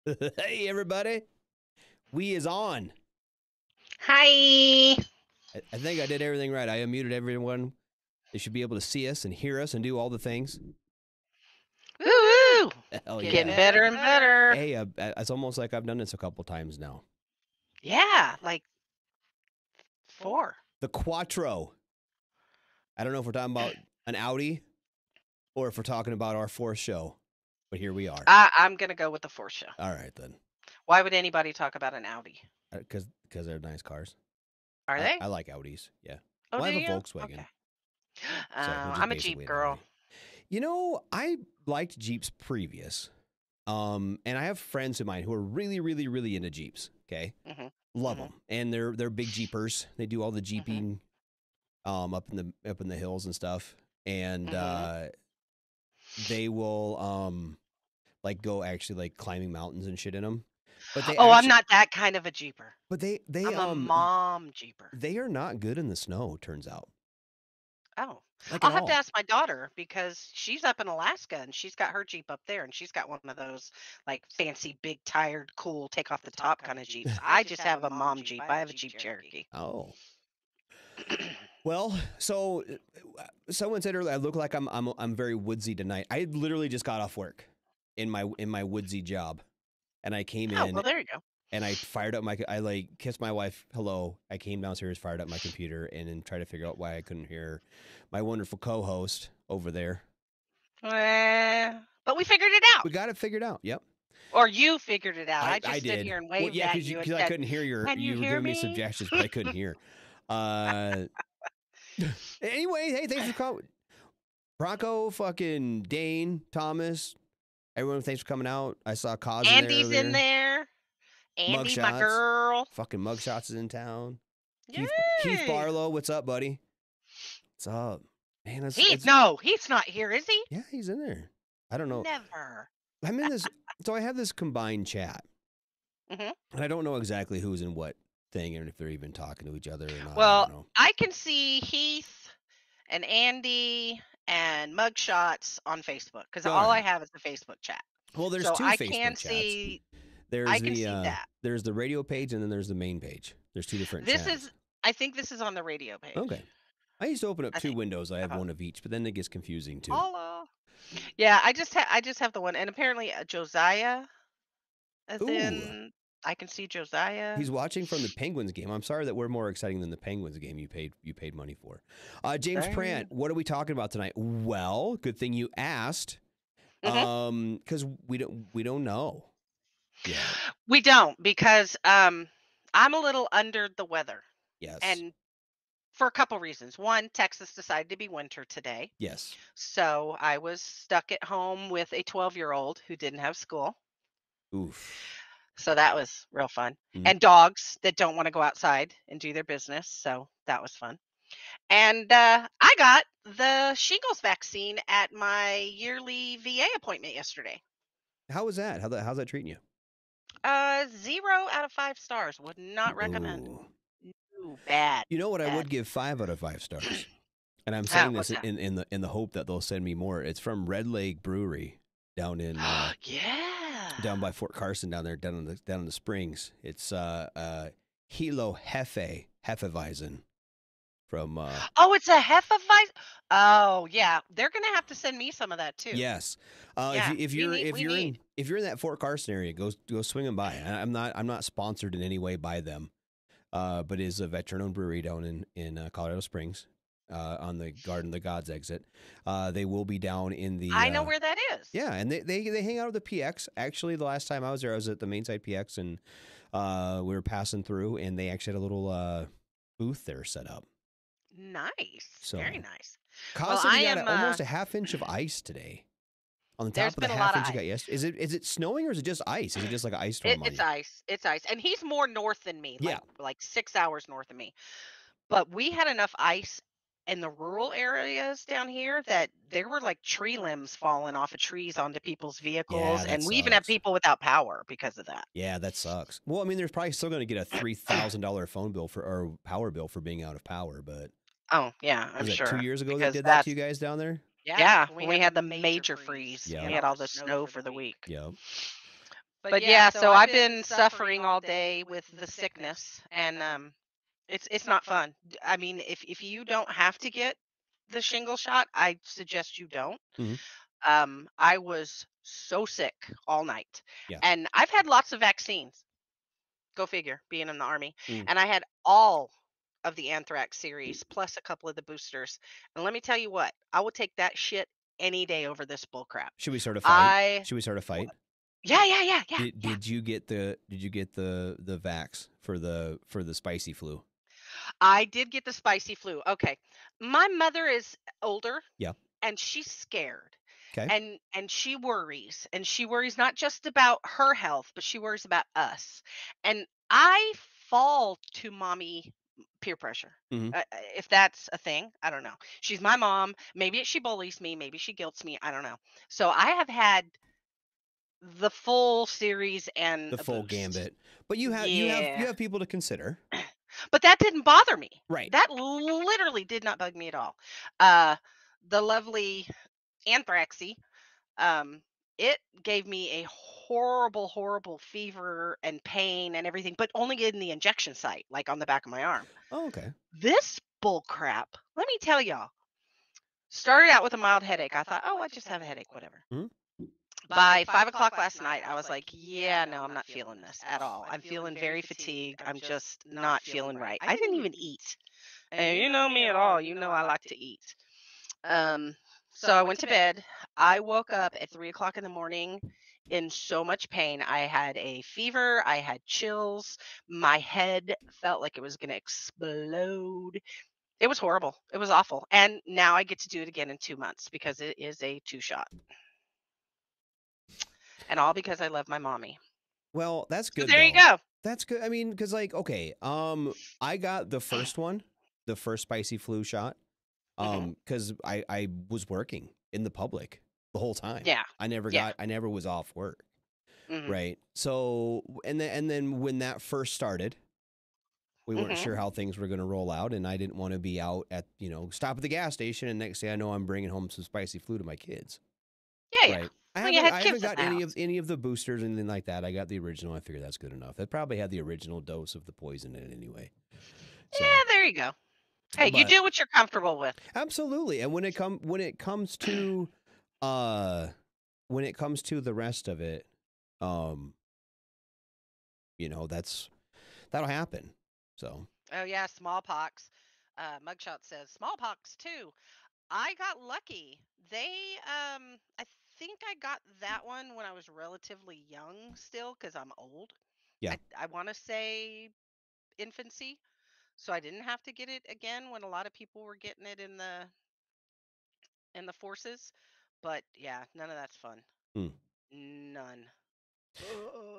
Hey, everybody. We is on. Hi. I think I did everything right. I unmuted everyone. They should be able to see us and hear us and do all the things. Woo! Hell yeah. Getting better and better. Hey, it's almost like I've done this a couple times now. Yeah, like 4. The Quattro. I don't know if we're talking about an Audi or if we're talking about our fourth show, but here we are. I'm going to go with the 4 show. All right, then. Why would anybody talk about an Audi? Because they're nice cars. Are they? I like Audis, yeah. Oh, well, I do have a you? Volkswagen. Okay. So, which is I'm a basically Jeep an girl. Audi. You know, I liked Jeeps previous. And I have friends of mine who are really, really, really into Jeeps. Okay, love them, and they're big Jeepers. They do all the Jeeping, up in the hills and stuff, and they will like go actually like climbing mountains and shit in them. But they I'm not that kind of a Jeeper. But they I'm a mom Jeeper. They are not good in the snow. Turns out. Oh, Like I'll have to ask my daughter because she's up in Alaska and she's got her Jeep up there and she's got one of those like fancy, big, tired, cool, take off the top kind of Jeeps. I just have a mom Jeep. I have a Jeep Cherokee. Oh. Well, so someone said earlier I look like I'm very woodsy tonight. I literally just got off work in my woodsy job, and I came in. Oh, well, there you go. And I fired up I like kissed my wife hello. I came downstairs, fired up my computer, and then tried to figure out why I couldn't hear my wonderful co-host over there. But we figured it out. We got it figured out. Yep. Or you figured it out. I just I stood did. here and waved at you. Because I couldn't hear you were giving me me? suggestions, but I couldn't hear. Anyway, hey, thanks for coming. Bronco, fucking Dane, Thomas, everyone, thanks for coming out. I saw Cos Andy's in there. Andy, Mugshots. my girl. Fucking Mugshots is in town. Yay. Keith Barlow, what's up, buddy? What's up? Man, no, he's not here, is he? Yeah, he's in there. I don't know. Never. I'm in this. So I have this combined chat. And I don't know exactly who's in what thing and if they're even talking to each other or not. Well, I can see Heath and Andy and Mugshots on Facebook because all I have is the Facebook chat. Well, there's so two I Facebook can chats. See. There's I can see that. There's the radio page and then there's the main page. There's two different chats. I think this is on the radio page. Okay. I used to open up two windows. I have one of each, but then it gets confusing too. Hello. Yeah, I just have the one, and apparently Josiah is in. I can see Josiah. He's watching from the Penguins game. I'm sorry that we're more exciting than the Penguins game you paid money for. James Prant, what are we talking about tonight? Well, good thing you asked. Because we don't know. Yeah. We don't because I'm a little under the weather. Yes. And for a couple reasons. One, Texas decided to be winter today. Yes. So I was stuck at home with a 12-year-old who didn't have school. Oof. So that was real fun. And dogs that don't want to go outside and do their business. So that was fun. And I got the shingles vaccine at my yearly VA appointment yesterday. How was that? How's that treating you? 0 out of 5 stars. Would not recommend. Ooh, bad. You know what? I would give 5 out of 5 stars. And I'm saying this in the hope that they'll send me more. It's from Red Lake Brewery down in down by Fort Carson down there down in the Springs. It's Hilo Hefeweizen from it's a Hefeweizen. Oh yeah, they're gonna have to send me some of that too. Yes. If you're in that Fort Carson area, go swing them by. I'm not sponsored in any way by them. But is a veteran-owned brewery down in Colorado Springs, on the Garden of the Gods exit. They will be down in the. I know where that is. Yeah, and they hang out at the PX. Actually, the last time I was there, I was at the Mainside PX, and we were passing through, and they actually had a little booth there set up. Nice, so, very nice. Constantly got almost a half-inch of ice today. On the top of the half-inch you got yesterday. Is it snowing or is it just ice? Is it just like an ice storm? It's ice. It's ice. And he's more north than me. Like 6 hours north of me. But we had enough ice in the rural areas down here that there were like tree limbs falling off of trees onto people's vehicles. And we even have people without power because of that. Yeah, that sucks. Well, I mean, they're probably still going to get a $3,000 phone bill or power bill for being out of power. But oh, yeah, I'm sure. 2 years ago they did that to you guys down there? Yeah, when we had the major freeze. We had all the snow for the week. Yep. But yeah, so I've been suffering all day with the sickness, and it's not fun. I mean, if you don't have to get the shingle shot, I suggest you don't. Hmm. I was so sick all night, Yeah. and I've had lots of vaccines. Go figure, being in the army, Mm. and I had all of the anthrax series plus a couple of the boosters. And let me tell you what, I would take that shit any day over this bull crap. Should we start a fight? I Should we start a w- fight? yeah, yeah, yeah, yeah, Did yeah. did you get the vax for the spicy flu? I did get the spicy flu. Okay. My mother is older Yeah. and she's scared. Okay. And she worries not just about her health, but she worries about us. And I fall to mommy peer pressure. Hmm. If that's a thing, I don't know. She's my mom. Maybe she bullies me, maybe she guilts me, I don't know. So I have had the full series and The a full boost. gambit. But Yeah. you have people to consider. But that didn't bother me. Right. That literally did not bug me at all. Uh, the lovely Anthraxy, um, it gave me a horrible, horrible fever and pain and everything, but only in the injection site, like on the back of my arm. Oh, okay. This bull crap, let me tell y'all, started out with a mild headache. I thought, oh, I just have a headache, whatever. Hmm. By 5 o'clock last night, I was like, yeah, no, I'm not feeling this at all. I'm feeling very fatigued. I'm just not feeling right. I didn't even eat. And you know me at all. You know I like to eat. Um, so I went to bed. I woke up at 3 o'clock in the morning in so much pain. I had a fever. I had chills. My head felt like it was going to explode. It was horrible. It was awful. And now I get to do it again in 2 months because it is a two shot. And all because I love my mommy. Well, that's So good there you though. go. That's good. I mean, because like, okay, I got the first one, the first spicy flu shot, Hmm. because I was working in the public the whole time. Yeah. Yeah. I never was off work, Hmm. right? So and then when that first started, we weren't Hmm. sure how things were going to roll out, and I didn't want to be out at stop at the gas station, and next thing I know, I'm bringing home some spicy flu to my kids. Yeah. Yeah. Right. I Well, you haven't had I haven't kids at got the house. any of the boosters or anything like that. I got the original. I figured that's good enough. That probably had the original dose of the poison in it anyway. So, Yeah. There you go. Hey, you but do what you're comfortable with. absolutely. And uh when it comes to the rest of it, um, that'll happen. So, Oh yeah, smallpox. Mugshot says smallpox too. I got lucky. I think I got that one when I was relatively young still because I'm old. yeah. I want to say infancy, so I didn't have to get it again when a lot of people were getting it in the forces. But yeah, none of that's fun. Hmm. None.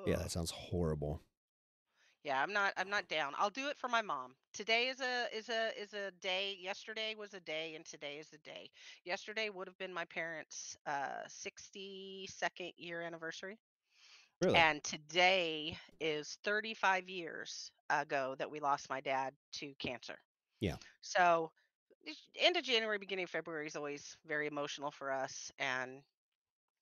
Yeah, Ugh. that sounds horrible. Yeah, I'm not down. I'll do it for my mom. Today is a day. Yesterday was a day and today is a day. Yesterday would have been my parents' 62nd year anniversary, Really? and today is 35 years ago that we lost my dad to cancer. Yeah. So end of January, beginning of February is always very emotional for us. And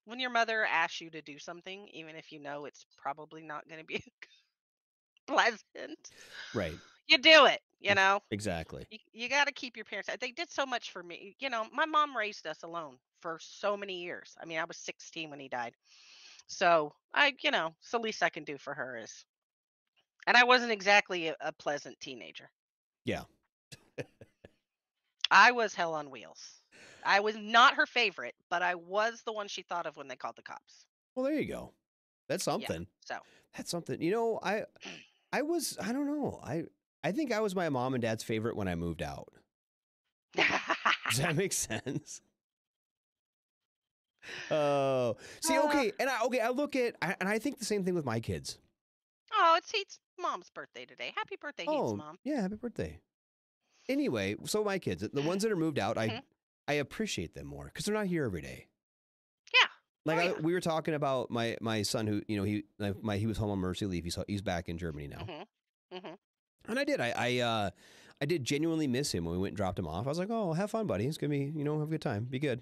when your mother asks you to do something, even if you know it's probably not going to be pleasant, Right. you do it, you know? Exactly. You got to keep your parents. They did so much for me. My mom raised us alone for so many years. I mean, I was 16 when he died. So it's the least I can do for her is. And I wasn't exactly a pleasant teenager. Yeah. I was hell on wheels. I was not her favorite, but I was the one she thought of when they called the cops. Well, there you go. That's Yeah. something. So. That's something. I don't know. I think I was my mom and dad's favorite when I moved out. Does that make sense? Oh, see, Uh, okay, I look at, and I think the same thing with my kids. oh, it's Heat's mom's birthday today. Happy birthday, Heat's Oh, mom. yeah, happy birthday. Anyway, so my kids, the ones that are moved out, Hmm. I appreciate them more because they're not here every day. Yeah. Like Oh yeah. we were talking about my son who he was home on mercy leave. He's back in Germany now, Hmm. Hmm. and I did genuinely miss him when we went and dropped him off. I was like, oh, have fun, buddy. It's gonna be have a good time, be good.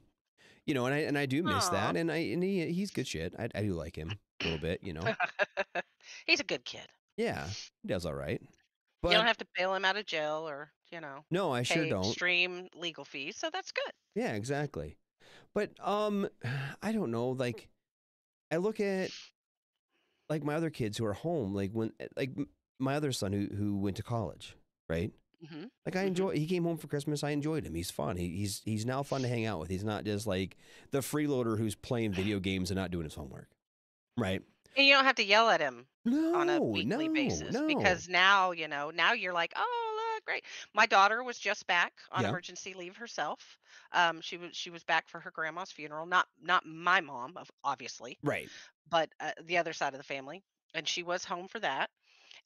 And I do miss Aw. that, and he's good shit. I do like him a little bit. He's a good kid. Yeah, he does all right. You don't But have to bail him out of jail or, no, I sure pay don't. extreme legal fees, so that's good. Yeah, exactly. But I don't know. Like I look at like my other kids who are home, like my other son who went to college, right? Mhm. Like I Mhm. enjoy. He came home for Christmas. I enjoyed him. He's fun. He's now fun to hang out with. He's not just like the freeloader who's playing video games and not doing his homework, right? And you don't have to yell at him on a No, weekly no, basis no. because now you're like, "Oh, look, great." My daughter was just back on Yeah, emergency leave herself. She was back for her grandma's funeral, not my mom, obviously, right. but the other side of the family, and she was home for that.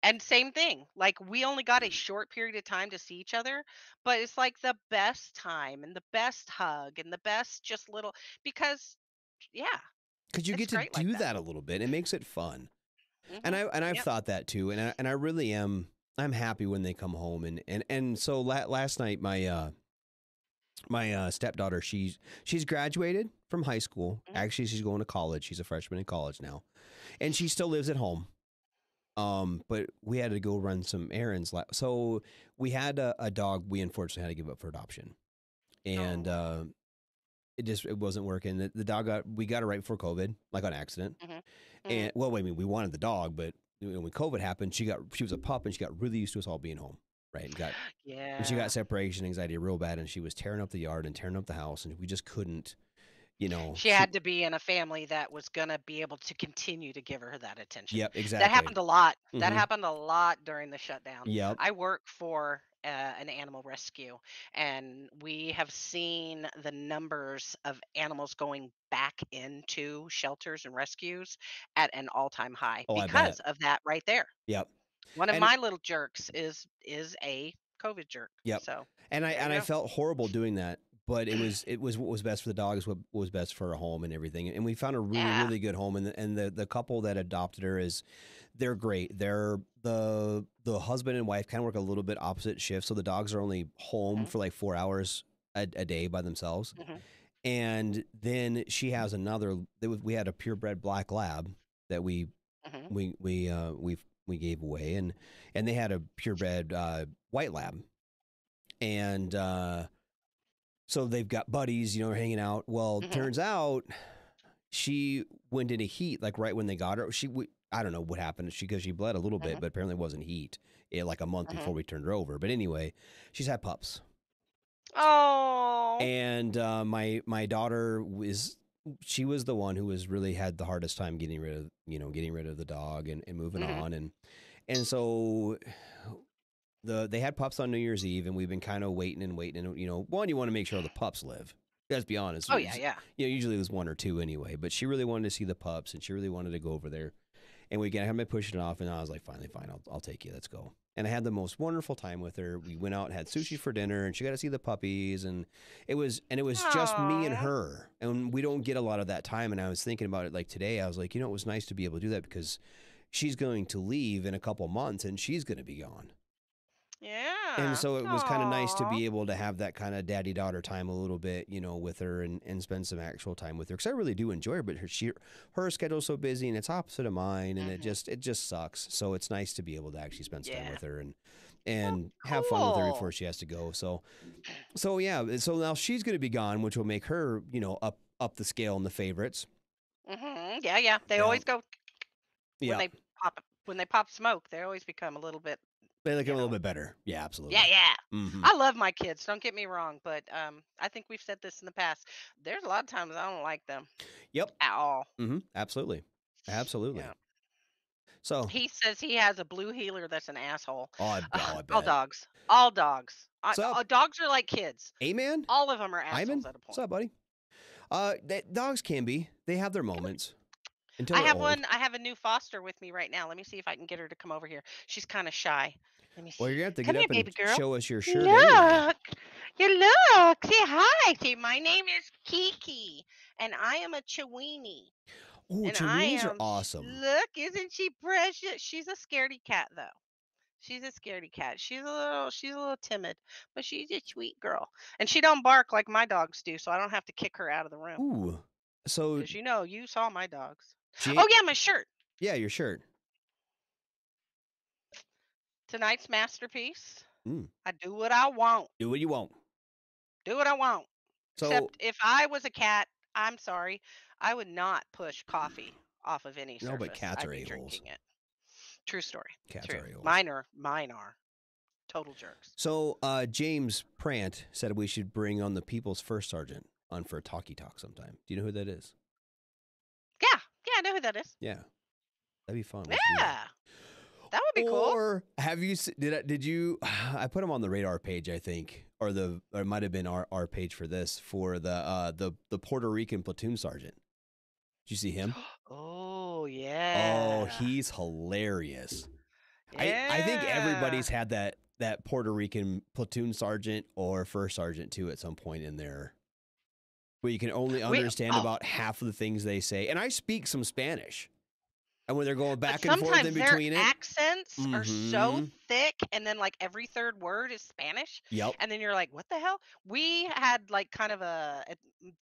And same thing, like we only got a short period of time to see each other, but it's like the best time and the best hug and the best just little because yeah, Because you it's get to great like do that. that a little bit. It makes it fun. Mhm. I've Yep. thought that too, and I really am. I'm happy when they come home, and so last night my stepdaughter she's graduated from high school. Mhm. Actually, she's going to college. She's a freshman in college now, and she still lives at home. But we had to go run some errands. So we had a dog we unfortunately had to give up for adoption, and Oh. it wasn't working. The dog we got it right before COVID, like on accident. Mhm. And Mhm. well, I mean, we wanted the dog, but when COVID happened, she was a pup and she got really used to us all being home, right? And she got Yeah. separation anxiety real bad, and she was tearing up the yard and tearing up the house, and we just couldn't, She had to be in a family that was gonna be able to continue to give her that attention. Yep, That exactly. happened a lot. That Mm-hmm. happened a lot during the shutdown. Yep. I work for an animal rescue, and we have seen the numbers of animals going back into shelters and rescues at an all-time high Oh, I bet. because of that right there. Yep. One of And my little jerks is a COVID jerk. yep. So And there you I go. felt horrible doing that, but it was what was best for the dog is what was best for her home and everything. And we found a really Yeah. really good home, and the couple that adopted her is they're great. They're the husband and wife kind of work a little bit opposite shifts, so the dogs are only home Mhm. for like 4 hours a day by themselves. Mhm. And then she has another. We had a purebred black lab that Mhm. we we uh, we we gave away, and they had a purebred white lab, and so they've got buddies, hanging out. Well, Mhm. turns out she went into heat like right when they got her. I don't know what happened. Because she bled a little bit, Mhm. but apparently it wasn't heat. Like a month Mhm. before we turned her over. But anyway, she's had pups, Oh. and my daughter she was the one who was really had the hardest time getting rid of the dog and moving Mhm. on, and so they had pups on New Year's Eve, and we've been kind of waiting and waiting. And one, you want to make sure the pups live. Let's be honest. Oh, yeah, yeah. Usually there's one or two anyway. But she really wanted to see the pups, and she really wanted to go over there. And we had me pushing it off, and I was like, finally, fine, I'll take you. Let's go. And I had the most wonderful time with her. We went out and had sushi for dinner, and she got to see the puppies, and it was just me and Aw. her, and we don't get a lot of that time. And I was thinking about it like today. I was like, it was nice to be able to do that because she's going to leave in a couple months, and she's going to be gone. And Yeah. so it was kind of nice to Aw. be able to have that kind of daddy daughter time a little bit, with her and spend some actual time with her. Cause I really do enjoy her, but her schedule's so busy and it's opposite of mine. And Mhm. it just sucks. So it's nice to be able to actually spend some time Yeah. with her Well, and have fun with her before cool. she has to go. So yeah. So now she's going to be gone, which will make her, up the scale in the favorites. Mhm. Yeah, yeah. They Yeah. always go when Yeah. they pop smoke, they always become a little bit, They look a you little know. bit better. Yeah, Yeah, absolutely. yeah. Mm-hmm. I love my kids, don't get me wrong, but I think we've said this in the past. There's a lot of times I don't like them Yep. at all. Mm-hmm. Absolutely. Yeah. Absolutely. So, He says he has a blue heeler that's an asshole. I All bet. dogs. All dogs. Sup? Dogs are like kids. Amen. All of them are assholes Ivan, at a what's point. up, buddy? Dogs can be. They have their moments until I they're have old. one. I have a new foster with me right now. Let me see if I can get her to come over here. She's kind of shy. Let me Well, you're see. gonna have to get Come here, up and baby girl. show us your shirt anyway. Look. You look. Say hi. Say, my name is Kiki, and I am a Chiweenie. Oh, And I Chiweenies are am, awesome. look, isn't she precious? She's a scaredy cat, though. She's a scaredy cat. She's a little timid, but she's a sweet girl. And she don't bark like my dogs do, so I don't have to kick her out of the room. Ooh. So, Because you saw my dogs. Jane, Oh yeah, my shirt. yeah, your shirt. Tonight's masterpiece. Mm. I do what I want. Do what you want. Do what I want. So, Except if I was a cat, I'm sorry, I would not push coffee off of any no, but surface. cats I'd are be a-holes. drinking it. True story. Cats True. are a-holes. Mine are. Total jerks. So, James Prant said we should bring on the People's First Sergeant on for a talkie talk sometime. Do you know who that is? Yeah. Yeah, I know who that is. Yeah. That'd be fun. Yeah. That would be cool. Or have you did you I put him on the radar page, I think, or it might have been our page for this for the Puerto Rican platoon sergeant. Did you see him? Oh, Oh, yeah. he's hilarious. Yeah. I think everybody's had that Puerto Rican platoon sergeant or first sergeant too at some point in there, where you can only understand about half of the things they say. And I speak some Spanish. And when they're going back and forth in between their accents are so Mm-hmm. thick, and then like every third word is Spanish, Yep. and then you're like, "What the hell?" We had like kind of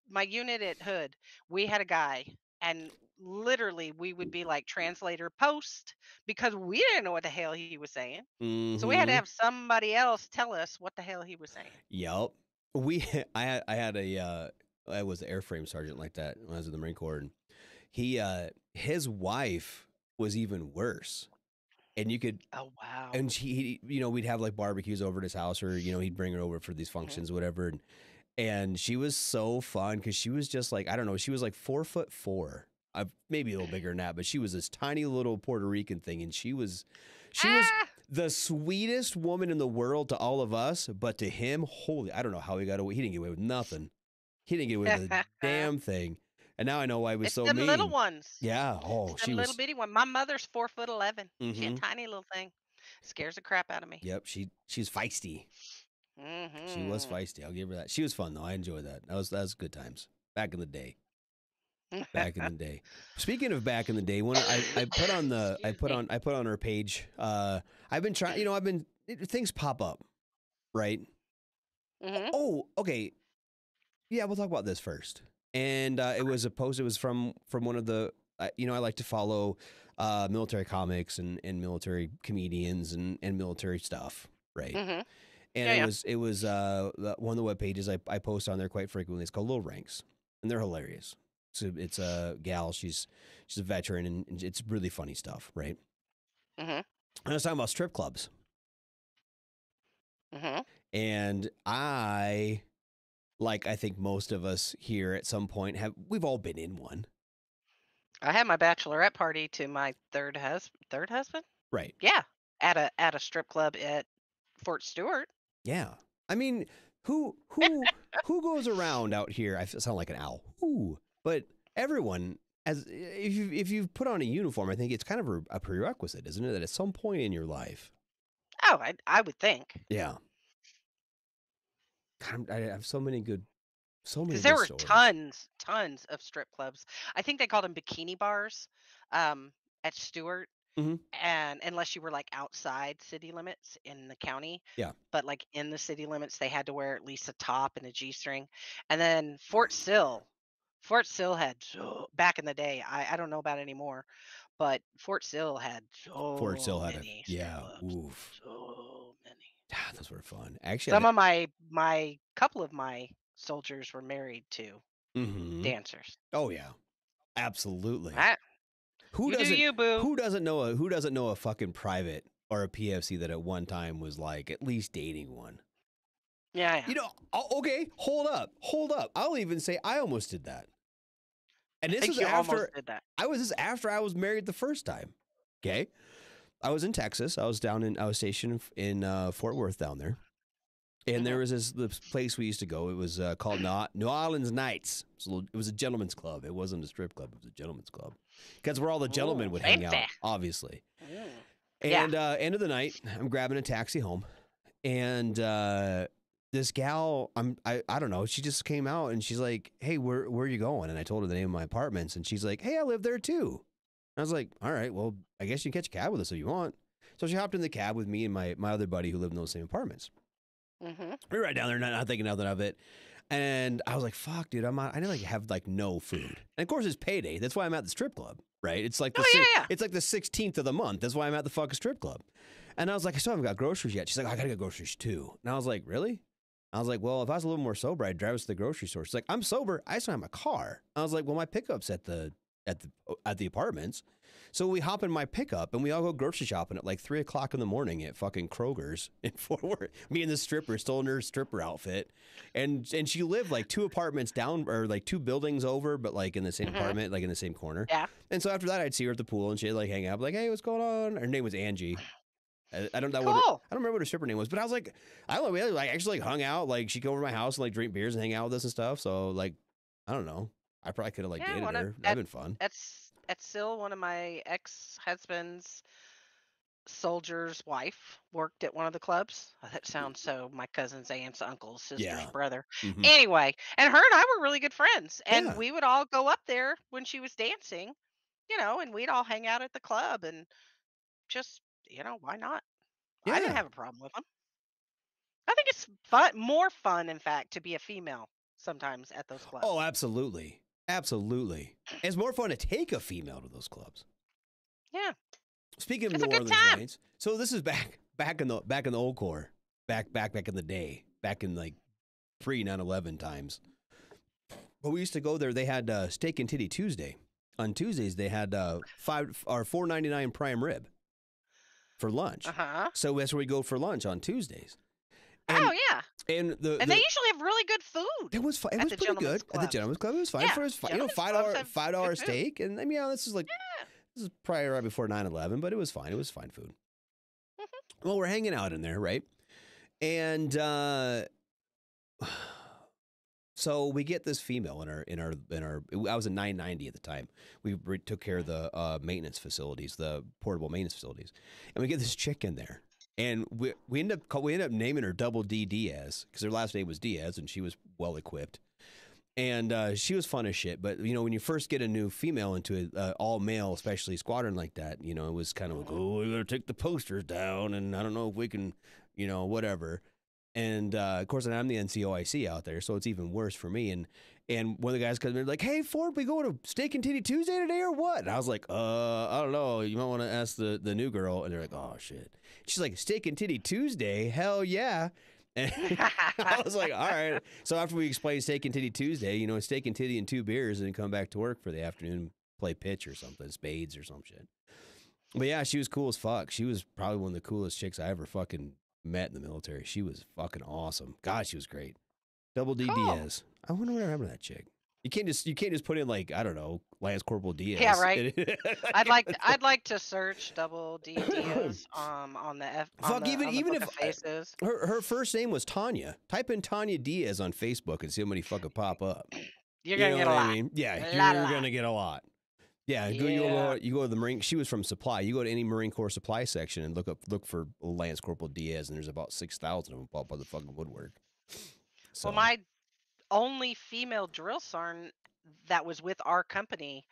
my unit at Hood. We had a guy, and literally we would be like translator post because we didn't know what the hell he was saying. So we had to Mm-hmm. have somebody else tell us what the hell he was saying. Yep. I had I was an airframe sergeant like that when I was in the Marine Corps, and his wife was even worse. And you could Oh wow. and he we'd have like barbecues over at his house, or he'd bring her over for these functions, whatever. And she was so fun because she was just like, I don't know, she was like 4'4". Maybe a little bigger than that, but she was this tiny little Puerto Rican thing, and she was the sweetest woman in the world to all of us, but to him, holy, I don't know how he got away. He didn't get away with nothing. He didn't get away with a damn thing. And now I know why he was It's so them mean. little ones. Yeah. Oh, It's she them was. little bitty one. My mother's 4'11". She a Mm-hmm. tiny little thing. Scares the crap out of me. Yep. She's feisty. She was Mm-hmm. feisty. I'll give her that. She was fun though. I enjoyed that. That was good times back in the day. Back in the day. Speaking of back in the day, when I put on the I put on her page. I've been trying. Things pop up, right? Mm-hmm. Oh, okay. Yeah, we'll talk about this first. And it was a post. It was from one of the. I like to follow military comics and military comedians and military stuff, right? Mm-hmm. And Yeah, it was one of the web pages I post on there quite frequently. It's called Little Ranks, and they're hilarious. So it's a gal. She's a veteran, and it's really funny stuff, right? Mm-hmm. And I was talking about strip clubs, Mm-hmm. and I think most of us here at some point we've all been in one, I had my bachelorette party to my third husband. right? Yeah, at a strip club at Fort Stewart. Yeah. I mean, who goes around out here? I sound like an owl. Who? But everyone, as if you've put on a uniform, I think it's kind of a prerequisite, isn't it? That at some point in your life. Oh, I would think. Yeah. God, I have so many good Because there were stories. tons of strip clubs. I think they called them bikini bars at Stewart. Mm-hmm. And unless you were like outside city limits in the county, Yeah. but like in the city limits, they had to wear at least a top and a G-string. And then Fort Sill had back in the day. I don't know about anymore, but Fort Sill had Fort Sill so had many strip yeah. clubs, Oof. so many. Ah, those were fun. Actually, Some of my couple of my soldiers were married to mm-hmm. dancers. Oh yeah, absolutely. You do you, boo. Who doesn't know a fucking private or a PFC that at one time was like at least dating one? Yeah. Okay, hold up. I'll even say I almost did that. And this was after did that. This after I was married the first time. Okay, I was in Texas. I was stationed in Fort Worth down there, and there was this place we used to go. It was called New Orleans Nights. It was a gentleman's club. It wasn't a strip club. It was a gentleman's club. That's where all the gentlemen would hang out, obviously. And end of the night, I'm grabbing a taxi home, and this gal, I don't know, she just came out and she's like, "Hey, where are you going?" And I told her the name of my apartments, and she's like, "Hey, I live there too." I was like, "All right, well, I guess you can catch a cab with us if you want." So she hopped in the cab with me and my other buddy who lived in those same apartments. Mm-hmm. We were right down there, not thinking nothing of it. And I was like, fuck, dude, I didn't like have like no food. And of course it's payday. That's why I'm at the strip club, right? It's like Oh yeah, it's like the 16th of the month. That's why I'm at the fucking strip club. And I was like, I still haven't got groceries yet. She's like, I gotta get groceries too. And I was like, really? I was like, well, if I was a little more sober, I'd drive us to the grocery store. She's like, I'm sober. I just don't have my car. I was like, well, my pickup's at the apartments. So we hop in my pickup and we all go grocery shopping at like 3 o'clock in the morning at fucking Kroger's in Fort Worth. Me and the stripper still in her stripper outfit. And she lived like 2 apartments down or like 2 buildings over, but like in the same apartment, like in the same corner. yeah. And so after that, I'd see her at the pool and she'd like hang out, like, hey, what's going on? Her name was Angie. I don't know I don't remember what her stripper name was, but I was like, I don't know, we like actually like hung out. Like she'd go over to my house and like drink beers and hang out with us and stuff. So like, I don't know. I probably could have like dated her. That'd been fun. That's still one of my ex-husband's soldier's wife worked at one of the clubs. Oh, that sounds so my cousin's aunt's uncle's sister's brother. Mm-hmm. Anyway, and her and I were really good friends, and Yeah. we would all go up there when she was dancing, and we'd all hang out at the club and just, why not? I didn't Yeah. have a problem with them. I think it's fun, more fun, in fact, to be a female sometimes at those clubs. Oh, absolutely. Absolutely. It's more fun to take a female to those clubs. Yeah. Speaking of It's New a good Orleans time. nights, so this is back in the old core, back in the day, back in like pre 9/11 times. But we used to go there. They had Steak and Titty Tuesday. On Tuesdays, they had $4.99 prime rib for lunch. So that's where we go for lunch on Tuesdays. And, oh yeah. And they usually have really good food. It was fun. It was pretty good at the Gentleman's Club. It was fine. Yeah, For his, $5 steak, and I mean, this is like this is probably right before 9/11, but it was fine. It was fine food. Mm-hmm. Well, we're hanging out in there, right? And so we get this female in our. I was a 990 at the time. We took care of the maintenance facilities, the portable maintenance facilities, and we get this chick in there. And we end up naming her Double D Diaz because her last name was Diaz, and she was well equipped, and she was fun as shit. But when you first get a new female into an all male, especially squadron like that, it was kind of like, oh, we gotta take the posters down, and I don't know if we can, whatever. And of course, I'm the NCOIC out there, so it's even worse for me. And one of the guys comes in like, "Hey Ford, we going to Steak and Titty Tuesday today or what?" And I was like, I don't know. You might want to ask the new girl." And they're like, "Oh shit." She's like, "Steak and Titty Tuesday? Hell yeah!" And I was like, "All right." So after we explained Steak and Titty Tuesday, Steak and Titty and 2 beers, and then come back to work for the afternoon, play pitch or something, spades or some shit. But yeah, she was cool as fuck. She was probably one of the coolest chicks I ever fucking met in the military. She was fucking awesome. God, she was great. Double D Diaz. I wonder what I remember that chick. You can't just put in like, I don't know, Lance Corporal Diaz. Yeah, right. I'd like to search Double D Diaz on the even if faces. Her first name was Tanya. Type in Tanya Diaz on Facebook and see how many fucking pop up. You're gonna get a lot. I mean? Yeah, you're gonna get a lot. Yeah, you go to the Marine. She was from Supply. You go to any Marine Corps Supply section and look for Lance Corporal Diaz, and there's about 6,000 of them pop by the fucking woodwork. So. Well, my only female drill sergeant that was with our company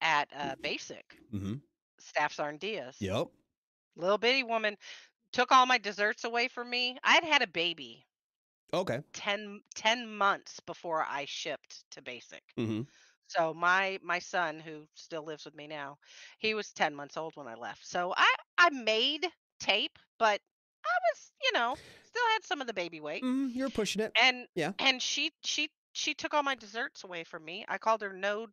at Basic, Staff Sergeant Diaz. Yep. Little bitty woman, took all my desserts away from me. I'd had a baby. Okay. 10 months before I shipped to Basic. Mm-hmm. So my son, who still lives with me now, he was 10 months old when I left. So I made tape, but I was, still had some of the baby weight. You're pushing it. And yeah. And she took all my desserts away from me. I called her no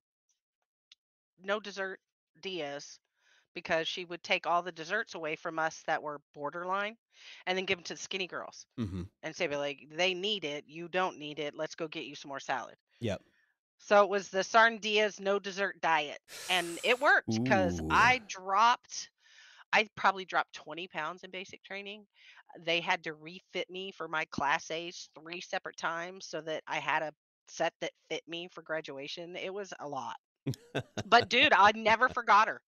dessert Diaz because she would take all the desserts away from us that were borderline and then give them to the skinny girls and say, like, they need it. You don't need it. Let's go get you some more salad. Yep. So it was the Sergeant Diaz no dessert diet. And it worked because I probably dropped 20 pounds in basic training. They had to refit me for my Class A's 3 separate times so that I had a set that fit me for graduation. It was a lot. But dude, I never forgot her.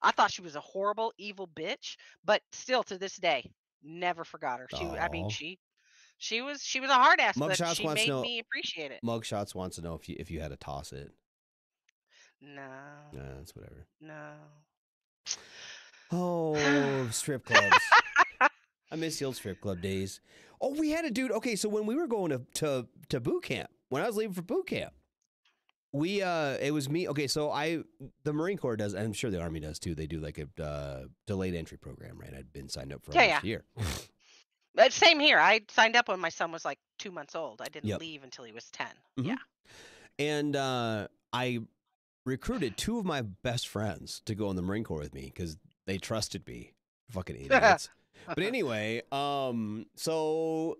I thought she was a horrible, evil bitch, but still to this day, never forgot her. She was a hard ass, but she made me appreciate it. Mugshots wants to know if you had to toss it. No. Nah, that's whatever. No. Oh, strip clubs. I miss the old strip club days. Oh, we had a dude. Okay, so when we were going to boot camp, when I was leaving for boot camp, it was me. Okay, so the Marine Corps does, I'm sure the Army does too. They do like a delayed entry program, right? I'd been signed up for Yeah, almost yeah. a year. But same here. I signed up when my son was like 2 months old. I didn't Yep. leave until he was 10. Mm-hmm. Yeah. And I recruited two of my best friends to go in the Marine Corps with me because they trusted me. Fucking idiots. But anyway, so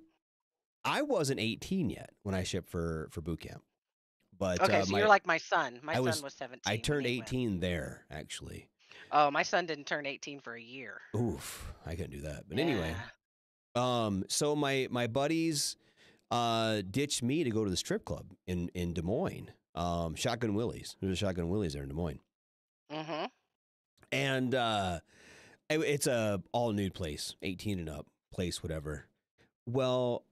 I wasn't 18 yet when I shipped for boot camp. But Okay, so you're like my son. My son was I 17 when turned he went. 18 there actually. Oh, my son didn't turn 18 for a year. Oof, I couldn't do that. But anyway, Yeah. so my buddies ditched me to go to the strip club in Des Moines. Shotgun Willie's. There's a Shotgun Willie's there in Des Moines. Mm-hmm. And it's a all nude place, 18 and up place, whatever. Well,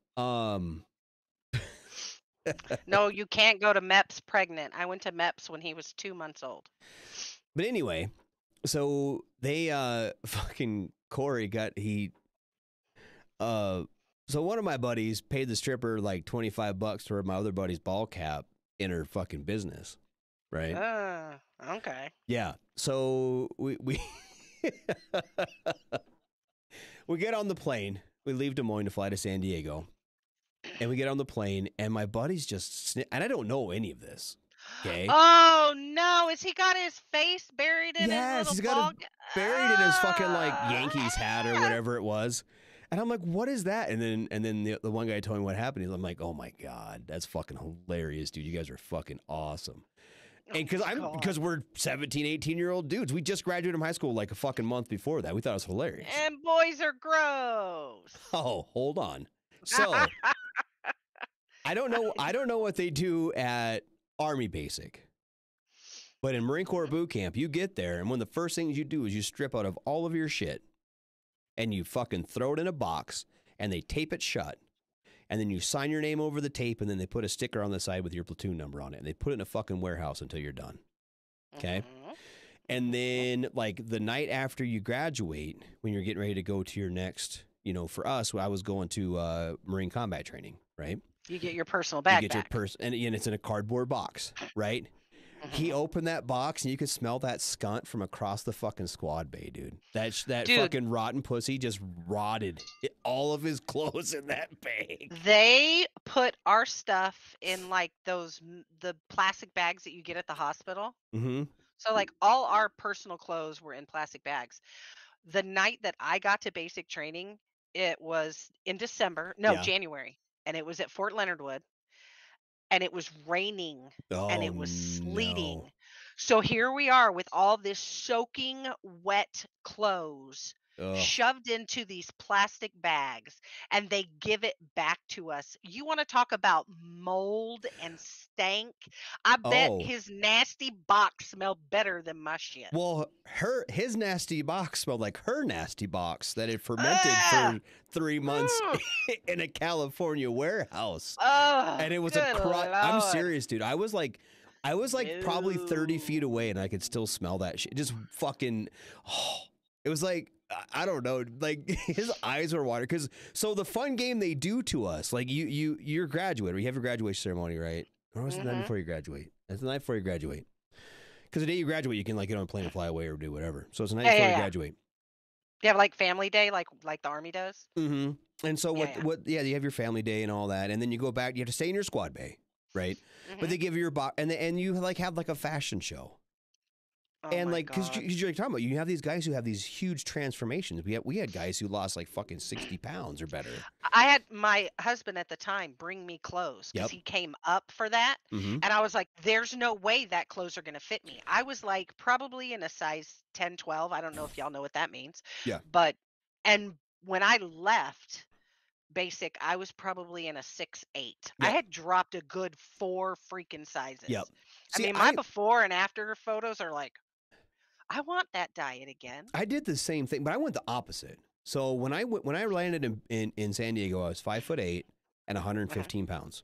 No, you can't go to MEPS pregnant. I went to MEPS when he was 2 months old. but anyway, so they fucking Corey so one of my buddies paid the stripper like $25 for my other buddy's ball cap in her fucking business, right? Okay. Yeah. So we we get on the plane. We leave Des Moines to fly to San Diego. And we get on the plane, and my buddy's just and I don't know any of this. Okay. Oh no! Is he got his face buried in his little he's got it buried in his fucking like Yankees hat or whatever it was. And I'm like, what is that? And then the one guy told me what happened. I'm like, oh my God, that's fucking hilarious, dude. You guys are fucking awesome. And because we're 17, 18-year-old dudes. We just graduated from high school like a fucking month before that. We thought it was hilarious. And boys are gross. Oh, hold on. So I don't know what they do at Army Basic. But in Marine Corps boot camp, you get there, and one of the first things you do is you strip out of all of your shit, and you fucking throw it in a box, and they tape it shut. And then you sign your name over the tape, and then they put a sticker on the side with your platoon number on it, and they put it in a fucking warehouse until you're done. Okay? Mm-hmm. And then, like, the night after you graduate, when you're getting ready to go to your next, for us, I was going to Marine combat training, right? You get your personal bag You get back. and it's in a cardboard box, right? He opened that box, and you could smell that skunt from across the fucking squad bay, dude. That fucking rotten pussy just rotted all of his clothes in that bag. They put our stuff in like the plastic bags that you get at the hospital. Mm-hmm. So like all our personal clothes were in plastic bags. The night that I got to basic training, it was in January, and it was at Fort Leonard Wood. And it was raining and it was sleeting. No. So here we are with all this soaking wet clothes shoved into these plastic bags, and they give it back to us. You want to talk about mold and stank? I bet his nasty box smelled better than my shit. Well, his nasty box smelled like her nasty box that had fermented for 3 months in a California warehouse. And it was I'm serious, dude. I was like probably 30 feet away, and I could still smell that shit. Just fucking, it was like, I don't know, like his eyes were watering. So the fun game they do to us, like you're graduating, you have your graduation ceremony, right? Or was it the night before you graduate? It's the night before you graduate. Because the day you graduate, you can like get on a plane and fly away or do whatever. So it's the night before you graduate. You have like family day, like the Army does. Mm-hmm. And so you have your family day and all that, and then you go back. You have to stay in your squad bay, right? But they give you your box, and you like have like a fashion show. And like, because you're like talking about, you have these guys who have these huge transformations. We had guys who lost like fucking 60 pounds or better. I had my husband at the time bring me clothes because he came up for that. And I was like, there's no way that clothes are going to fit me. I was like probably in a size 10, 12. I don't know if y'all know what that means. Yeah. And when I left basic, I was probably in a 6'8". Yep. I had dropped a good 4 freaking sizes. Yep. I mean, my before and after photos are like, I want that diet again. I did the same thing, but I went the opposite. So when I landed in San Diego, I was 5'8" and 115 pounds.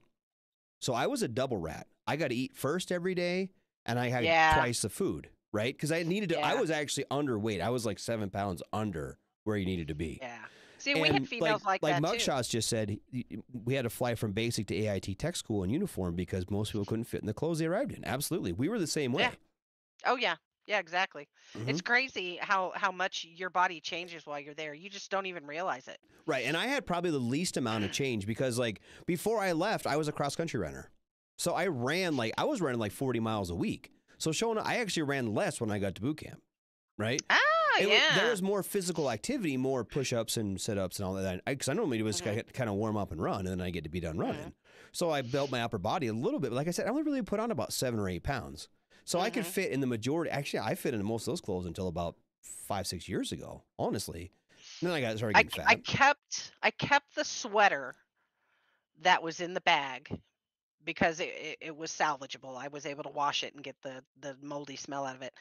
So I was a double rat. I got to eat first every day, and I had twice the food. right? Because I needed to. I Yeah. was actually underweight. I was like 7 pounds under where you needed to be. Yeah. See, we had And females like that too. Mugshots just said, we had to fly from basic to AIT tech school in uniform because most people couldn't fit in the clothes they arrived in. Absolutely, we were the same way. Yeah. Oh yeah. Yeah, exactly. It's crazy how much your body changes while you're there. You just don't even realize it. Right, and I had probably the least amount of change because like before I left, I was a cross country runner, so I was running like 40 miles a week. So I actually ran less when I got to boot camp. Right. Yeah. There was more physical activity, more push-ups and sit-ups and all that. Because I normally do is kind of warm up and run, and then I get to be done running. So I built my upper body a little bit. But like I said, I only really put on about 7 or 8 pounds. So I could fit in the majority. Actually, I fit into most of those clothes until about 5-6 years ago, honestly. And then I started getting fat. I kept the sweater that was in the bag because it was salvageable. I was able to wash it and get the moldy smell out of it.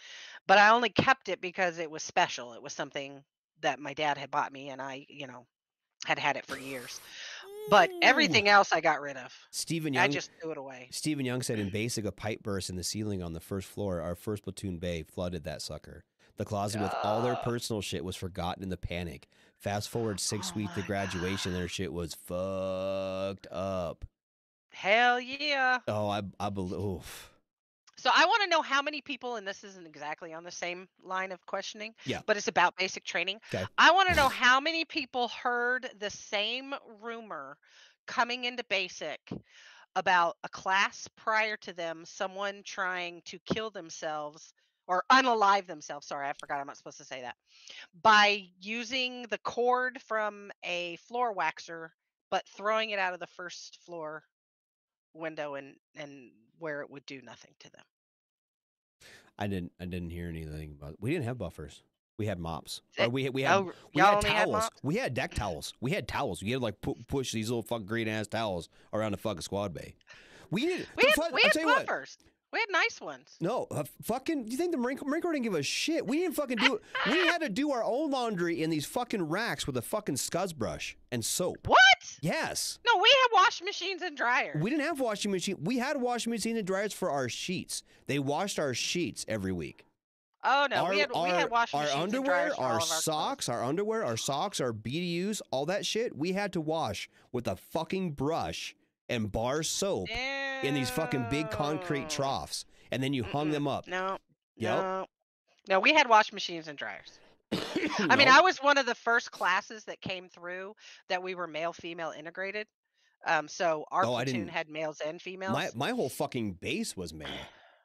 But I only kept it because it was special. It was something that my dad had bought me, and I, had it for years. But everything else I got rid of. I just threw it away. Stephen Young said in basic, a pipe burst in the ceiling on the first floor. Our first platoon bay flooded that sucker. The closet with all their personal shit was forgotten in the panic. Fast forward 6 weeks to graduation, their shit was fucked up. Hell yeah. Oh, I believe. So I want to know how many people, and this isn't exactly on the same line of questioning, but it's about basic training. Okay. I want to know how many people heard the same rumor coming into basic about a class prior to them, someone trying to kill themselves or unalive themselves. Sorry, I forgot I'm not supposed to say that. By using the cord from a floor waxer, but throwing it out of the first floor window and where it would do nothing to them. I didn't hear anything about it. We didn't have buffers. We had mops. We had towels. We had deck towels. We had towels. You had to like push these little fucking green ass towels around the fucking squad bay. We had buffers. We had nice ones. No, you think the Marine Corps didn't give a shit? We didn't fucking do it. We had to do our own laundry in these fucking racks with a fucking scuzz brush and soap. What? Yes. No, we had washing machines and dryers. We didn't have washing machine. We had washing machines and dryers for our sheets. They washed our sheets every week. Oh no, we had washing machines underwear, and dryers for our socks, our underwear, our socks, our BDUs, all that shit. We had to wash with a fucking brush and bar soap in these fucking big concrete troughs, and then you hung them up. No, we had washing machines and dryers. I mean, I was one of the first classes that came through that we were male-female integrated. So our platoon had males and females. My whole fucking base was male.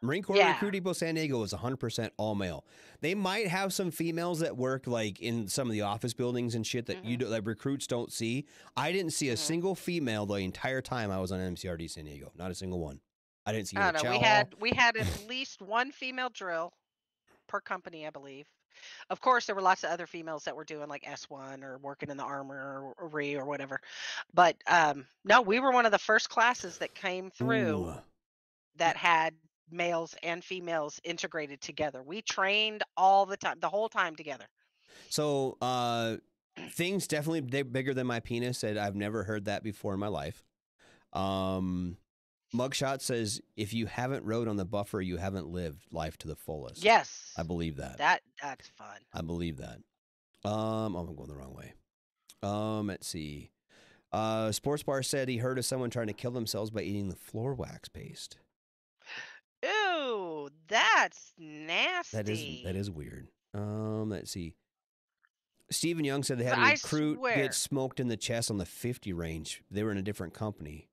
Marine Corps Recruit Depot San Diego was 100% all male. They might have some females that work like in some of the office buildings and shit that that recruits don't see. I didn't see a single female the entire time I was on MCRD San Diego. Not a single one. I didn't see. We had at least one female drill per company, I believe. Of course, there were lots of other females that were doing like S1 or working in the armor or RE or whatever. But no, we were one of the first classes that came through that had males and females integrated together. We trained all the time, the whole time together. So things definitely bigger than my penis. Said I've never heard that before in my life. Mugshot says, if you haven't rode on the buffer, you haven't lived life to the fullest. Yes. I believe that. That's fun. I believe that. I'm going the wrong way. Let's see. Sports Bar said he heard of someone trying to kill themselves by eating the floor wax paste. Ew, that's nasty. That is weird. Let's see. Stephen Young said they had a recruit get smoked in the chest on the 50 range. They were in a different company.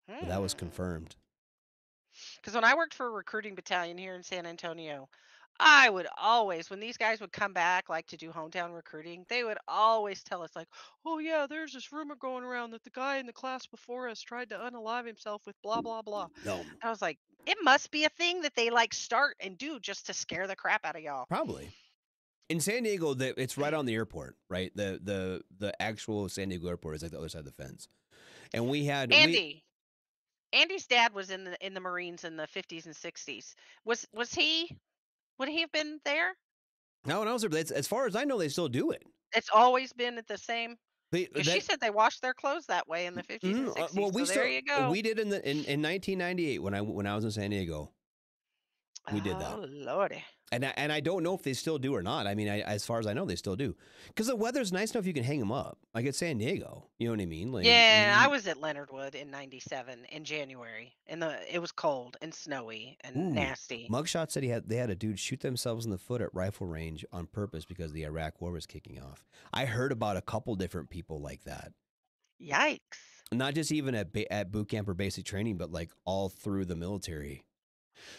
But that was confirmed. Because when I worked for a recruiting battalion here in San Antonio, I would always, when these guys would come back like to do hometown recruiting, they would always tell us like, oh yeah, there's this rumor going around that the guy in the class before us tried to unalive himself with blah, blah, blah. No. I was like, it must be a thing that they like start and do just to scare the crap out of y'all. Probably. In San Diego, it's right on the airport, right? The actual San Diego airport is like the other side of the fence. And we had Andy's dad was in the Marines in the 50s and 60s. Was he? Would he have been there? No, when I was there, as far as I know, they still do it. It's always been at the same. She said they washed their clothes that way in the 50s and 60s. Well, there you go. We did in 1998 when I was in San Diego. We did that. Oh, Lordy. And I don't know if they still do or not. I mean, as far as I know, they still do. Because the weather's nice enough you can hang them up. Like at San Diego. You know what I mean? Like Yeah, I was at Leonard Wood in '97 in January, and it was cold and snowy and ooh. nasty. Mugshot said they had a dude shoot themselves in the foot at rifle range on purpose because the Iraq war was kicking off. I heard about a couple different people like that. Yikes. Not just even at boot camp or basic training, but like all through the military.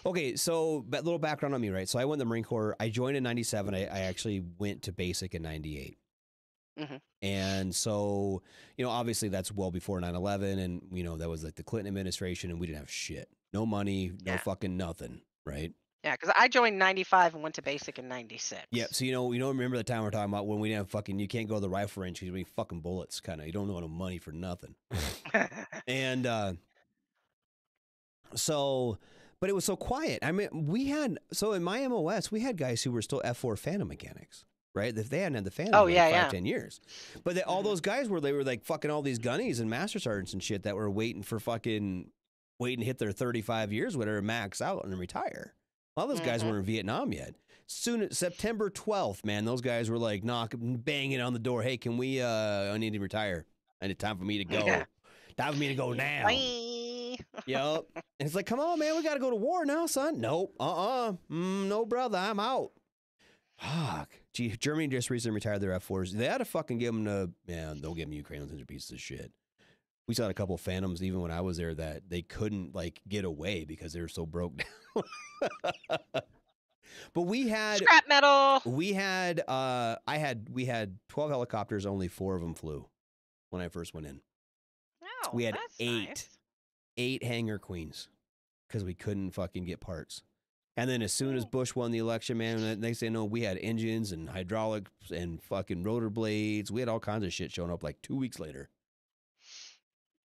Okay, so a little background on me, right? So I went in the Marine Corps. I joined in '97. I actually went to basic in '98. Hmm. And so, obviously that's well before 9/11, and that was like the Clinton administration, and we didn't have shit. No money, no Yeah. fucking nothing, right? Yeah, because I joined '95 and went to basic in Yeah, '96. so remember the time we're talking about when we didn't have fucking, you can't go to the rifle range because we need fucking bullets, kind of. You don't know no money for nothing. And so, but it was so quiet. I mean, in my MOS, we had guys who were still F4 Phantom mechanics, right? If they hadn't had the Phantom Oh, for like yeah, 5, yeah. 10 years. But all those guys they were like fucking all these gunnies and master sergeants and shit that were waiting to hit their 35 years, whatever, max out and then retire. A lot of those guys weren't in Vietnam yet. Soon as September 12th, man, those guys were like banging on the door. Hey, can we, I need to retire. I need time for me to go. Time for me to go now. Bye. Yep. And it's like, come on, man, we got to go to war now, son. Nope. No, brother, I'm out. Fuck. Gee, Germany just recently retired their F4s. They had to fucking give them don't give them Ukrainians into pieces of shit. We saw a couple of Phantoms even when I was there that they couldn't like get away because they were so broke down. But we had Scrap metal. we had 12 helicopters, only 4 of them flew when I first went in. Oh, We had that's 8 nice. 8 Hangar Queens because we couldn't fucking get parts. And then as soon as Bush won the election, man, next thing you know, we had engines and hydraulics and fucking rotor blades. We had all kinds of shit showing up like 2 weeks later.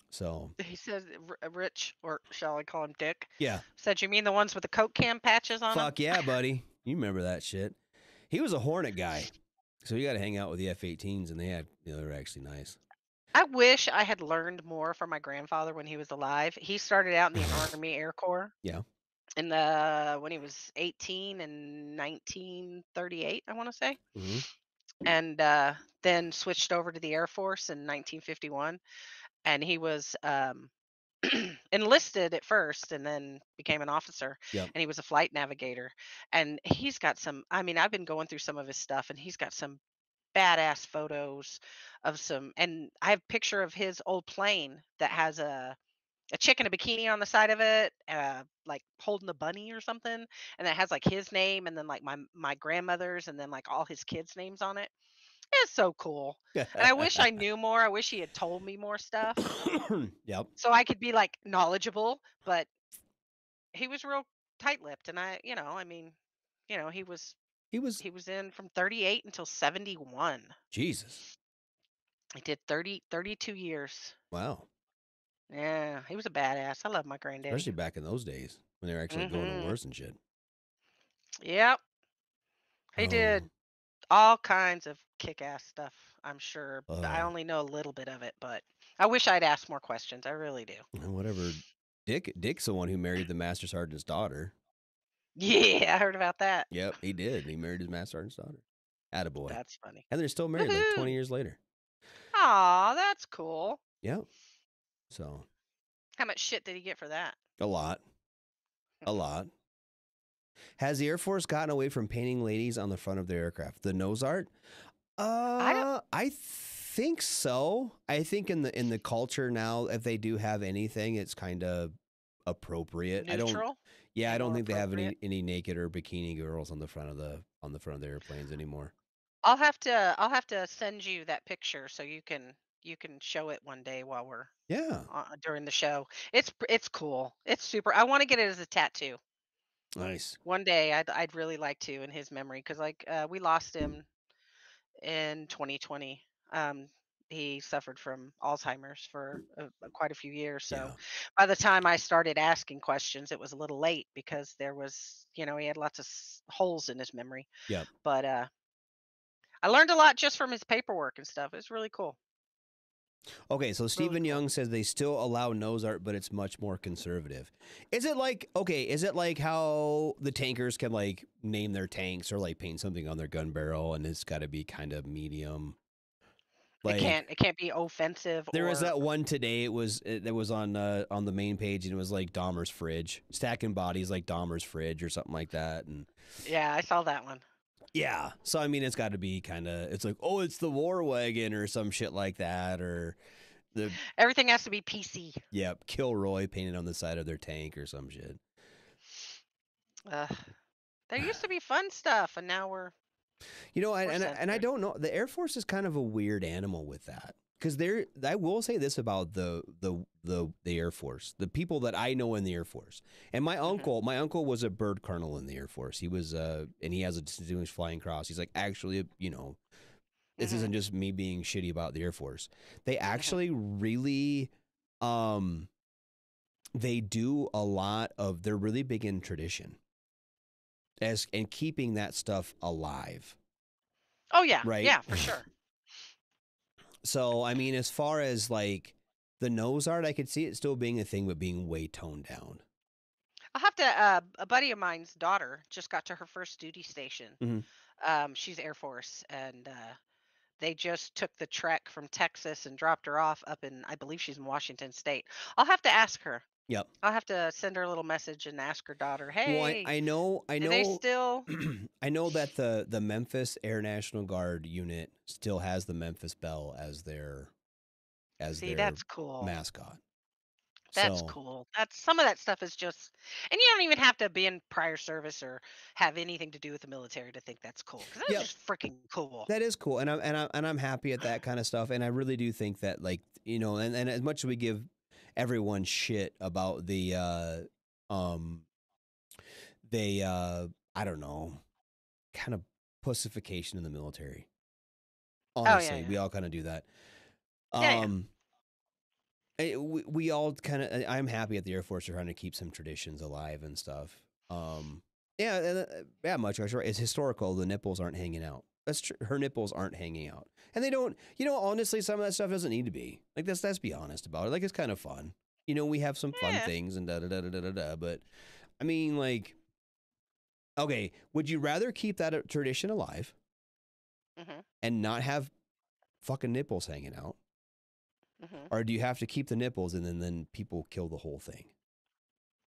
So He said, Rich, or shall I call him Dick? yeah, Said, you mean the ones with the Coke can patches on them? fuck yeah, buddy. You remember that shit? He was a Hornet guy, so you got to hang out with the F-18s, and they were actually nice. I wish I had learned more from my grandfather when he was alive. He started out in the Army Air Corps. Yeah. When he was 18 in 1938, I want to say. Mm-hmm. And then switched over to the Air Force in 1951. And he was enlisted at first and then became an officer. Yep. And he was a flight navigator. And he's got I've been going through some of his stuff, and he's got some badass photos of and I have a picture of his old plane that has a chick in a bikini on the side of it, like holding a bunny or something, and it has like his name and then like my grandmother's and then like all his kids' names on it. It's so cool. And I wish I knew more. I wish he had told me more stuff Yep. so I could be like knowledgeable, but he was real tight-lipped, and he was He was in from 38 until 71. Jesus. He did 32 years. Wow. Yeah, he was a badass. I love my granddaddy. Especially back in those days when they were actually going to wars and shit. Yep. He did all kinds of kick-ass stuff, I'm sure. I only know a little bit of it, but I wish I'd asked more questions. I really do. Whatever. Dick's the one who married the master sergeant's daughter. Yeah, I heard about that. Yep, he did. He married his master sergeant's daughter. Attaboy. That's funny. And they're still married like 20 years later. Aw, that's cool. Yep. So. How much shit did he get for that? A lot. A lot. Has the Air Force gotten away from painting ladies on the front of their aircraft? The nose art? I think so. I think in the culture now, if they do have anything, it's kind of appropriate. Neutral? I don't think they have any naked or bikini girls on the front of the airplanes anymore. I'll have to send you that picture so you can show it one day while we're during the show. It's cool. It's super. I want to get it as a tattoo. Nice. One day I'd really like to in his memory, because we lost him in 2020. He suffered from Alzheimer's for quite a few years. So by the time I started asking questions, it was a little late because there was, he had lots of holes in his memory. Yep. But I learned a lot just from his paperwork and stuff. It's really cool. Okay, so Really Stephen cool. Young says they still allow nose art, but it's much more conservative. Is it like okay? Is it like how the tankers can like name their tanks or like paint something on their gun barrel, and it's got to be kind of medium? Like It can't be offensive there was or that one today. It was on the main page, and it was like Dahmer's fridge, stacking bodies like Dahmer's fridge or something like that, and yeah, I saw that one. yeah. So I mean, it's got to be kind of. It's like oh, it's the war wagon or some shit like that, or the Everything has to be PC. yep, Kilroy painted on the side of their tank or some shit. Uh, there used to be fun stuff, and now You know, we're and I censored. don't know. The Air Force is kind of a weird animal with that because they're. I will say this about the Air Force, the people that I know in the Air Force, and Mhm. my uncle was a bird colonel in the Air Force. He was and he has a distinguished flying cross. He's like actually, you know, this Mhm. isn't just me being shitty about the Air Force. They Mhm. actually really, um, they do a lot of. They're really big in tradition as and keeping that stuff alive, Oh yeah, right? yeah, for sure. So, I mean, as far as like the nose art, I could see it still being a thing, but being way toned down. I'll have to. A buddy of mine's daughter just got to her first duty station. Mm-hmm. She's Air Force, and they just took the trek from Texas and dropped her off up in, I believe she's in Washington State. I'll have to ask her. Yep. I'll have to send her a little message and ask her daughter, Well, "Hey, I do they know, still I know that the Memphis Air National Guard unit still has the Memphis Belle as see? their That's cool. mascot. That's So, cool. That's some of that stuff is just, and you don't even have to be in prior service or have anything to do with the military to think that's cool because that's yep, just freaking cool. that is cool, and I'm happy at that kind of stuff, and I really do think that like you know, and as much as we give everyone shit about the um they I don't know kind of pussification in the military. Oh yeah, Honestly, yeah, we all kind of do that. yeah, yeah. Um, we all kind of. I'm happy at the Air Force are trying to keep some traditions alive and stuff. Yeah, yeah, much right. It's historical. The nipples aren't hanging out. That's true. Her nipples aren't hanging out, and they don't. You know, honestly, some of that stuff doesn't need to be. Like let's be honest about it. Like it's kind of fun. You know, we have some fun Yeah. things and da da da da da da. Da but I mean, like, okay, would you rather keep that tradition alive Mhm. and not have fucking nipples hanging out? Mhm. Or do you have to keep the nipples and then people kill the whole thing?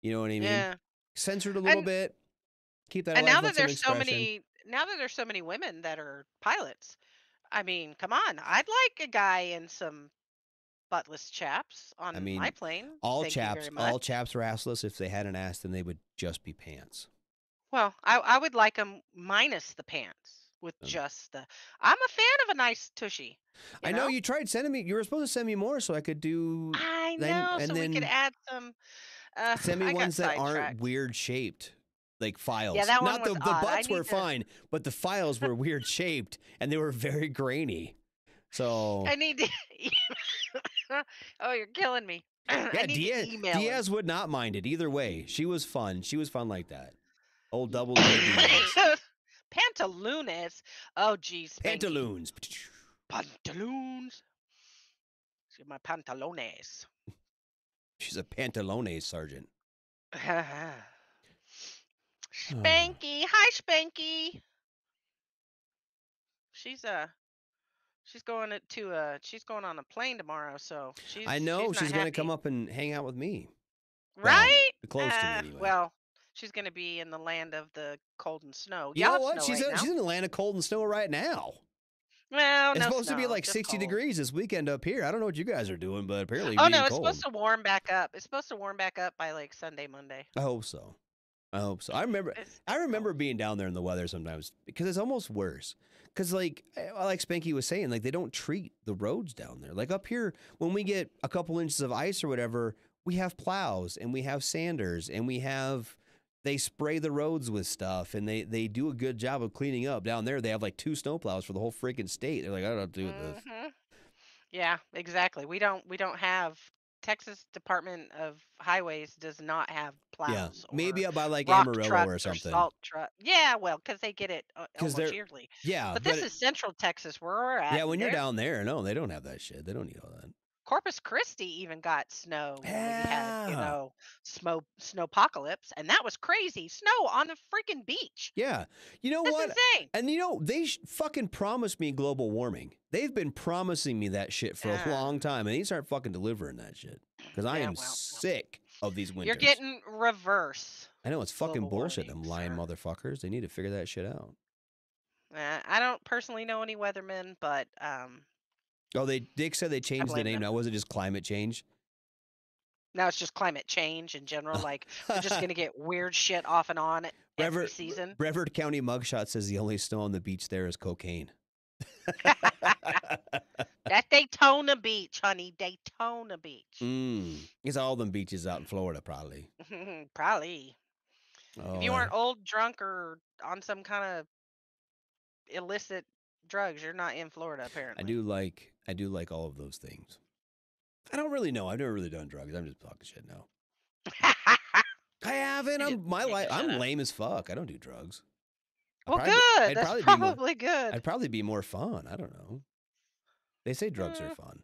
You know what I mean? Yeah. Censored a little And bit, keep that and alive, let some expression. now that there's so many women that are pilots, I mean, come on. I'd like a guy in some buttless chaps I on my mean, plane. Thank you very all much. chaps are assless. If they had an ass, then they would just be pants. Well, I would like them minus the pants with Um, just the. I'm a fan of a nice tushy, you I know know? you tried sending me. You were supposed to send me more so I could do I then know, and so we could then add some. send me I got ones that aren't sidetracked. weird shaped, like Yeah, files. that one Not was the odd. I butts were need to. fine, but the files were weird shaped and they were very grainy. So I need to. Oh, you're killing me. I yeah, need to email him. Diaz would not mind it either way. She was fun. She was fun like that. Old double D Diaz. Pantaloons. Oh, geez, Spanky. Pantaloons. Pantaloons. My pantalones. She's a Pantalone sergeant. Oh. Spanky. Hi, Spanky. She's she's going she's going on a plane tomorrow, so I she's know not she's going to come happy. up and hang out with me. Well, Right? close to me anyway. Well, she's going to be in the land of the cold and snow. You Y'all know have what? snow right now. She's in Atlanta, cold and snow right now. Well, It's no supposed to be snow, like just 60 cold. degrees this weekend up here. I don't know what you guys are doing, but apparently Oh no, being it's supposed cold. to warm back up. It's supposed to warm back up by like Sunday, Monday. I hope so. I hope so. I It's remember cold. being down there in the weather sometimes because it's almost worse. Because like Spanky was saying, like they don't treat the roads down there. Like up here, when we get a couple inches of ice or whatever, we have plows and we have sanders and they spray the roads with stuff and they do a good job of cleaning up. Down there, they have like 2 snowplows for the whole freaking state. They're like, I don't know what to do with this. Mhm. Yeah, exactly. We don't have Texas Department of Highways does not have Yeah, plows or maybe up by like rock Amarillo or trucks or something. salt truck. Yeah, well, because they get it Because almost they're, yearly. yeah, But this but is Central Texas where we're yeah, at, when and you're down there, no, they don't have that shit. They don't need all that. Corpus Christi even got snow when we had, Yeah. snowpocalypse, and that was crazy. Snow on the freaking beach. Yeah. You know That's what? insane. And they fucking promised me global warming. They've been promising me that shit for a long time, and they start fucking delivering that shit. Because I am sick of these winters. You're getting reverse. I know, it's fucking bullshit, warming, them lying motherfuckers. They need to figure that shit out. I don't personally know any weathermen, but Oh, Dick said they changed the name. Now, was it just climate change? now it's just climate change in general. Like, they're just going to get weird shit off and on every season. Brevard County Mugshot says the only snow on the beach there is cocaine. That's Daytona Beach, honey. Daytona Beach. It's all them beaches out in Florida, probably. Probably. Oh, if you weren't old, drunk, or on some kind of illicit drugs, you're not in Florida, apparently. I do like all of those things. I don't really know. I've never really done drugs. I'm just talking shit now. I haven't. I'm lame as fuck. I don't do drugs. Well, good. That's probably good. I'd probably be more fun. I don't know. They say drugs are fun.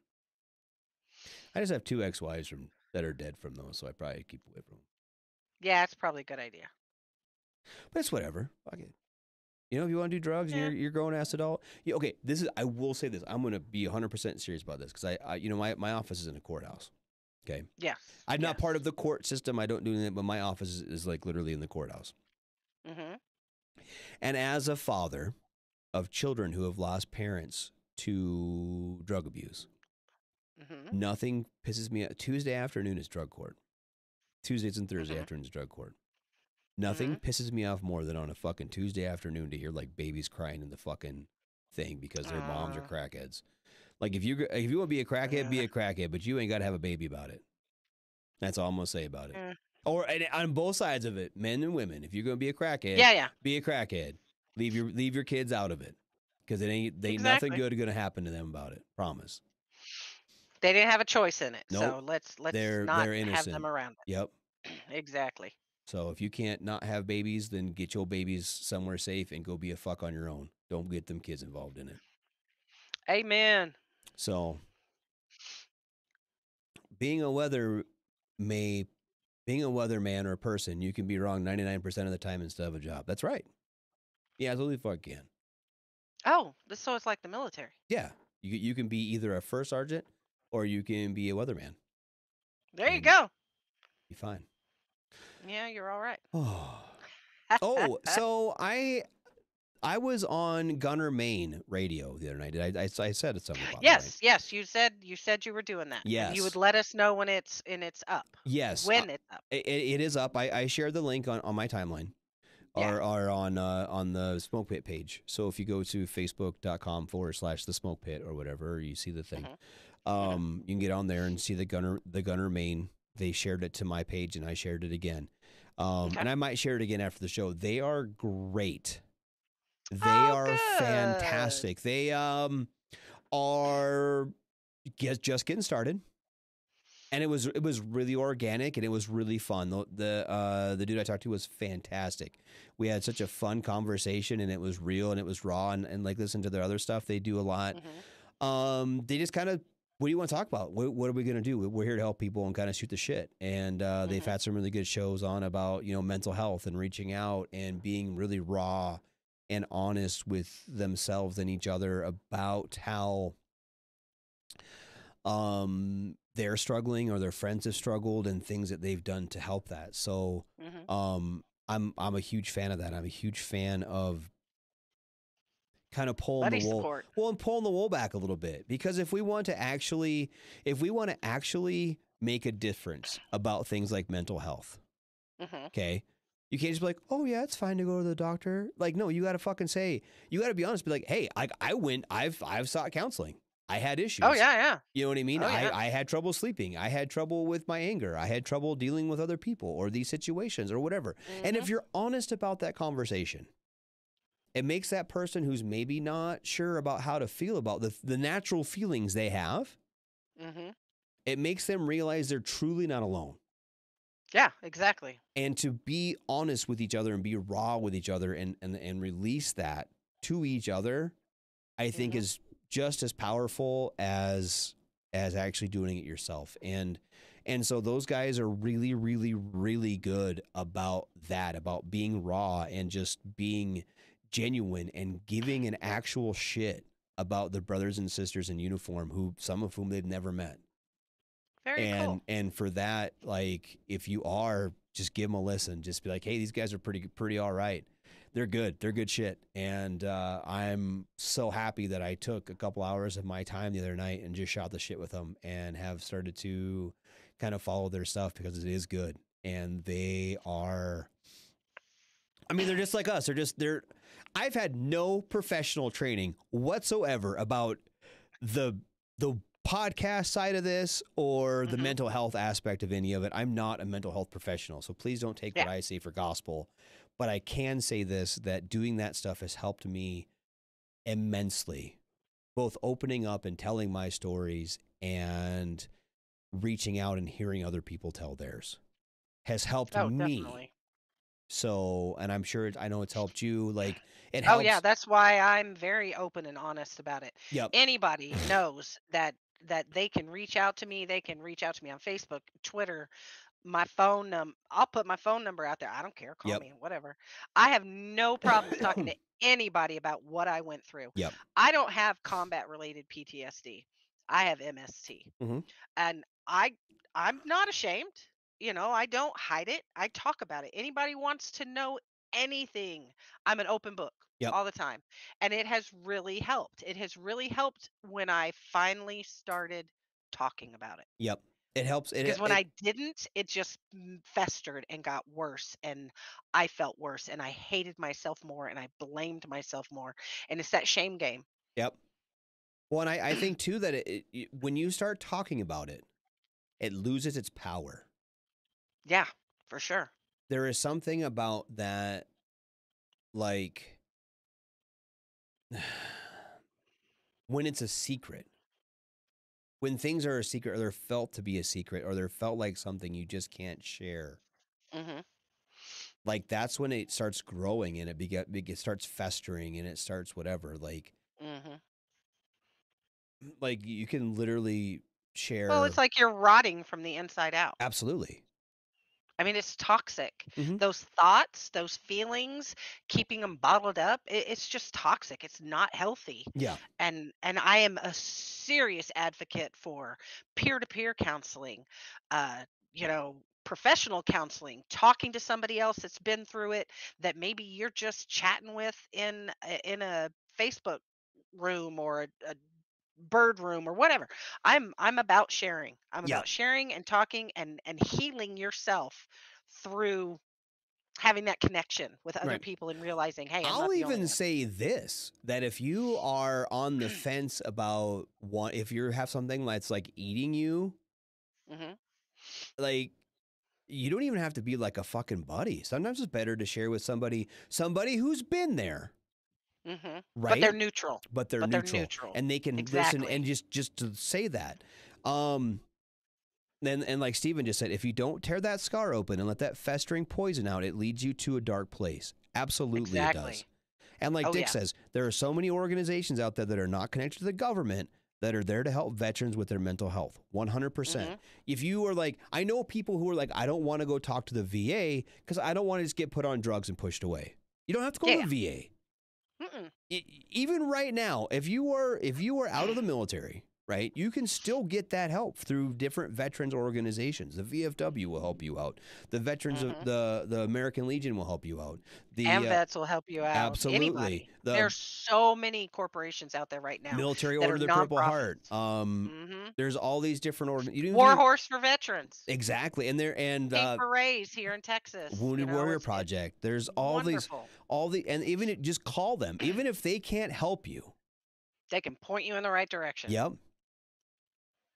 I just have 2 ex-wives that are dead from those, so I probably keep away from them. Yeah, it's probably a good idea. But it's whatever. Fuck it. You know, if you want to do drugs and you're grown ass adult. Yeah, okay, I will say this. I'm going to be 100% serious about this because my office is in a courthouse. Okay. Yes. I'm not part of the court system. I don't do anything, but my office is like literally in the courthouse. Mm-hmm. And as a father of children who have lost parents to drug abuse, nothing pisses me off. Tuesday afternoon is drug court. Tuesdays and Thursday afternoon is drug court. Nothing pisses me off more than on a fucking Tuesday afternoon to hear like babies crying in the fucking thing because their moms are crackheads. Like if you want to be a crackhead, but you ain't got to have a baby about it. That's all I'm gonna say about it. Or on both sides of it, men and women. If you're gonna be a crackhead, be a crackhead. Leave your kids out of it because ain't nothing good gonna happen to them about it. Promise. They didn't have a choice in it, nope. so let's they're not innocent. have them around it. Yep. Exactly. So if you can't not have babies, then get your babies somewhere safe and go be a fuck on your own. Don't get them kids involved in it. Amen. So being a weatherman or a person, you can be wrong 99% of the time and still have a job. That's right. Yeah, absolutely fuck can. Oh, so it's like the military. Yeah. You can be either a first sergeant or you can be a weatherman. There you go. Be fine. Yeah, you're all right. Oh, so I was on Gunner Maine radio the other night. I said something about yes, that, right? Yes. You said you were doing that. Yes. And you would let us know when it's up. Yes. When it's up. It is up. I shared the link on my timeline. Or on the Smoke Pit page. So if you go to facebook.com/the Smoke Pit or whatever, you see the thing. You can get on there and see the Gunner Maine. They shared it to my page and I shared it again. And I might share it again after the show. They are great. They are fantastic. They are just getting started. And it was really organic and it was really fun. The dude I talked to was fantastic. We had such a fun conversation and it was real and it was raw and like listen to their other stuff. They do a lot. They just kind of, what do you want to talk about? What are we going to do? We're here to help people and kind of shoot the shit. And they've had some really good shows on about, mental health and reaching out and being really raw and honest with themselves and each other about how they're struggling or their friends have struggled and things that they've done to help that. So I'm a huge fan of that. I'm a huge fan of kind of pulling the wool. Support. Well, and pulling the wool back a little bit, because if we want to actually make a difference about things like mental health, okay, you can't just be like, oh yeah, it's fine to go to the doctor. Like, no, you got to fucking say, you got to be honest, be like, hey, I've sought counseling. I had issues. Oh yeah. You know what I mean? Oh, yeah. I had trouble sleeping. I had trouble with my anger. I had trouble dealing with other people or these situations or whatever. And if you're honest about that conversation, it makes that person who's maybe not sure about how to feel about the natural feelings they have. It makes them realize they're truly not alone. Yeah, exactly. And to be honest with each other and be raw with each other and release that to each other, I think is just as powerful as as actually doing it yourself. And so those guys are really, really, really good about that, about being raw and just being genuine and giving an actual shit about the brothers and sisters in uniform, who some of whom they've never met. Very cool. And for that, like, if you are, just give them a listen. Just be like, hey, these guys are pretty all right. They're good. They're good shit. And I'm so happy that I took a couple hours of my time the other night and just shot the shit with them and have started to kind of follow their stuff, because it is good. And they are, I mean, they're just like us. I've had no professional training whatsoever about the podcast side of this or the mental health aspect of any of it. I'm not a mental health professional, so please don't take what I say for gospel. But I can say this, that doing that stuff has helped me immensely, both opening up and telling my stories and reaching out and hearing other people tell theirs has helped me. Definitely. So, and I'm sure, I know it's helped you. Like, it Oh helps. yeah, that's why I'm very open and honest about it. Yep. Anybody knows that they can reach out to me. They can reach out to me on Facebook, Twitter, my phone number. I'll put my phone number out there. I don't care. Call me, whatever. I have no problems talking to anybody about what I went through. Yep. I don't have combat related PTSD. I have MST. And I'm not ashamed. You know, I don't hide it. I talk about it. Anybody wants to know anything, I'm an open book all the time. And it has really helped. It has really helped when I finally started talking about it. Yep. It helps. Because when I didn't, it just festered and got worse, and I felt worse, and I hated myself more, and I blamed myself more. And it's that shame game. Yep. Well, and I think too that when you start talking about it, it loses its power. Yeah, for sure. There is something about that, like, when it's a secret, when things are a secret, or they're felt to be a secret, or they're felt like something you just can't share. Like, that's when it starts growing, and it starts festering, and it starts whatever. Like, like you can literally share. Well, it's like you're rotting from the inside out. Absolutely. I mean, it's toxic. Those thoughts, those feelings, keeping them bottled up, it's just toxic. It's not healthy. Yeah. And I am a serious advocate for peer-to-peer counseling, you know, professional counseling, talking to somebody else that's been through it, that maybe you're just chatting with in a Facebook room or a bird room or whatever. I'm about sharing. I'm about sharing and talking and healing yourself through having that connection with other people and realizing, hey, I'm I'll even say this, that if you are on the fence about if you have something that's like eating you, like, you don't even have to be like a fucking buddy. Sometimes it's better to share with somebody who's been there. Right? But they're neutral. But they're neutral. And they can listen, and just to say that. And like Steven just said, if you don't tear that scar open and let that festering poison out, it leads you to a dark place. Absolutely it does. And like Dick says, there are so many organizations out there that are not connected to the government that are there to help veterans with their mental health. 100%. If you are like, I know people who are like, I don't want to go talk to the VA because I don't want to just get put on drugs and pushed away. You don't have to go to the VA. Even right now, if you are out of the military, right, you can still get that help through different veterans organizations. The VFW will help you out. The veterans of the American Legion will help you out. The AMVETS will help you out. Absolutely. Anybody. There's so many corporations out there right now. Military Order of the Purple Heart. There's all these different War Horse for Veterans. Exactly. And Pink Berets here in Texas. Wounded Warrior Project. There's all wonderful. And even just call them. Even if they can't help you, they can point you in the right direction. Yep.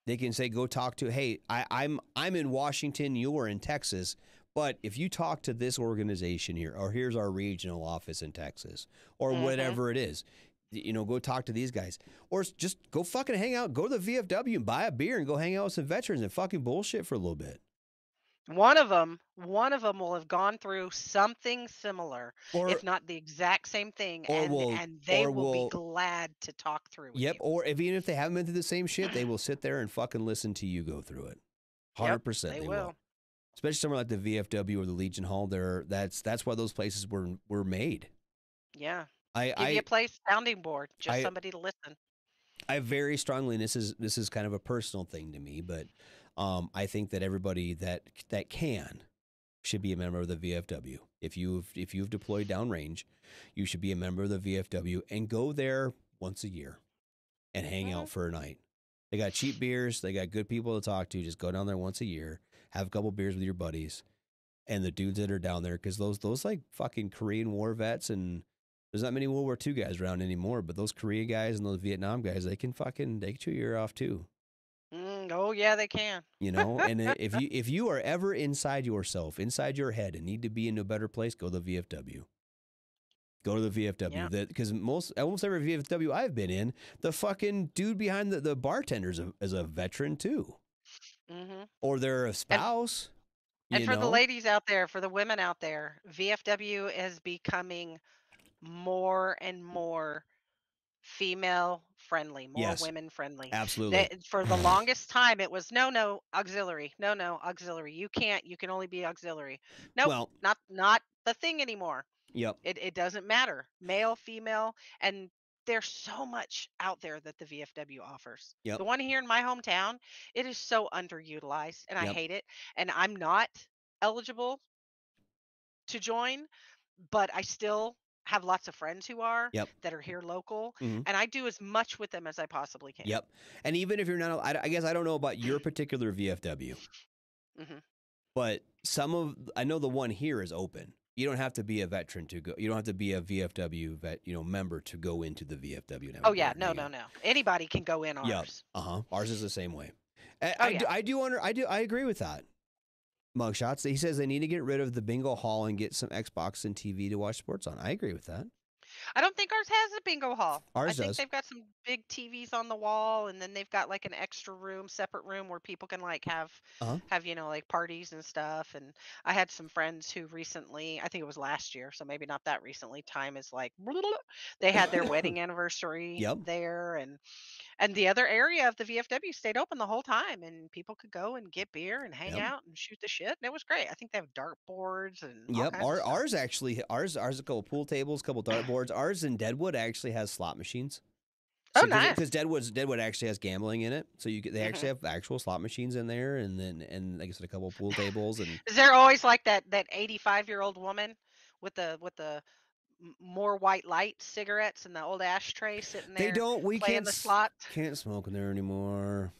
They can say, go talk to, hey, I'm in Washington, you're in Texas, but if you talk to this organization here, or here's our regional office in Texas, or whatever it is, you know, go talk to these guys. Or just go fucking hang out, go to the VFW and buy a beer and go hang out with some veterans and fucking bullshit for a little bit. One of them will have gone through something similar, or if not the exact same thing, or and will and they or will be will glad to talk through with yep, you. or if even if they haven't been through the same shit, they will sit there and fucking listen to you go through it. Yep, 100% they they will. will. Especially somewhere like the VFW or the Legion Hall, that's why those places were made. Yeah. I Give you a I place, sounding board, just I somebody to listen. I very strongly, and this is kind of a personal thing to me, but I think that everybody that can should be a member of the VFW. If you've deployed downrange, you should be a member of the VFW and go there once a year and hang Mhm. out for a night. They got cheap beers, they got good people to talk to. Just go down there once a year, have a couple beers with your buddies and the dudes that are down there, because those like fucking Korean War vets, and there's not many World War II guys around anymore, but those Korea guys and those Vietnam guys, they can chew your ear off too. Oh, yeah, they can. You know, and if you are ever inside yourself, inside your head, and need to be in a better place, go to the VFW. Go to the VFW. Yeah. That because almost every VFW I've been in, the fucking dude behind the bartender is a veteran too, Mhm. or they're a And spouse. and You for the know, ladies out there, for the women out there, VFW is becoming more and more female friendly, more yes, women friendly. absolutely. That for the longest time it was no, no, auxiliary. No, no, auxiliary. You can only be auxiliary. Nope, Well, not the thing anymore. yep, It doesn't matter. Male, female, and there's so much out there that the VFW offers. yep, The one here in my hometown, it is so underutilized and I yep, hate it. And I'm not eligible to join, but I still have lots of friends who are yep. that are here local, Hmm. and I do as much with them as I possibly can. Yep. And even if you're not, I guess I don't know about your particular VFW, Mhm. but I know the one here is open. You don't have to be a veteran to go. You don't have to be a VFW member to go into the VFW and have a Oh, beer yeah. and No, hang no, out. no. Anybody can go in Yep. ours. Ours is the same way. I, Oh, I do. yeah. I agree with that. Mugshots. He says they need to get rid of the bingo hall and get some Xbox and TV to watch sports on. I agree with that. I don't think ours has a bingo hall. I Ours think does. they've got some big TVs on the wall, and then they've got like an extra room, separate room where people can like Uh huh. have like parties and stuff. And I had some friends who recently, I think it was last year, so maybe not that recently. Time is like they had their wedding anniversary Yep. there, and the other area of the VFW stayed open the whole time, and people could go and get beer and hang Yep. out and shoot the shit, and it was great. I think they have dart boards and all Yep. kinds of stuff. Ours a couple pool tables, couple dartboards. Ours in Deadwood actually has slot machines. Oh, So because nice. Deadwood actually has gambling in it, so they Hmm. actually have actual slot machines in there, and like I said, a couple pool tables, and Is there always like that 85-year-old woman with the more white light cigarettes and the old ashtray sitting they there don't. We playing the slot? can't smoke in there anymore.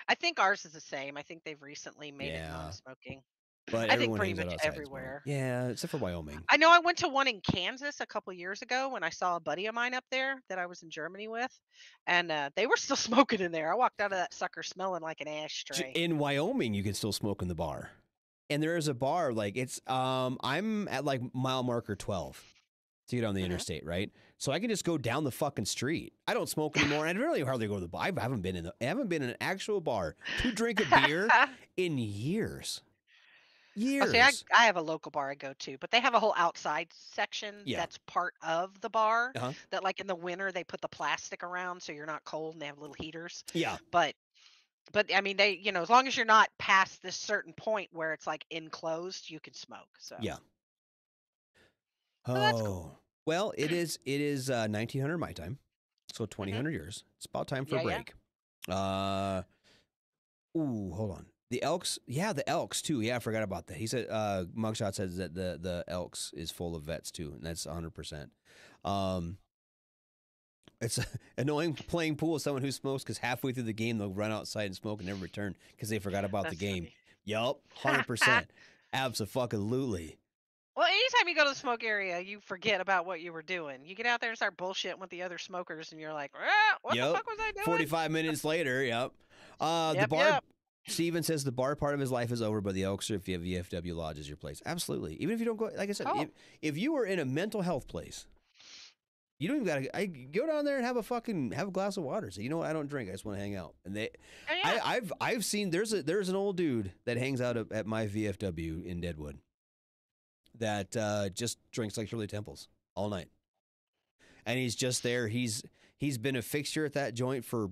I think ours is the same. I think they've recently made it Yeah, non-smoking. but I think everyone pretty hangs out much outside and smoke. everywhere. Yeah, except for Wyoming. I know I went to one in Kansas a couple years ago when I saw a buddy of mine up there that I was in Germany with, and they were still smoking in there. I walked out of that sucker smelling like an ashtray. In Wyoming, you can still smoke in the bar, and there is a bar like I'm at like mile marker 12 to get on the Hmm. interstate, right? So I can just go down the fucking street. I don't smoke anymore, and I really hardly go to the bar. I haven't been in an actual bar to drink a beer in years. Oh, see, I Years. I have a local bar I go to, but they have a whole outside section Yeah. that's part of the bar Uh huh. that, like, in the winter, they put the plastic around so you're not cold and they have little heaters. Yeah. But I mean, as long as you're not past this certain point where it's like enclosed, you can smoke. Yeah. So that's cool. Oh. Well, it is 1900 my time, so Hmm. 2000 years. It's about time for a Yeah, yeah. break. Uh. Ooh, hold on. The Elks, yeah, the Elks too. Yeah, I forgot about that. He said, Mugshot says that the Elks is full of vets too, and that's 100%. Um, it's annoying playing pool with someone who smokes because halfway through the game they'll run outside and smoke and never return because they forgot about the That's game. funny. Yup, 100%. Absolutely. Well, anytime you go to the smoke area, you forget about what you were doing. You get out there and start bullshitting with the other smokers, and you're like, what the Yep. fuck was I doing? 45 minutes later, yep. The Yep, bar, yep. Steven says the bar part of his life is over, but the Elks, if you have VFW Lodge, is your place. Absolutely. Even if you don't go, like I said, Cool. if you were in a mental health place You don't even gotta. I go down there and have a glass of water. Say, you know what? I don't drink. I just want to hang out. And Oh, yeah. I've seen there's an old dude that hangs out at my VFW in Deadwood that just drinks like Shirley Temples all night, and he's just there. He's been a fixture at that joint for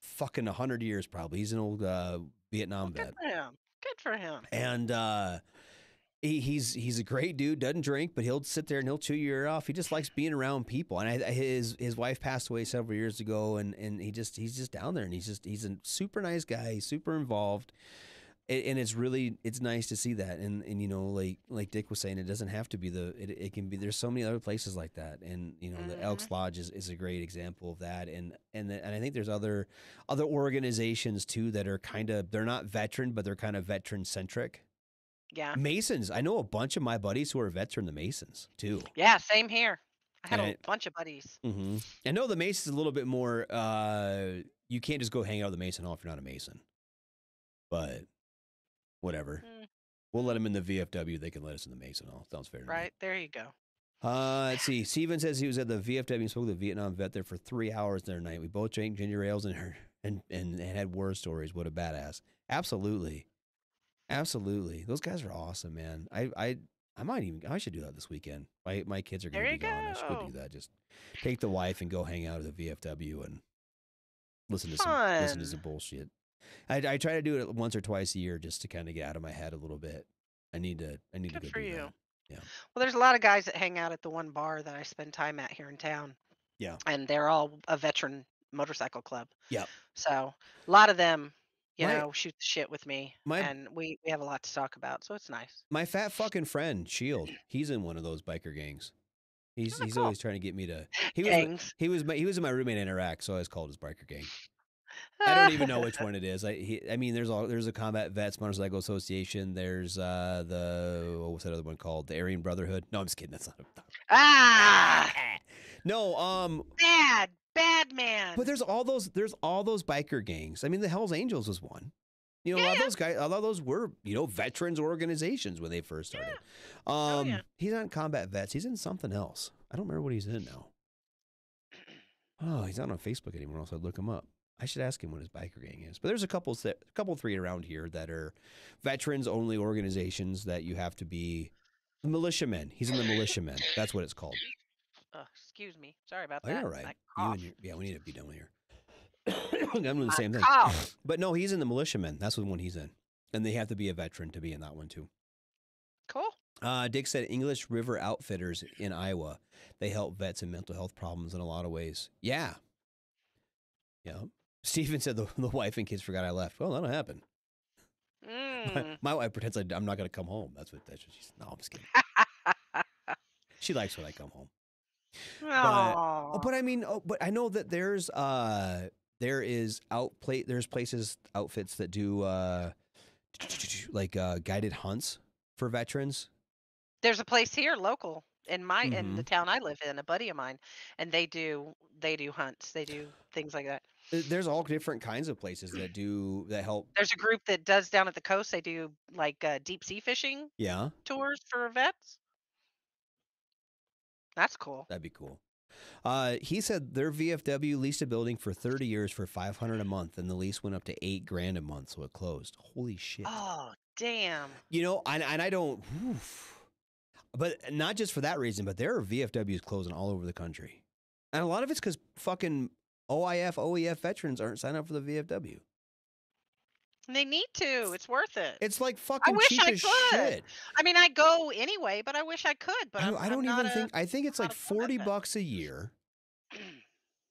fucking 100 years probably. He's an old Vietnam Good vet, for him. Good for him. and he's a great dude. Doesn't drink, but he'll sit there and he'll chew your ear off. He just likes being around people. And his wife passed away several years ago, and he's just down there, and he's a super nice guy. He's super involved, and it's nice to see that. And you know, like Dick was saying, it doesn't have to be it can be. There's so many other places like that, and you know, the Elks Lodge is a great example of that. And I think there's other organizations too that are they're not veteran, but they're kind of veteran centric. Yeah. Masons. I know a bunch of my buddies who are vets in the Masons too. Yeah, same here. I had a bunch of buddies. Mm-hmm. I know the Masons a little bit more. You can't just go hang out at the Mason Hall if you're not a Mason. But whatever. We'll let them in the VFW. They can let us in the Mason Hall. Sounds fair to me. Right, there you go. Let's see. Steven says he was at the VFW and spoke to the Vietnam vet there for 3 hours the other night. We both drank ginger ales and had war stories. What a badass. Absolutely. Absolutely. Those guys are awesome, man. I should do that this weekend. My kids are going to be gone. I should go do that. Just take the wife and go hang out at the VFW and listen to some bullshit. I try to do it once or twice a year just to kind of get out of my head a little bit. I need to go do that. Yeah. Well, there's a lot of guys that hang out at the one bar that I spend time at here in town. Yeah. And they're all a veteran motorcycle club. Yeah. So a lot of them, shoot the shit with me, and we have a lot to talk about, so it's nice. My fat fucking friend Shield, he's in one of those biker gangs. He's cool. always trying to get me to. He was my roommate in Iraq, so I always called his biker gang. I don't even know which one it is. I mean, there's a Combat Vets Motorcycle Association. There's what's that other one called? The Aryan Brotherhood. No, I'm just kidding. That's not. No. Bad man. But there's all those biker gangs. I mean, the Hell's Angels was one. You know, a lot of those were, veterans organizations when they first started. He's not in Combat Vets. He's in something else. I don't remember what he's in now. Oh, he's not on Facebook anymore, so I'd look him up. I should ask him what his biker gang is. But there's a couple three around here that are veterans only organizations that you have to be militiamen. He's in the militiamen. That's what it's called. Excuse me. Sorry about that. You're all right. We need to be done with here. I'm doing the same thing. Cough. But no, he's in the militiamen. That's the one he's in. And they have to be a veteran to be in that one too. Cool. Dick said English River Outfitters in Iowa. They help vets in mental health problems in a lot of ways. Yeah. Yeah. Stephen said the wife and kids forgot I left. Well, that'll happen. My wife pretends I'm not going to come home. That's what she's. No, I'm just kidding. She likes when I come home. But I mean, but I know that there's places, outfits that do guided hunts for veterans. There's a place here local in the town I live in, a buddy of mine, and they do hunts. They do things like that. There's all different kinds of places that help. There's a group that does down at the coast. They do deep sea fishing. Yeah. Tours for vets. That's cool. That'd be cool. He said their VFW leased a building for 30 years for $500 a month, and the lease went up to $8,000 a month, so it closed. Holy shit! Oh, damn! And I don't. Oof. But not just for that reason, but there are VFWs closing all over the country, and a lot of it's because fucking OEF veterans aren't signed up for the VFW. They need to. It's worth it. It's like fucking cheap as shit. I mean, I go anyway, but I wish I could. But I don't even think. I think it's like $40 a year.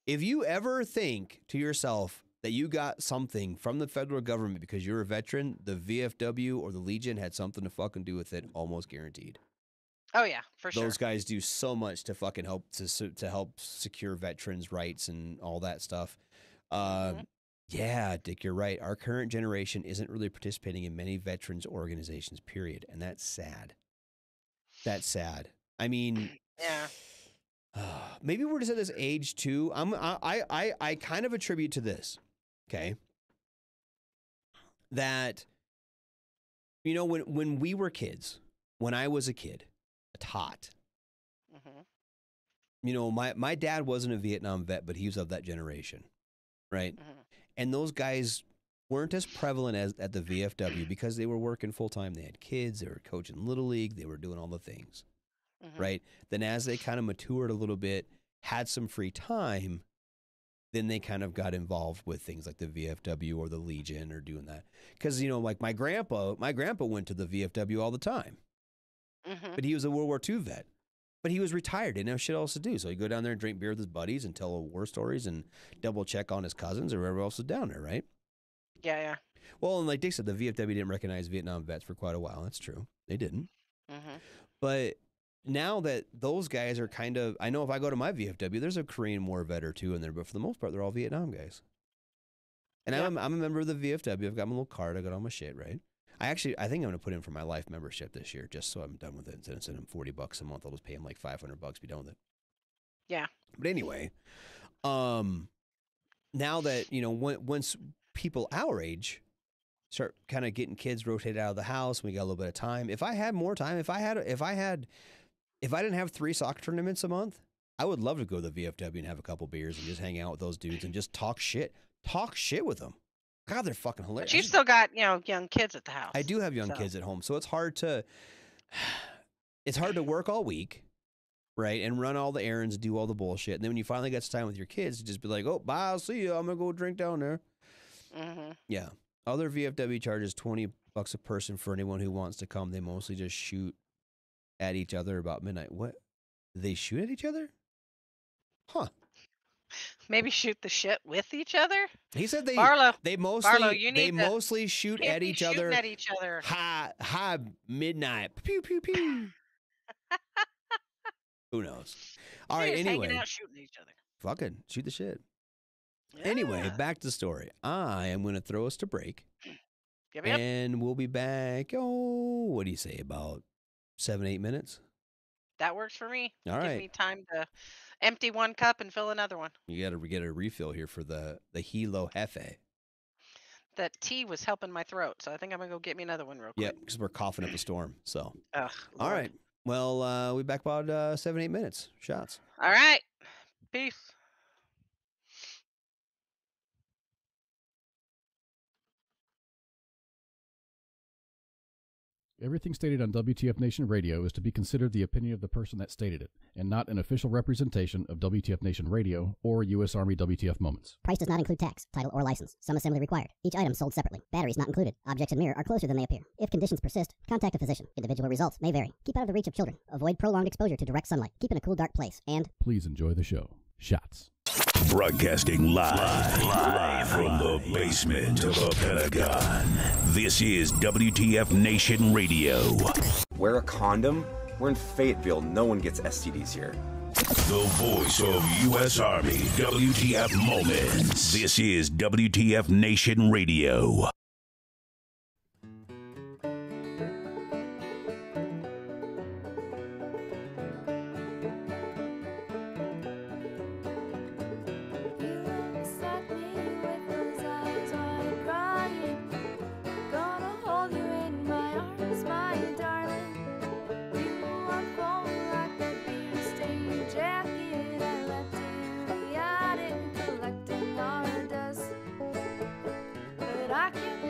If you ever think to yourself that you got something from the federal government because you're a veteran, the VFW or the Legion had something to fucking do with it, almost guaranteed. Oh yeah, for sure. Those guys do so much to fucking help to help secure veterans' rights and all that stuff. Yeah, Dick, you're right. Our current generation isn't really participating in many veterans organizations, period. And that's sad. That's sad. I mean, yeah. Maybe we're just at this age too. I kind of attribute to this, okay? That, when we were kids, when I was a kid, a tot, you know, my dad wasn't a Vietnam vet, but he was of that generation, right? And those guys weren't as prevalent as at the VFW because they were working full time. They had kids. They were coaching Little League. They were doing all the things, right? Then as they kind of matured a little bit, had some free time, then they kind of got involved with things like the VFW or the Legion or doing that. Because, you know, like my grandpa went to the VFW all the time. But he was a World War II vet. But he was retired, didn't have shit else to do. So he'd go down there and drink beer with his buddies and tell war stories and double check on his cousins or whoever else was down there, right? Yeah. Well, and like Dick said, the VFW didn't recognize Vietnam vets for quite a while. That's true. They didn't. But now that those guys are kind of, I know if I go to my VFW, there's a Korean War vet or two in there, but for the most part, they're all Vietnam guys. And I'm a member of the VFW. I've got my little card. I got all my shit, right? I think I'm going to put in for my life membership this year just so I'm done with it. Instead of sending them $40 a month, I'll just pay them like $500, be done with it. Yeah. But anyway, now that, you know, once people our age start kind of getting kids rotated out of the house, we got a little bit of time. If I had more time, if I didn't have 3 soccer tournaments a month, I would love to go to the VFW and have a couple beers and just hang out with those dudes and just talk shit with them. God, they're fucking hilarious. But you've still got, you know, young kids at the house. I do have young kids at home, so it's hard to work all week, right, and run all the errands, do all the bullshit, and then when you finally get time with your kids, to just be like, oh, bye, I'll see you. I'm gonna go drink down there. Yeah, other VFW charges $20 a person for anyone who wants to come. They mostly just shoot at each other about midnight. What? They shoot at each other? Huh. Maybe shoot the shit with each other. He said they mostly shoot at each other. High midnight. Pew pew pew. Who knows? All right. Anyway, hanging out shooting at each other. Fucking shoot the shit. Yeah. Anyway, back to the story. I am going to throw us to break, and we'll be back. Oh, what do you say? About 7-8 minutes. That works for me. All right. Give me time to empty one cup and fill another one. You got to get a refill here for the Hilo Jefe. That tea was helping my throat, so I think I'm gonna go get me another one real quick. Yeah, because we're coughing up a storm. So. Ugh, all right. Well, we'll be back about 7-8 minutes. Shots. All right. Peace. Everything stated on WTF Nation Radio is to be considered the opinion of the person that stated it, and not an official representation of WTF Nation Radio or U.S. Army WTF Moments. Price does not include tax, title, or license. Some assembly required. Each item sold separately. Batteries not included. Objects in mirror are closer than they appear. If conditions persist, contact a physician. Individual results may vary. Keep out of the reach of children. Avoid prolonged exposure to direct sunlight. Keep in a cool, dark place. And please enjoy the show. Shots. Broadcasting live from the basement of a Pentagon. This is WTF Nation Radio. Wear a condom? We're in Fayetteville. No one gets STDs here. The voice of U.S. Army WTF Moments. This is WTF Nation Radio. I can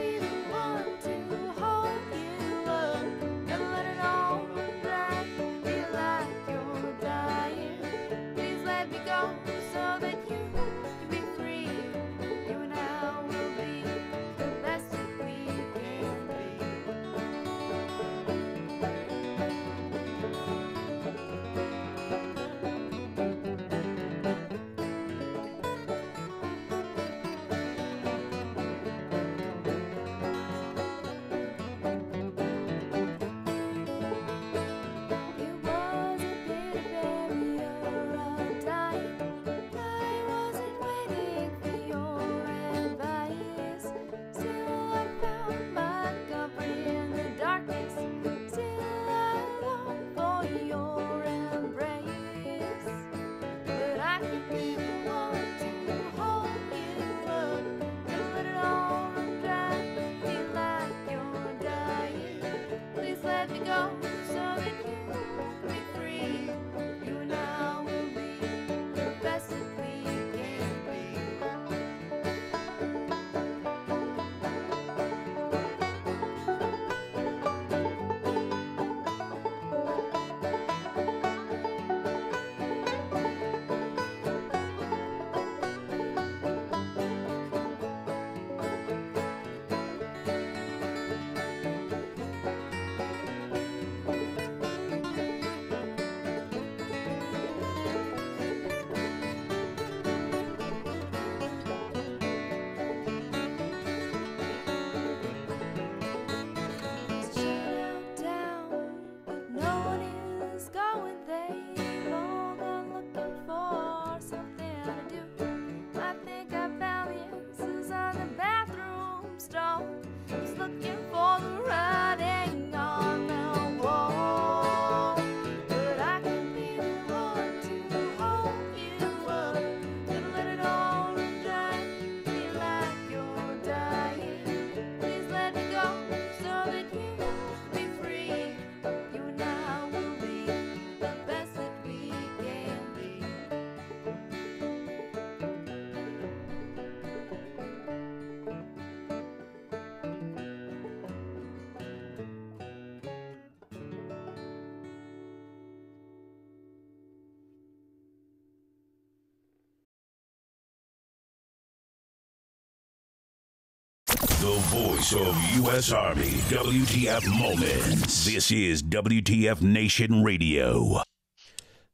The voice of U.S. Army, WTF Moments. This is WTF Nation Radio.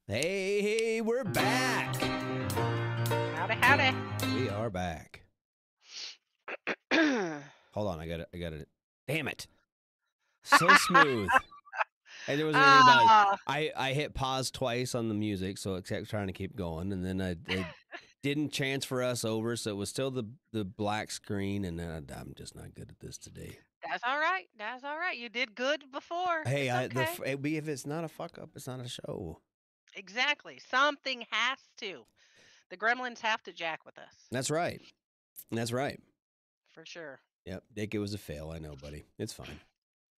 Hey, we're back. Howdy. We are back. Hold on, I got it. Damn it. So smooth. And there was I hit pause twice on the music, so it kept trying to keep going, and then it didn't transfer us over, so it was still the black screen, and then I'm just not good at this today. That's all right. You did good before. Hey, it's okay. if it's not a fuck up, it's not a show. Exactly. Something has to. The gremlins have to jack with us. That's right. For sure. Yep, Dick, it was a fail. I know, buddy. It's fine.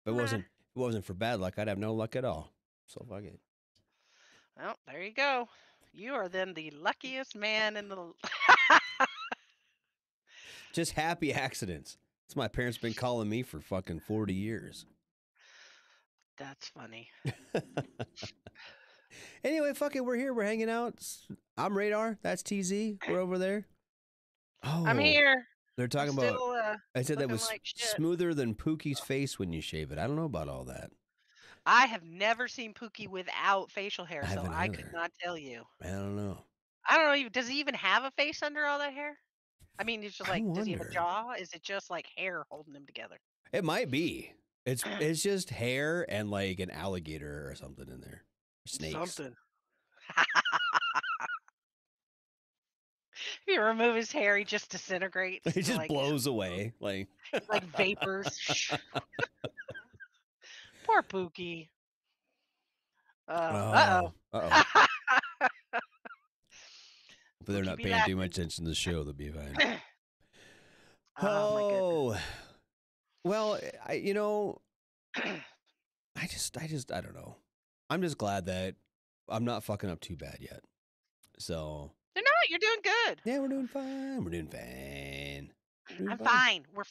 If it wasn't for bad luck, I'd have no luck at all. So fuck it. Well, there you go. You are then the luckiest man in the... Just happy accidents. That's my parents been calling me for fucking 40 years. That's funny. Anyway, fuck it. We're here. We're hanging out. I'm Radar. That's TZ. We're over there. Oh, I'm here. They're talking about... I said that was like smoother than Pookie's face when you shave it. I don't know about all that. I have never seen Pookie without facial hair, so I either. could not tell you. I don't know. Does he even have a face under all that hair? I mean, it's just like, does he have a jaw? Is it just like hair holding him together? It might be. It's just hair and like an alligator or something in there. Snakes. Something. If you remove his hair, he just disintegrates. He just blows away. Like vapors. Poor Pookie. Uh-oh. But they're not paying too much attention to the show. They'll be fine. Oh, well, I don't know. I'm just glad that I'm not fucking up too bad yet. So. You're not. You're doing good. Yeah, we're doing fine. I'm fine. We're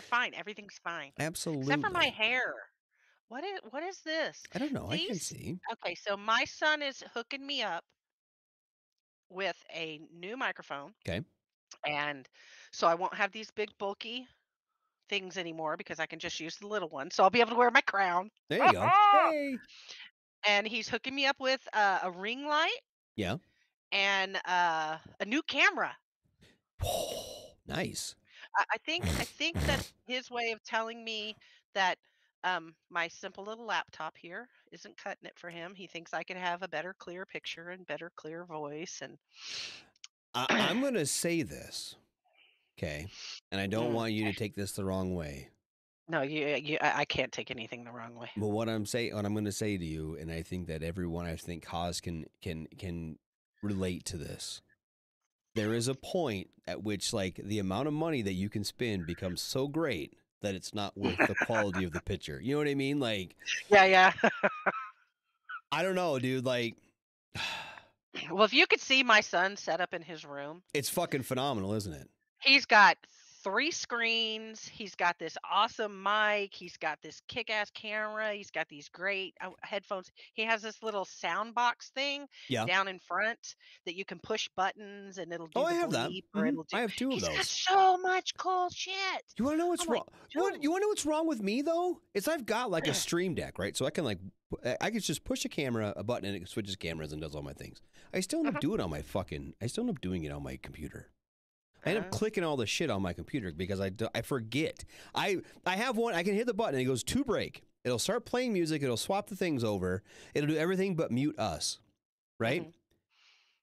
fine. Everything's fine. Absolutely. Except for my hair. What is this? I don't know. I can see. Okay, so my son is hooking me up with a new microphone. Okay. And so I won't have these big bulky things anymore because I can just use the little one. So I'll be able to wear my crown. There you go. Hey. And he's hooking me up with a ring light. Yeah. And a new camera. Nice. I think that his way of telling me that my simple little laptop here isn't cutting it for him. He thinks I could have a better, clear picture and better, clear voice. And I'm going to say this, okay? And I don't want you to take this the wrong way. No, I can't take anything the wrong way. But what I'm going to say to you, and I think that everyone, Haas can relate to this. There is a point at which, like, the amount of money that you can spend becomes so great that it's not worth the quality of the picture. You know what I mean? Like, yeah. I don't know, dude. Like, well, if you could see my son set up in his room, it's fucking phenomenal, isn't it? He's got 3 screens. He's got this awesome mic. He's got this kick-ass camera. He's got these great headphones. He has this little sound box thing down in front that you can push buttons and it'll do I have that. Or it'll do, I have 2 of those. He's got so much cool shit. You want to know what's wrong? You want to know what's wrong with me though? Is I've got like a Stream Deck, right? So I can I can just push a button and it switches cameras and does all my things. I still end up doing it on my I still end up doing it on my computer. I end up clicking all the shit on my computer because I forget. I have one. I can hit the button and it goes to break. It'll start playing music. It'll swap the things over. It'll do everything but mute us, right?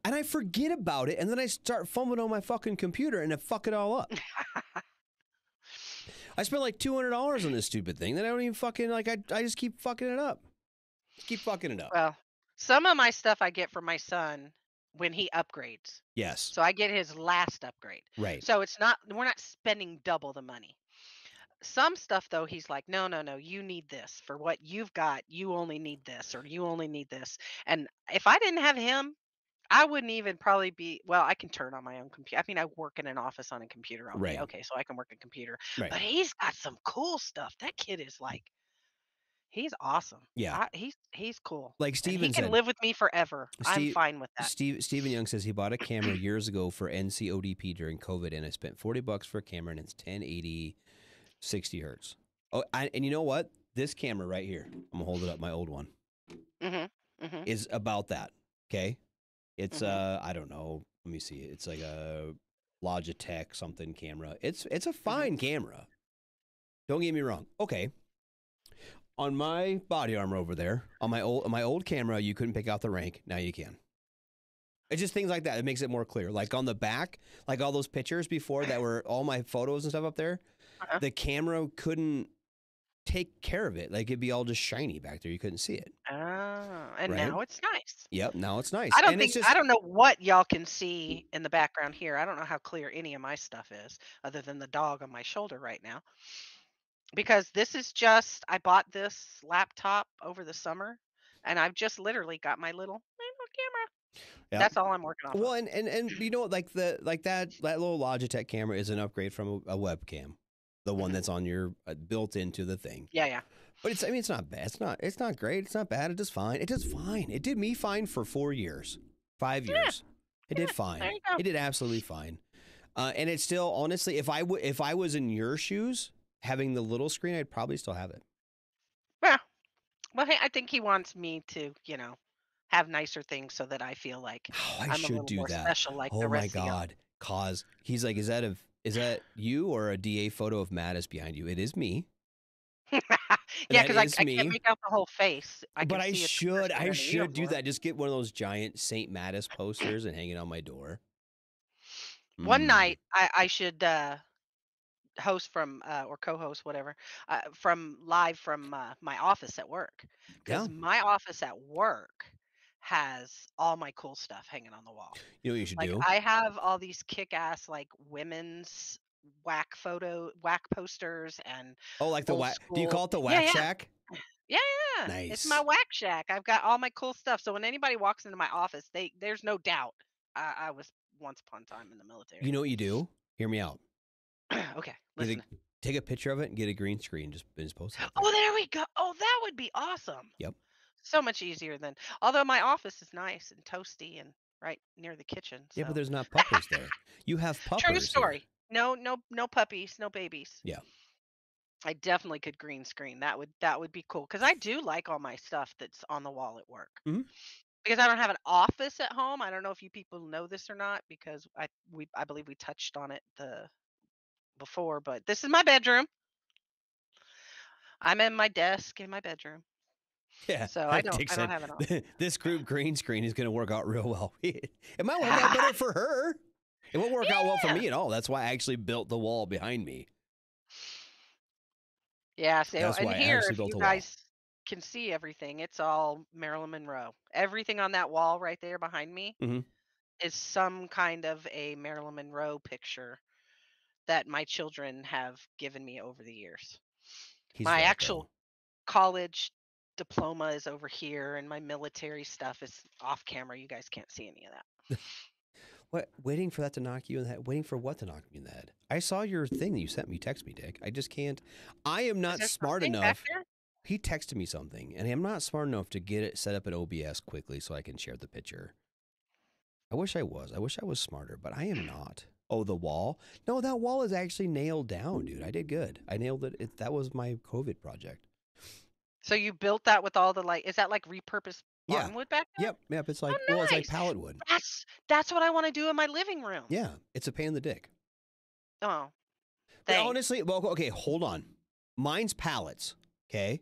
And I forget about it, and then I start fumbling on my fucking computer and I fuck it all up. I spent like $200 on this stupid thing that I don't even fucking like. I just keep fucking it up. Well, some of my stuff I get from my son when he upgrades. Yes. So I get his last upgrade. Right. So we're not spending double the money. Some stuff though, he's like, no, you need this for what you've got. You only need this, or you only need this. And if I didn't have him, I wouldn't even probably be, well, I can turn on my own computer. I mean, I work in an office on a computer all day. Okay, so I can work a computer. Right. But he's got some cool stuff. That kid is like, he's awesome. Yeah. He's cool. Like Steven he can live with me forever. I'm fine with that. Steven Young says he bought a camera years ago for NCODP during COVID, and I spent $40 for a camera, and it's 1080 60 hertz. Oh, and you know what? This camera right here, I'm gonna hold it up. My old one is about that. Okay, it's I don't know. Let me see. It's like a Logitech something camera. It's a fine camera. Don't get me wrong. Okay. On my body armor over there, on my old camera, you couldn't pick out the rank. Now you can. It's just things like that. It makes it more clear. Like on the back, like all those pictures before that were all my photos and stuff up there, the camera couldn't take care of it. Like it'd be all just shiny back there. You couldn't see it. Oh, and right? now it's nice. Yep, now it's nice. I don't know what y'all can see in the background here. I don't know how clear any of my stuff is, other than the dog on my shoulder right now. Because this is just, I bought this laptop over the summer, and I've just literally got my little camera. Yep. That's all I'm working on. Well, and you know, like that little Logitech camera is an upgrade from a webcam, the one that's on your built into the thing. Yeah. But it's not bad. It's not great. It's not bad. It does fine. It does fine. It did me fine for 4 years, 5 years. It did fine. It did absolutely fine. And it's still, honestly, if I was in your shoes, having the little screen, I'd probably still have it. Yeah. Well, hey, I think he wants me to, have nicer things so that I feel like I I'm should a little do more that. special like oh the my rest God. Cause he's like, is that you or a DA photo of Mattis behind you? It is me. Yeah, because I can't make out the whole face. But I should do that. Just get one of those giant St. Mattis posters and hang it on my door. One night I should host from or co-host whatever from my office at work, because my office at work has all my cool stuff hanging on the wall. You know what you should do? I have all these kick-ass like women's whack posters and like the whack. Do you call it the whack shack? Yeah. Nice. It's my whack shack. I've got all my cool stuff. So when anybody walks into my office, there's no doubt I was once upon a time in the military. You know what you do? Hear me out. Okay, listen. Take a picture of it and get a green screen. Just post it. Oh, there we go. Oh, that would be awesome. Yep. So much easier than. Although my office is nice and toasty and right near the kitchen. So. Yeah, but there's not puppers there. You have puppers. True story. Here. No puppies, no babies. Yeah. I definitely could green screen. That would be cool, because I do like all my stuff that's on the wall at work. Mm-hmm. Because I don't have an office at home. I don't know if you people know this or not, because I believe we touched on it before, but this is my bedroom. I'm in my desk in my bedroom. Yeah. So I don't have an office. This group green screen is going to work out real well. It might work out better for her. It won't work out well for me at all. That's why I actually built the wall behind me. Yeah, so and here, if you guys can see everything, it's all Marilyn Monroe. Everything on that wall right there behind me is some kind of a Marilyn Monroe picture that my children have given me over the years. My actual college diploma is over here, and my military stuff is off camera. You guys can't see any of that. What? Waiting for that to knock you in the head? Waiting for what to knock me in the head? I saw your thing that you sent me. Text me, Dick. I just can't. I am not smart enough. He texted me something, and I'm not smart enough to get it set up in OBS quickly so I can share the picture. I wish I was. I wish I was smarter, but I am not. Oh, the wall? No, that wall is actually nailed down, dude. I did good. I nailed it. That was my COVID project. So you built that with all the is that like repurposed barnwood back there? Yep. It's like, well, it's like pallet wood. That's what I want to do in my living room. Yeah, it's a pain in the dick. Oh, honestly, well, okay, hold on. Mine's pallets, okay?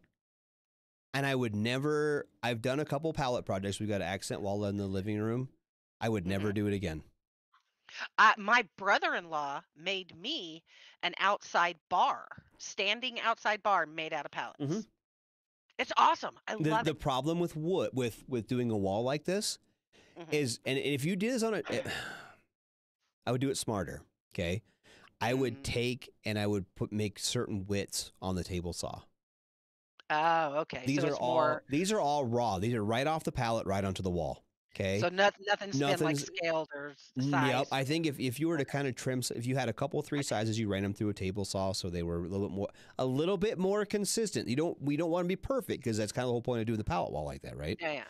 And I would never. I've done a couple pallet projects. We've got an accent wall in the living room. I would never do it again. My brother-in-law made me an standing outside bar made out of pallets. It's awesome. I love it. The problem with wood, with doing a wall like this, is, and if you did this on I would do it smarter. Okay, I would take and I would make certain widths on the table saw. Oh, okay. These are all raw. These are right off the pallet, right onto the wall. Okay. So nothing's been like scaled or sized. Yep. I think if you were to kind of trim, if you had a couple 3 sizes, you ran them through a table saw so they were a little bit more consistent. We don't want to be perfect, because that's kind of the whole point of doing the pallet wall like that, right? Yeah.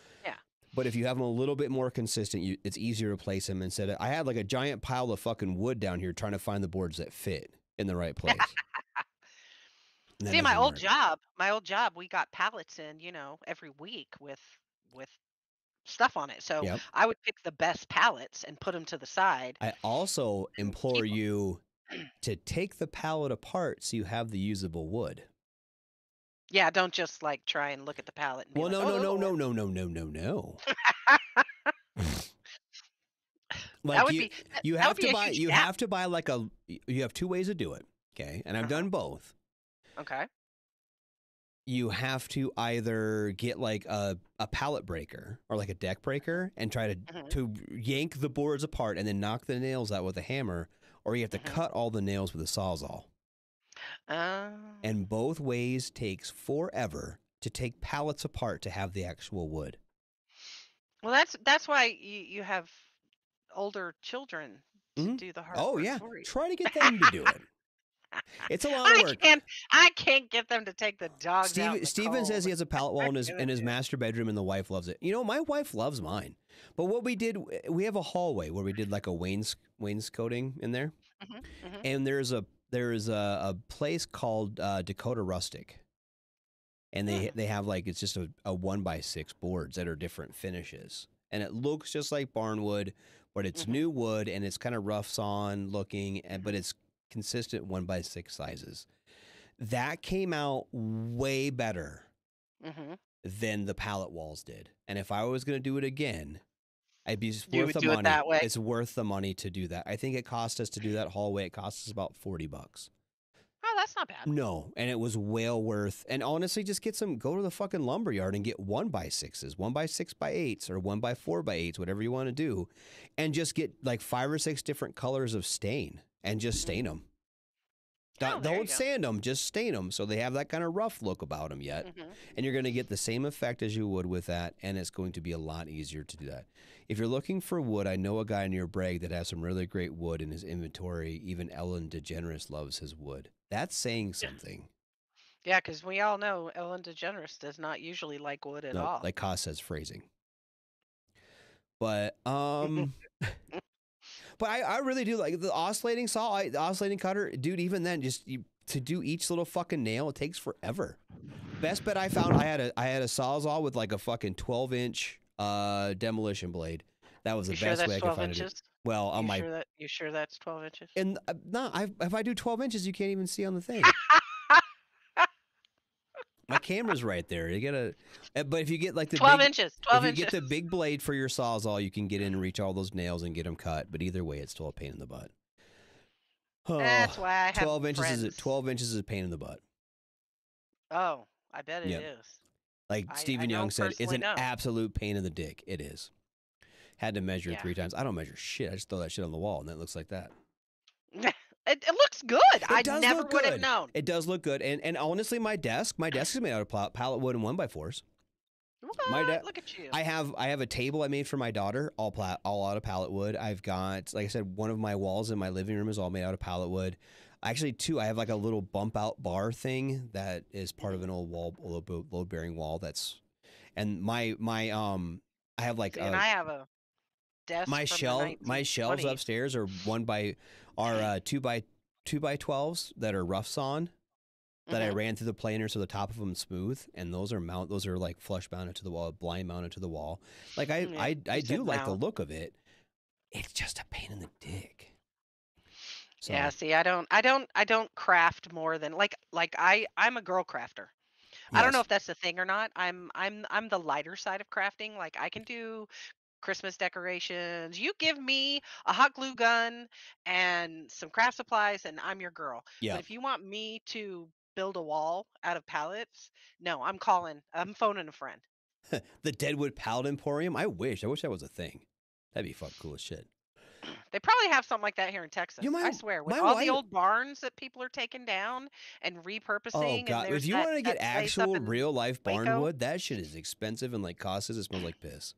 But if you have them a little bit more consistent, it's easier to place them instead of. I had like a giant pile of fucking wood down here trying to find the boards that fit in the right place. See, my old job, we got pallets in, every week with stuff on it. So I would pick the best pallets and put them to the side. I also implore you to take the pallet apart so you have the usable wood. Yeah, don't just like try and look at the pallet and be well, like, no. Like that would be you have to buy like you have two ways to do it, okay? And I've done both. Okay. You have to either get like a pallet breaker or like a deck breaker and try to yank the boards apart and then knock the nails out with a hammer, or you have to cut all the nails with a sawzall. And both ways takes forever to take pallets apart to have the actual wood. Well, that's why you have older children to do the hard work for you. Try to get them to do it. It's a lot of work. I can't get them to take the dogs out. Steven says he has a pallet wall in his master bedroom, and the wife loves it. My wife loves mine. But what we did, we have a hallway where we did like a wainscoting in there, and there's a place called Dakota Rustic, and they have like, it's just a 1x6 boards that are different finishes, and it looks just like barnwood, but it's new wood and it's kind of rough sawn looking, but it's consistent 1x6 sizes. That came out way better than the pallet walls did. And if I was going to do it again, I'd be worth the money. That way. It's worth the money to do that. I think it cost us to do that hallway. It cost us about $40. Oh, that's not bad. No, and it was well worth. And honestly, just go to the fucking lumber yard and get 1x6s, 1x6x8s, or 1x4x8s, whatever you want to do, and just get like 5 or 6 different colors of stain and just stain them. Don't sand them, just stain them so they have that kind of rough look about them yet. And you're going to get the same effect as you would with that, and it's going to be a lot easier to do that. If you're looking for wood, I know a guy near Bragg that has some really great wood in his inventory. Even Ellen DeGeneres loves his wood. That's saying something. Yeah, because we all know Ellen DeGeneres does not usually like wood at all. Like Koss says, phrasing. But but I really do like the oscillating saw, the oscillating cutter, dude. Even then, to do each little fucking nail, it takes forever. Best bet I found, I had a sawzall with like a fucking 12-inch demolition blade. That was the best way I could find it. Well, on you sure that's 12 inches? And if I do 12 inches, you can't even see on the thing. My camera's right there. You gotta, but if you get like the 12 inches, if you get the big blade for your sawzall, you can get in and reach all those nails and get them cut. But either way, it's still a pain in the butt. Oh, that's why I have 12 inches is a pain in the butt. Oh, I bet it is. Like Stephen Young said, it's an absolute pain in the dick. It is. Had to measure it 3 times. I don't measure shit. I just throw that shit on the wall, and it looks like that. It looks good. I never would have known. It does look good. And honestly, my desk is made out of pallet wood and 1x4s. What? Look at you. I have a table I made for my daughter, all out of pallet wood. I've got, like I said, one of my walls in my living room is all made out of pallet wood. Actually, 2. I have like a little bump out bar thing that is part of an old load bearing wall. And I have like and I have a desk. My shelves upstairs are 2x12s that are rough sawn that I ran through the planer so the top of them is smooth, and those are like flush mounted to the wall, blind mounted to the wall. Like I do like the look of it. It's just a pain in the dick. So. Yeah, see, I don't craft more than I'm a girl crafter. Yes. I don't know if that's the thing or not. I'm the lighter side of crafting. Like I can do Christmas decorations. You give me a hot glue gun and some craft supplies and I'm your girl. Yeah. But if you want me to build a wall out of pallets, no, I'm phoning a friend. The Deadwood Pallet Emporium? I wish that was a thing. That'd be fucking cool as shit. They probably have something like that here in Texas. I swear. With all the old barns that people are taking down and repurposing. Oh, God. If you want to get actual real life barn wood, that shit is expensive and like costs us. It smells like piss.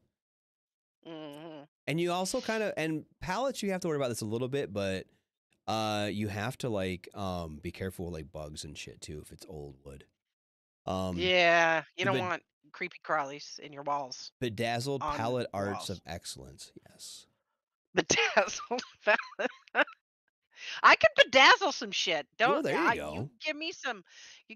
And you also and pallets, you have to worry about this a little bit, but you have to like be careful with like bugs and shit too if it's old wood. Yeah, you don't want creepy crawlies in your walls. Bedazzled pallet arts of excellence. Yes. Bedazzled pallet. I could bedazzle some shit. Well, Don't there you go. You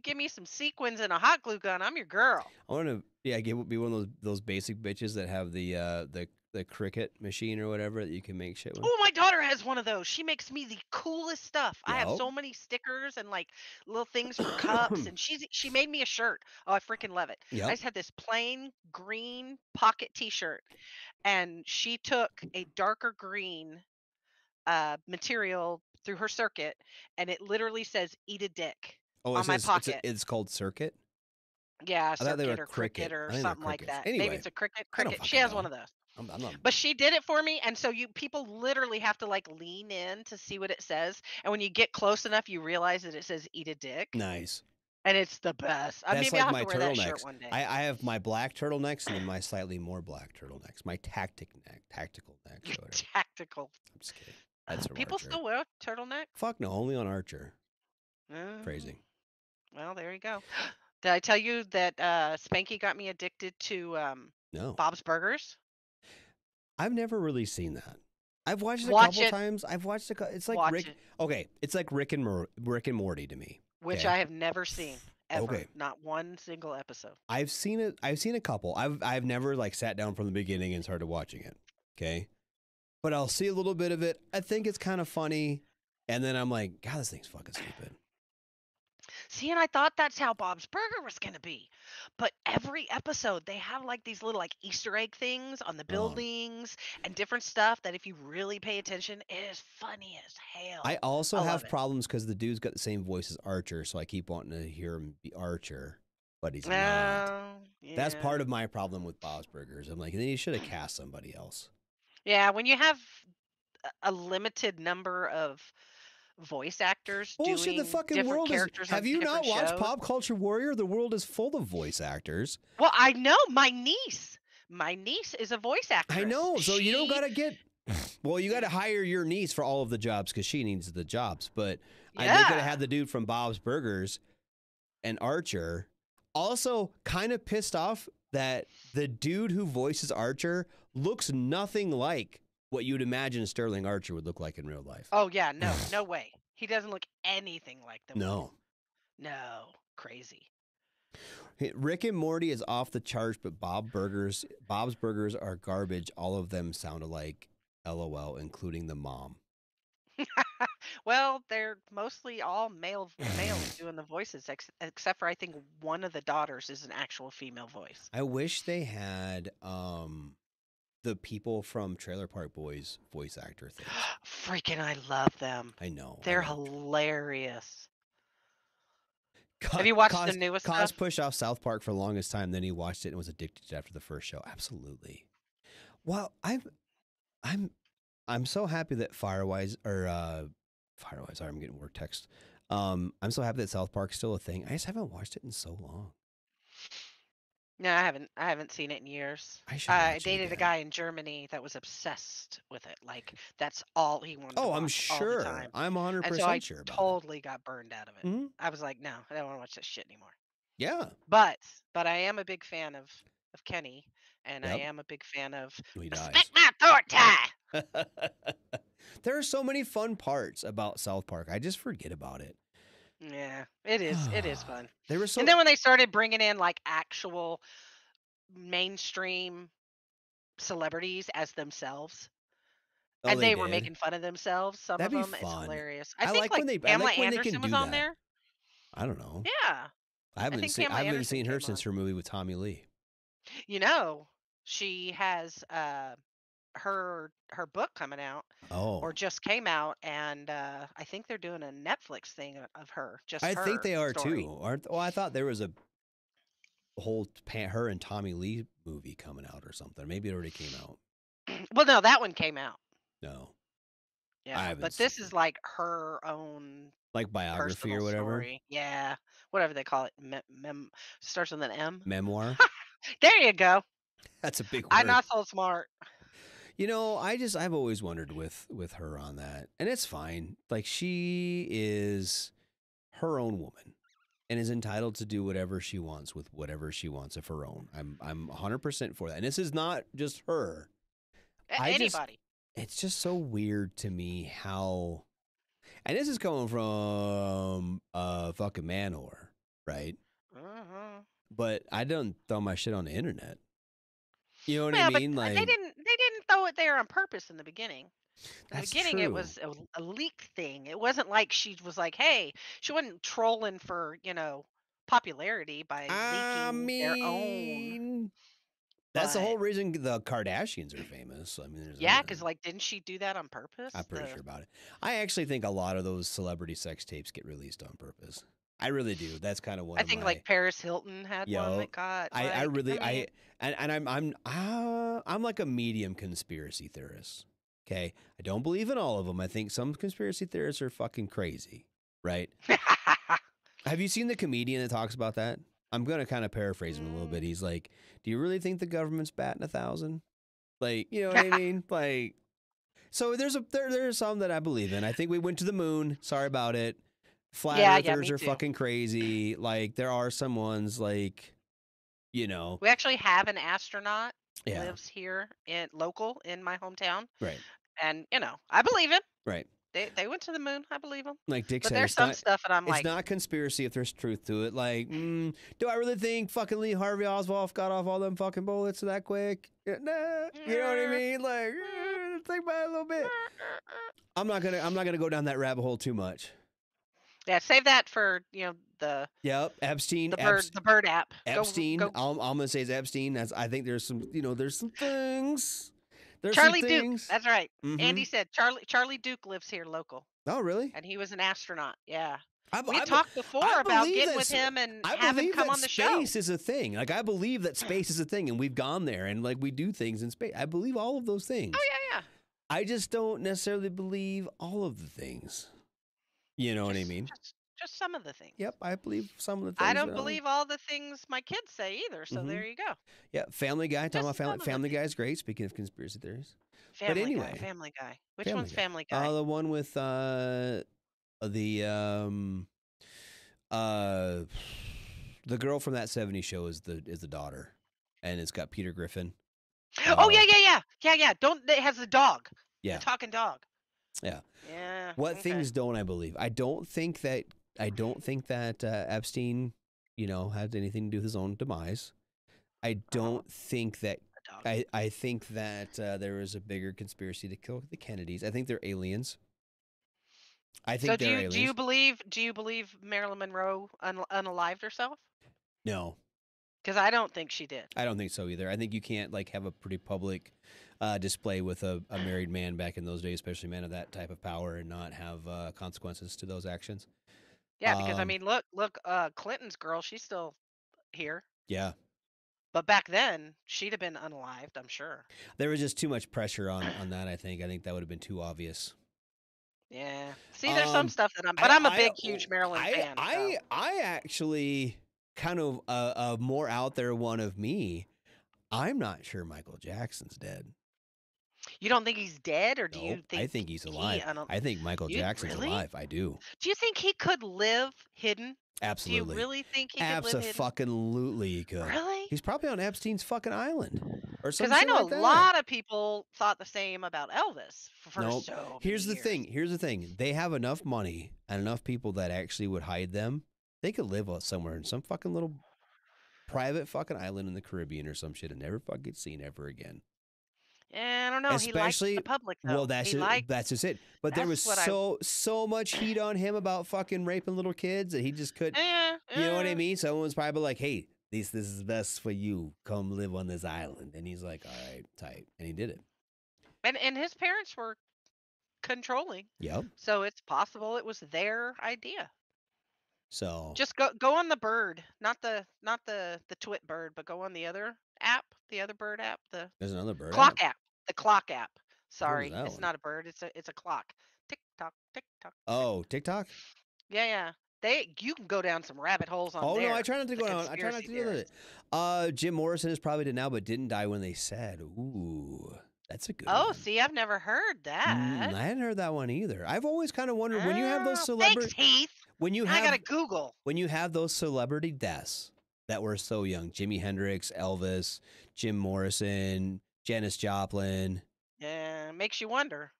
give me some sequins and a hot glue gun. I'm your girl. I want to, be one of those basic bitches that have the Cricut machine or whatever that you can make shit with. Oh, my daughter has one of those. She makes me the coolest stuff. I have Yep. so many stickers and like little things for cups, and she made me a shirt. Oh, I freaking love it. Yep. I just had this plain green pocket T-shirt, and she took a darker green material through her circuit, and it literally says "Eat a dick" on my pocket. It's called Circuit. Yeah, I thought they were circuit or cricket or I think they're something like crickets. that. Anyway, Maybe it's a cricket. I don't Cricket. She fucking has one know. of those. I'm not. But she did it for me, and so people literally have to like lean in to see what it says. And when you get close enough, you realize that it says "Eat a dick," Nice. and it's the best. That's Maybe like I'll have my to wear that turtlenecks. shirt one day. I have my black turtlenecks and then my slightly more black turtlenecks. My tactical necks or whatever. Tactical. I'm just kidding. That's from People Archer. still wear turtleneck. Fuck no, only on Archer. Phrasing. Well, there you go. Did I tell you that Spanky got me addicted to No. Bob's Burgers? I've never really seen that. I've watched it a Watch couple it. times. I've watched it. It's like Watch Rick. it. Okay, it's like Rick and Morty to me. Which Okay. I have never seen ever. Okay. Not one single episode. I've seen it. I've seen a couple. I've never like sat down from the beginning and started watching it. Okay, but I'll see a little bit of it. I think it's kind of funny, and then I'm like, God, this thing's fucking stupid. See, and I thought that's how Bob's Burger was going to be. But every episode, they have like these little like Easter egg things on the buildings and different stuff that if you really pay attention, it is funny as hell. I also I have love it. problems because the dude's got the same voice as Archer, so I keep wanting to hear him be Archer, but he's not. Yeah. That's part of my problem with Bob's Burgers. I'm like, then you should have cast somebody else. Yeah, when you have a limited number of voice actors Bullshit, doing the fucking different world is. characters Have on you not different watched shows. Pop Culture Warrior? The world is full of voice actors. Well, I know my niece is a voice actress. I know, so you don't gotta get. Well, you gotta hire your niece for all of the jobs because she needs the jobs. But they could have had the dude from Bob's Burgers and Archer. Also, kind of pissed off that the dude who voices Archer looks nothing like what you'd imagine Sterling Archer would look like in real life. Oh yeah, no way. He doesn't look anything like them. No. No, crazy. Rick and Morty is off the charts, but Bob's Burgers are garbage. All of them sound alike. LOL, including the mom. Well, they're mostly all males doing the voices, except for I think one of the daughters is an actual female voice. I wish they had the people from Trailer Park Boys voice actor things. Freaking, I love them. I know. They're hilarious. Have Have you watched the newest Cos stuff? pushed off South Park for the longest time. Then he watched it and was addicted to it after the first show. Absolutely. Well, I'm so happy that Firewise. Sorry, I'm getting word text. I'm so happy that South Park's still a thing. I just haven't watched it in so long. No, I haven't seen it in years. I dated a guy in Germany that was obsessed with it. Like that's all he wanted. Oh, to I'm watch all the sure. time. I'm 100% And so I sure about totally got burned out of it. Mhm. I was like, no, I don't want to watch that shit anymore. Yeah. But I am a big fan of Kenny, and I Yep. am a big fan of He dies. Respect My Authority. There are so many fun parts about South Park. I just forget about it. Yeah, it is. It is fun. They were so. And then when they started bringing in like actual mainstream celebrities as themselves, Oh, and they were did? making fun of themselves, some That'd of be them, fun. it's hilarious. I I think like like when they- I Pamela like when they Anderson can was do on that. there. I don't know. Yeah, I haven't think seen. Pamela I haven't Anderson seen her came since her movie with Tommy Lee. you know, she has her book coming out Oh, or just came out, and I think they're doing a Netflix thing of her. Just I her think they are story. too. Aren't? Well, I thought there was a whole her and Tommy Lee movie coming out or something. Maybe it already came out. Well, no, that one came out. No, Yeah, haven't but this seen is like her own like biography personal or whatever. story. Yeah, whatever they call it. Starts with an M. Memoir. There you go. That's a big word. I'm not so smart. You know, I've always wondered with her on that, and it's fine. Like she is her own woman, and is entitled to do whatever she wants with whatever she wants of her own. I'm 100% for that, and this is not just her. Anybody. It's just so weird to me how, And this is coming from fucking Manor, right? But I don't throw my shit on the internet. You know what I mean? But Like they didn't throw it there on purpose in the beginning. In the that's beginning, true. it was a leaked thing. It wasn't like she was like, "Hey," she wasn't trolling for popularity by leaking their own. That's the But whole reason the Kardashians are famous. I mean, there's yeah, because like, didn't she do that on purpose? I'm pretty sure about it. I actually think a lot of those celebrity sex tapes get released on purpose. I really do. That's kind of one I of think my. like Paris Hilton had one that got. I really mean, I'm like a medium conspiracy theorist. Okay, I don't believe in all of them. I think some conspiracy theorists are fucking crazy, right? Have you seen the comedian that talks about that? I'm gonna kind of paraphrase him a little bit. He's like, "Do you really think the government's batting 1,000?" Like, you know what I mean? Like, so there's some that I believe in. I think we went to the moon. Sorry about it. Flat earthers me are too. fucking crazy. Like, there are some ones like, we actually have an astronaut yeah, lives here local in my hometown, right, and I believe him. right. They went to the moon. I believe them. Like Dick But said, there's some stuff, and I'm it's like, not conspiracy if there's truth to it. Like, do I really think fucking Lee Harvey Oswald got off all them fucking bullets that quick? Nah, you know what I mean? Like, think about it a little bit. I'm not gonna go down that rabbit hole too much. yeah, save that for the Epstein, the bird app. Epstein. Go. I'm gonna say it's Epstein. I think there's some things. There's Charlie some Duke. things. That's right. Mhm. Andy said Charlie Duke lives here local. Oh, really? And he was an astronaut. Yeah. I We talked before about getting with him and have him come on the show. Space is a thing. Like, I believe that space is a thing, and we've gone there, and like we do things in space. I believe all of those things. Oh yeah. I just don't necessarily believe all of the things. You know what I mean? Just some of the things. Yep, I believe some of the things. I don't believe all the things my kids say either. So there you go. Yeah, Family Guy. Talking about Family Guy is great. Speaking of conspiracy theories. But anyway, Family Guy. Which one's Family Guy? The one with the girl from that '70s show is the daughter, and it's got Peter Griffin. Oh yeah. It has a dog. Yeah, the talking dog. Yeah. Yeah. What things don't I believe? I don't think that Epstein, had anything to do with his own demise. I don't think that. I think that there is a bigger conspiracy to kill the Kennedys. I think they're aliens. I think they're aliens. Do you believe Marilyn Monroe unalived herself? No. Because I don't think she did. I don't think so either. I think you can't have a pretty public display with a married man back in those days, especially men of that type of power, and not have consequences to those actions. Yeah, because I mean, look, Clinton's girl, she's still here. Yeah. But back then, she'd have been unalived, I'm sure. There was just too much pressure on that. I think that would have been too obvious. Yeah. See, there's some stuff that I'm a big, huge Marilyn fan. I actually kind of a more out there one of me. I'm not sure Michael Jackson's dead. You don't think he's dead, or do you think? I think he's alive. I think Michael Jackson's alive. I do. Do you think he could live hidden? Absolutely. Do you really think he could live hidden? Absolutely, he could. Really? He's probably on Epstein's fucking island or something. Because I know a lot of people thought the same about Elvis for so many Here's the years. thing. Here's the thing. They have enough money and enough people that actually would hide them. They could live somewhere in some fucking little private fucking island in the Caribbean or some shit and never fucking seen ever again. Yeah, I don't know. Especially, he liked the public, though. Well, that's just it. But there was so much heat on him about fucking raping little kids that he just couldn't. You know what I mean? Someone was probably like, "Hey, this is best for you. Come live on this island." And he's like, "All right, tight," and he did it. And his parents were controlling. Yep. So it's possible it was their idea. So just go on the bird, not the Twit bird, but go on the other app, the other bird app. There's another bird clock app. The clock app. Sorry, it's one? not a bird. It's a clock. Tick tock, tick tock. Oh, TikTok. Yeah. You can go down some rabbit holes on. Oh there. No, I try not to go down. I try not to do that. Jim Morrison is probably dead now, but didn't die when they said. Ooh. That's a good one. Oh, see, I've never heard that. I hadn't heard that one either. I've always kind of wondered when you have those celebrities. Thanks, Heath. I gotta Google. When you have those celebrity deaths that were so young, Jimi Hendrix, Elvis, Jim Morrison, Janis Joplin. Yeah, makes you wonder.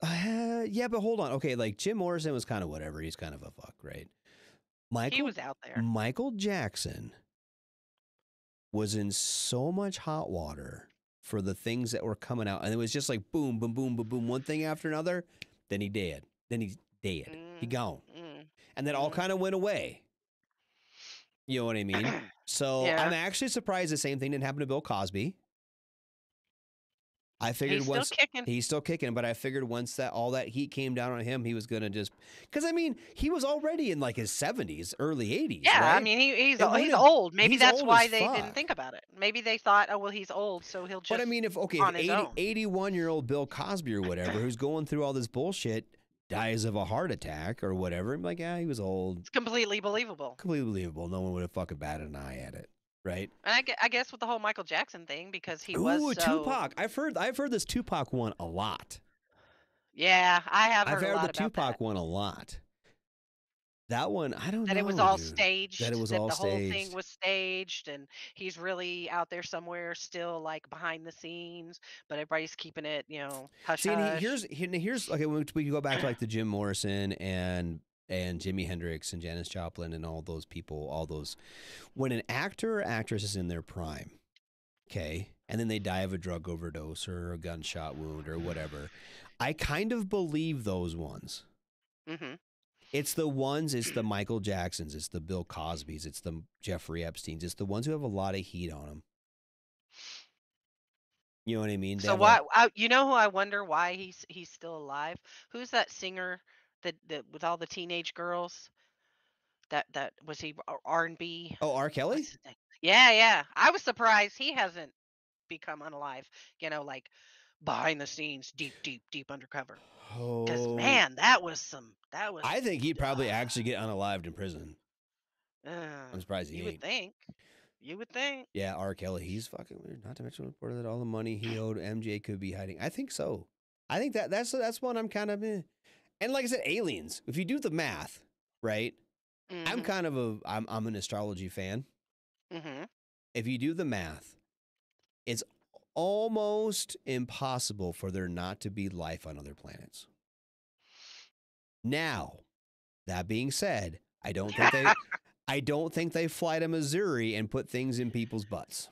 Yeah, but hold on. Okay, like Jim Morrison was kind of whatever. He's kind of a fuck, right? He was out there. Michael Jackson was in so much hot water for the things that were coming out, and it was just like boom, boom, boom, boom, boom, one thing after another. Then he dead. He gone, and then all kind of went away. You know what I mean? So Yeah. I'm actually surprised the same thing didn't happen to Bill Cosby. I figured he's still kicking, but I figured once that all that heat came down on him, he was gonna just because I mean he was already in like his 70s, early 80s. Yeah, right? I mean he's old. Maybe that's old why as they fuck. didn't think about it. Maybe they thought, oh well, he's old, so he'll just. But I mean, if 81-year-old Bill Cosby or whatever, who's going through all this bullshit, dies of a heart attack or whatever, I'm like, yeah, he was old. It's completely believable. Completely believable. No one would have fucking batted an eye at it. Right, and I guess with the whole Michael Jackson thing because he was so... Tupac. I've heard this Tupac one a lot. Yeah, I've heard the about Tupac that. one a lot. That one, I don't know. That it was all dude. staged. That it was that all the staged. whole thing was staged, and he's really out there somewhere, still like behind the scenes, but everybody's keeping it, hush hush. Here's okay. When we go back to like the Jim Morrison and Jimi Hendrix and Janis Joplin and all those people, when an actor or actress is in their prime, okay, and then they die of a drug overdose or a gunshot wound or whatever, I kind of believe those ones. Mm-hmm. It's the Michael Jacksons, it's the Bill Cosbys, it's the Jeffrey Epsteins, it's the ones who have a lot of heat on them. You know what I mean? So who I wonder why he's still alive? Who's that singer that with all the teenage girls? That was he R&B? Oh, R. Kelly? Yeah. I was surprised he hasn't become unalive. Like behind the scenes, deep undercover. Because man, that was. I think he'd probably actually get unalived in prison. I'm surprised he ain't. You would think. Yeah, R. Kelly, he's fucking weird. Not to mention reported that all the money he owed MJ could be hiding. I think so. I think that's one I'm kind of in. And like I said, aliens. If you do the math, right? Mm-hmm. I'm kind of I'm an astrology fan. Mm-hmm. If you do the math, it's almost impossible for there not to be life on other planets. Now, that being said, I don't think they fly to Missouri and put things in people's butts.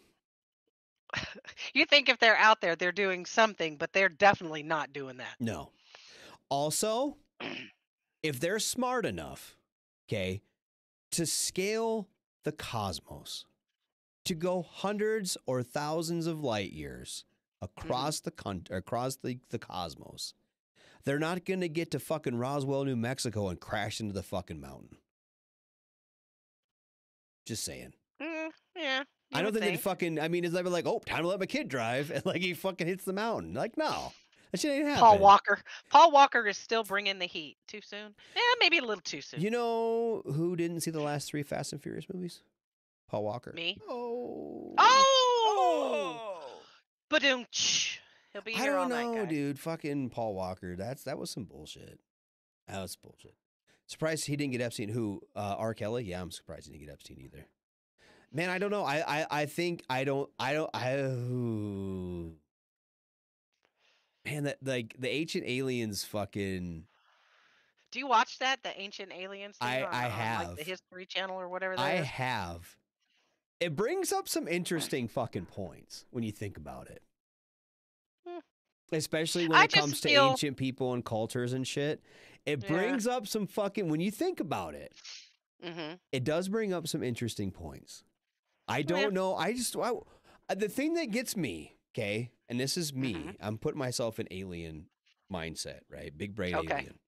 You think if they're out there, they're doing something, but they're definitely not doing that. No. Also, if they're smart enough, okay, to scale the cosmos, to go hundreds or thousands of light years across the cosmos, they're not going to get to fucking Roswell, New Mexico and crash into the fucking mountain. Just saying. Yeah. I don't think they'd fucking, I mean, it's never like, oh, time to let my kid drive. And like he fucking hits the mountain. Like, no. That shit ain't happening. Paul Walker is still bringing the heat. Too soon? Yeah, maybe a little too soon. You know who didn't see the last 3 Fast and Furious movies? Paul Walker. Me? Oh. Ba-doom-tsh. He'll be here all night, I don't know, guys. dude. Fucking Paul Walker. That was some bullshit. That was bullshit. Surprised he didn't get Epstein. Who? R. Kelly? Yeah, I'm surprised he didn't get Epstein either. Man, I don't know. I think I don't. Man, that like the Ancient Aliens fucking. Do you watch that? The Ancient Aliens thing I have. on like the History Channel or whatever that I is? have. It brings up some interesting fucking points when you think about it. Especially when it comes to ancient people and cultures and shit. It brings up some fucking, when you think about it, it does bring up some interesting points. I don't know. The thing that gets me, okay, and this is me, I'm putting myself in alien mindset, right? Big brain alien.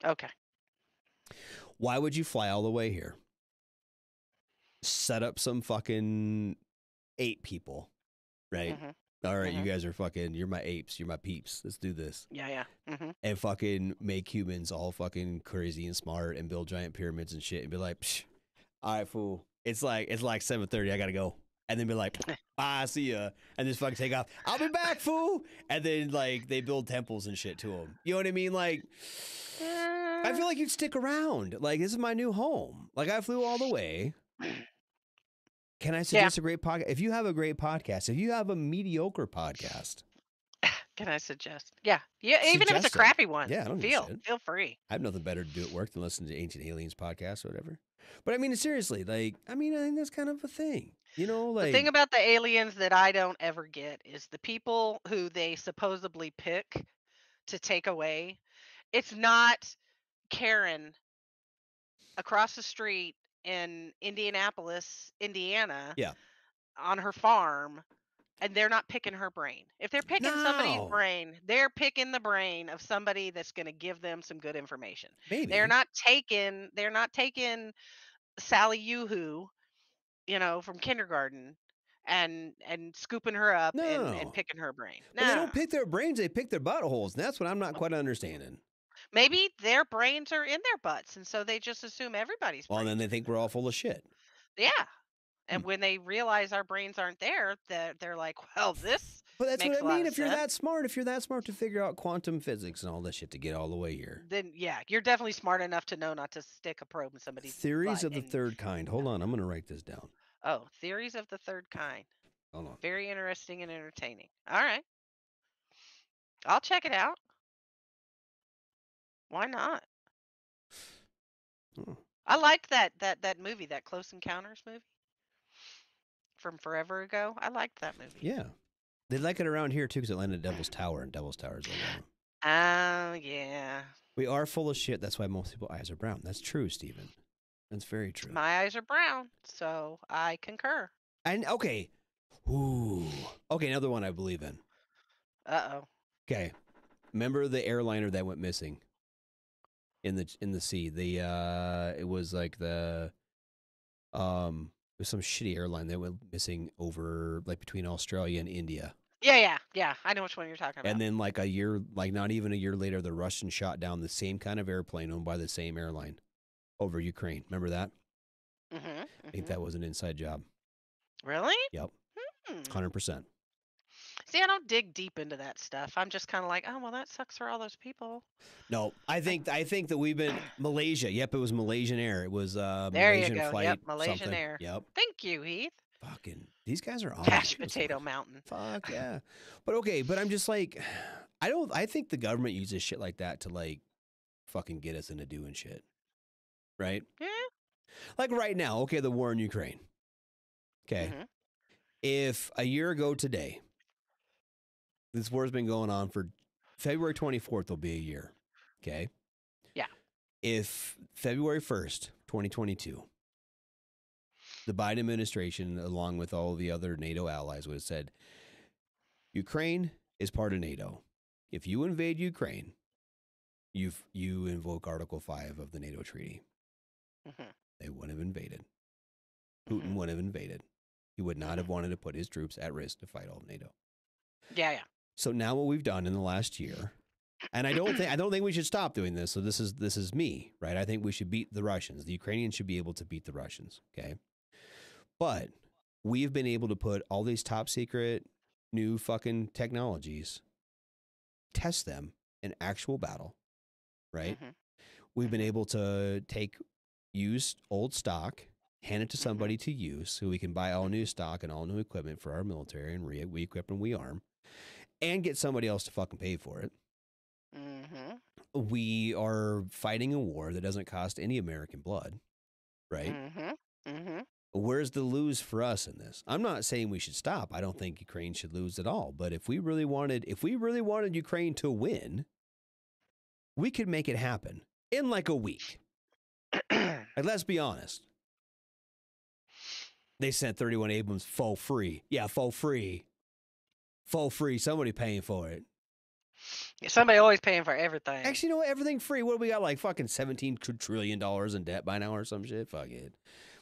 Okay. Why would you fly all the way here? Set up some fucking ape people, right? All right, you guys are fucking, you're my apes, you're my peeps. Let's do this. Yeah. And fucking make humans all fucking crazy and smart and build giant pyramids and shit and be like, psh, all right, fool. It's like 7:30. I gotta go. And then be like, see ya. And just fucking take off. I'll be back, fool. And then like they build temples and shit to them. You know what I mean? Like, I feel like you'd stick around. Like, this is my new home. Like, I flew all the way. Can I suggest a great podcast? If you have a great podcast, if you have a mediocre podcast, Can I suggest? Yeah. Yeah. Even if it's a crappy one. Yeah, I don't feel free. I have nothing better to do at work than listen to Ancient Aliens podcast or whatever. But I mean, seriously, like, I think that's kind of a thing. You know, like the thing about the aliens that I don't ever get is the people who they supposedly pick to take away. It's not Karen across the street in Indianapolis, Indiana, yeah, on her farm, and they're not picking her brain. If they're picking somebody's brain, they're picking the brain of somebody that's going to give them some good information. Maybe they're not taking Sally Yoo-hoo, from kindergarten and scooping her up and picking her brain. No. But they don't pick their brains, they pick their buttholes. And that's what I'm not quite understanding. Maybe their brains are in their butts, and so they just assume everybody's brain. Well, then they think we're all full of shit. Yeah. And when they realize our brains aren't there, they're like, well, this But that's makes what I mean. If you're that smart to figure out quantum physics and all this shit to get all the way here. Then, yeah, you're definitely smart enough to know not to stick a probe in somebody's Theories of the third kind. Hold on. I'm going to write this down. Oh, theories of the third kind. Hold on. Very interesting and entertaining. All right. I'll check it out. Why not? Oh. I liked that movie, that Close Encounters movie from forever ago. I liked that movie. Yeah. They like it around here, too, because it landed at Devil's Tower, and Devil's Tower is over. Oh, yeah. We are full of shit. That's why most people's eyes are brown. That's true, Stephen. That's very true. My eyes are brown, so I concur. And, okay. Ooh. Okay, another one I believe in. Uh-oh. Okay. Remember the airliner that went missing in the sea? It was like it was some shitty airline that went missing over between Australia and India. Yeah. I know which one you're talking about. And then not even a year later, the Russians shot down the same kind of airplane owned by the same airline over Ukraine. Remember that? Mm-hmm. I think that was an inside job. Really? Yep. 100%. See, I don't dig deep into that stuff. I'm just kind of like, oh, well, that sucks for all those people. No, I think that we've been Malaysia. Yep, it was Malaysian Air. It was there Malaysian you go. flight. Yep, Malaysian something. Air. Yep. Thank you, Heath. Fucking these guys are awesome. Mashed Potato Mountain. Fuck yeah. But I'm just like, I think the government uses shit like that to fucking get us into doing shit. Right? Yeah. Like right now, okay, the war in Ukraine. Okay. Mm-hmm. If a year ago today, this war's been going on for February 24th will be a year. Okay? Yeah. If February 1st, 2022, the Biden administration, along with all the other NATO allies, would have said, Ukraine is part of NATO. If you invade Ukraine, you invoke Article 5 of the NATO treaty. Mm-hmm. They wouldn't have invaded. Putin wouldn't have invaded. He would not have wanted to put his troops at risk to fight all of NATO. Yeah. So now what we've done in the last year, and I don't think we should stop doing this. So this is me, right? I think we should beat the Russians. The Ukrainians should be able to beat the Russians, okay? But we've been able to put all these top secret new fucking technologies, test them in actual battle, right? Mm-hmm. We've been able to take used old stock, hand it to somebody to use so we can buy all new stock and all new equipment for our military and re-equip and rearm and get somebody else to fucking pay for it. Mm-hmm. We are fighting a war that doesn't cost any American blood, right? Mm-hmm. Mm-hmm. Where's the lose for us in this? I'm not saying we should stop. I don't think Ukraine should lose at all. But if we really wanted Ukraine to win, we could make it happen in like a week. Let's be honest. They sent 31 Abrams for free. Yeah, for free. For free. Somebody paying for it. Yeah, somebody always paying for everything. Actually, you know what? Everything free. What do we got? Like fucking $17 trillion in debt by now or some shit? Fuck it.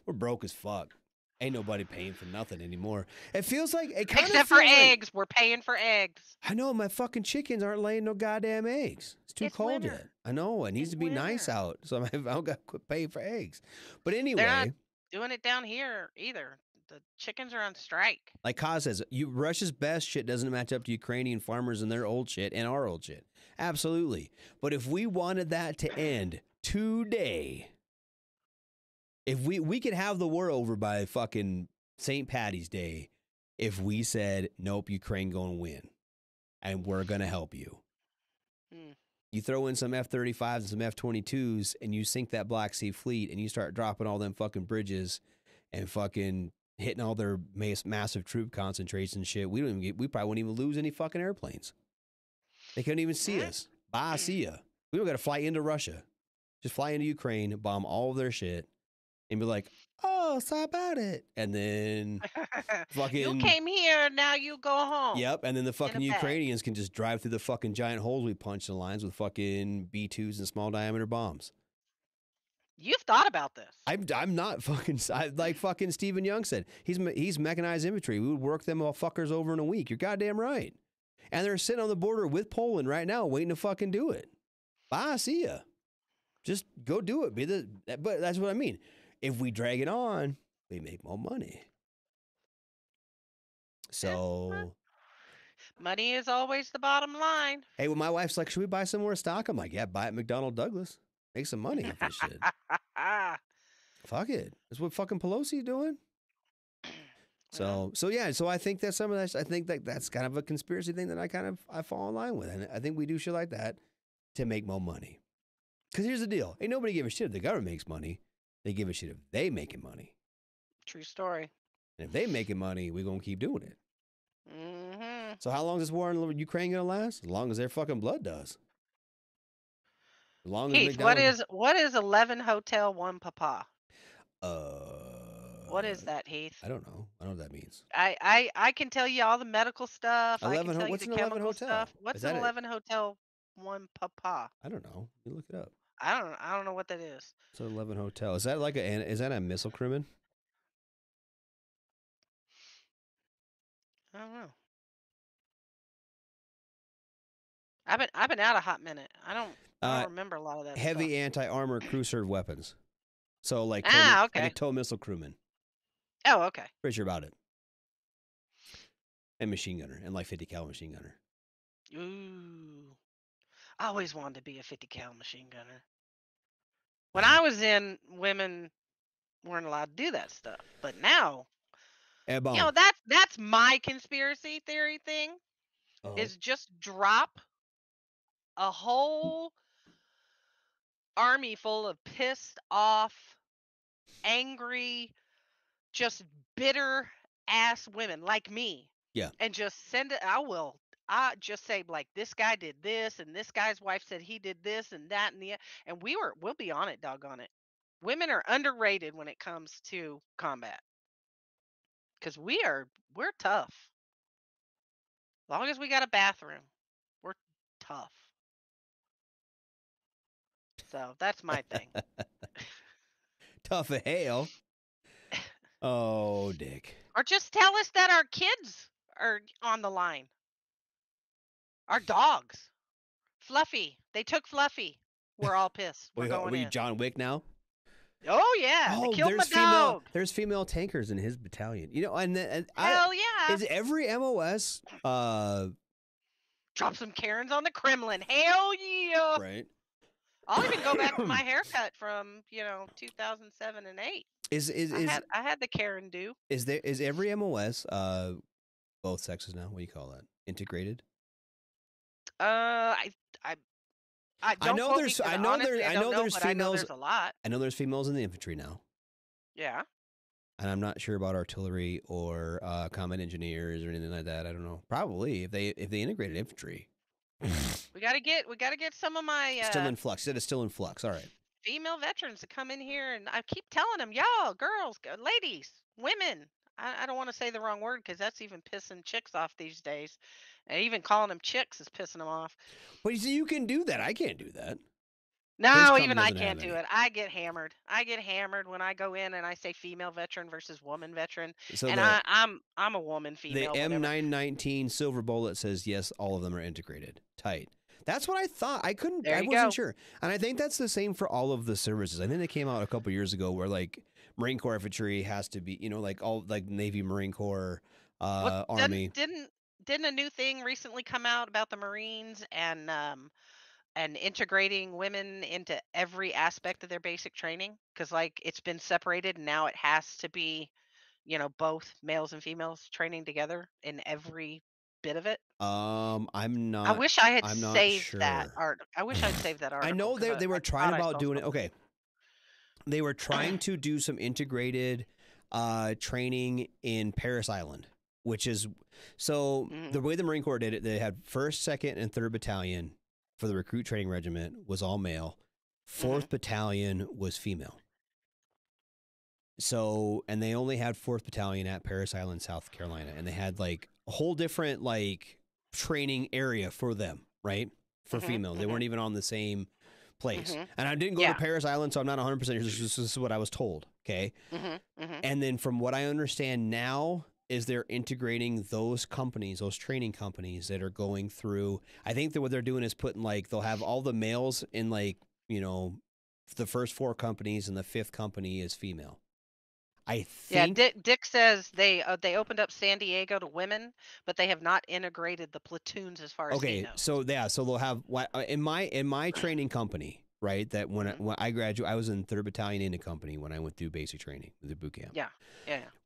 We're broke as fuck. Ain't nobody paying for nothing anymore. It feels like it kind of except for eggs. We're paying for eggs. I know my fucking chickens aren't laying no goddamn eggs. It's too cold winter. yet. I know it needs to be nice out, so I don't got to quit paying for eggs. But anyway, they're not doing it down here either. The chickens are on strike. Like Kaz says, Russia's best shit doesn't match up to Ukrainian farmers and their old shit and our old shit. Absolutely. But if we wanted that to end today, if we could have the war over by fucking St. Patty's Day, if we said, nope, Ukraine going to win. and we're going to help you. Hmm. You throw in some F-35s and some F-22s, and you sink that Black Sea Fleet, and you start dropping all them fucking bridges and fucking hitting all their massive troop concentrations and shit. We probably wouldn't even lose any fucking airplanes. They couldn't even see us. Bye, see ya. We don't got to fly into Russia. Just fly into Ukraine, bomb all of their shit, and be like, oh, so about it. And then fucking... You came here, now you go home. Yep, and then the fucking Ukrainians can just drive through the fucking giant holes we punched in the lines with fucking B-2s and small diameter bombs. You've thought about this. I'm not fucking... like fucking Stephen Young said, he's mechanized infantry. We would work them all fuckers over in a week. You're goddamn right. And they're sitting on the border with Poland right now waiting to fucking do it. Bye, see ya. Just go do it. But that's what I mean. If we drag it on, we make more money. So... money is always the bottom line. Hey, well, my wife's like, should we buy some more stock? I'm like, yeah, buy it McDonnell Douglas. Make some money off this shit. Fuck it. That's what fucking Pelosi's doing. So yeah. So I think that some of that, I think that that's kind of a conspiracy thing that I fall in line with. And I think we do shit like that to make more money. Because here's the deal. Ain't nobody give a shit if the government makes money. They give a shit if they making money. True story. And if they making money, we're going to keep doing it. Mm-hmm. So how long is this war in Ukraine going to last? As long as their fucking blood does. As long as Heath, what is 11 Hotel 1 Papa? What is that, Heath? I don't know. I don't know what that means. I can tell you all the medical stuff. 11 I can tell you what's the an 11 chemical hotel? stuff. What's Is an that 11 Hotel 1 Papa? I don't know. You look it up. I don't know what that is. It's an 11 hotel. Is that like is that a missile crewman? I don't know. I've been out a hot minute. I don't remember a lot of that. Heavy anti-armor crew served weapons. So like okay. like a tow missile crewman. Oh, okay. Pretty sure about it. And machine gunner, and like 50 cal machine gunner. Ooh, I always wanted to be a 50 cal machine gunner. When I was in, women weren't allowed to do that stuff, but now, you know, that's my conspiracy theory thing. Is just drop a whole army full of pissed off, angry, just bitter ass women like me. Yeah. And just send it. I just say like, this guy did this, and this guy's wife said he did this and that and and we'll be on it, doggone it. Women are underrated when it comes to combat. Because we're tough. As long as we got a bathroom, we're tough. So that's my thing. Tough as hell. Oh, Dick. Or just tell us that our kids are on the line. Our dogs. Fluffy. They took Fluffy. We're all pissed. We're going in. John Wick now? Oh, yeah. They killed my dog. There's female tankers in his battalion. You know, and hell yeah. Is every MOS... Drop some Karens on the Kremlin. Hell yeah. Right. I'll even go back to my haircut from, 2007 and 8. I had the Karen do. Is every MOS both sexes now? What do you call that? Integrated? I know there's females. There's a lot. I know there's females in the infantry now. Yeah. And I'm not sure about artillery or combat engineers or anything like that. I don't know. Probably if they integrated infantry. we gotta get some of my still in flux. You said it's still in flux. All right. Female veterans to come in here, and I keep telling them, y'all, girls, ladies, women. I don't want to say the wrong word because that's even pissing chicks off these days. And even calling them chicks is pissing them off. But you see, you can do that. I can't do that. No, even I can't do it. I get hammered. I get hammered when I go in and I say female veteran versus woman veteran. So and I'm a woman, female. The M919 Silver Bullet says yes, all of them are integrated. Tight. That's what I thought. I wasn't sure. And I think that's the same for all of the services. I think they came out a couple years ago where like Marine Corps infantry has to be, like all like Navy, Marine Corps, Army. Didn't a new thing recently come out about the Marines and integrating women into every aspect of their basic training? Because like it's been separated and now it has to be, both males and females training together in every bit of it? I'm not. I wish I had I'm not saved that sure. article. I wish I'd saved that article. I know they were trying about doing it. Something. Okay, they were trying to do some integrated training in Paris Island, which is so the way the Marine Corps did it. They had 1st, 2nd, and 3rd Battalion for the recruit training regiment was all male. 4th Battalion was female. So, and they only had 4th Battalion at Paris Island, South Carolina, and they had like a whole different like training area for them, right? For females. They weren't even on the same place. And I didn't go to Paris Island, so I'm not 100% sure. This is what I was told, okay? And then from what I understand now is they're integrating those companies, those training companies that are going through. I think that what they're doing is putting like, they'll have all the males in like, you know, the first 4 companies and the 5th company is female. I think. Yeah, Dick says they opened up San Diego to women, but they have not integrated the platoons as far as he knows. So they'll have in my training company, right? That when I graduated, I was in 3rd Battalion in a company when I went through basic training, the boot camp. Yeah.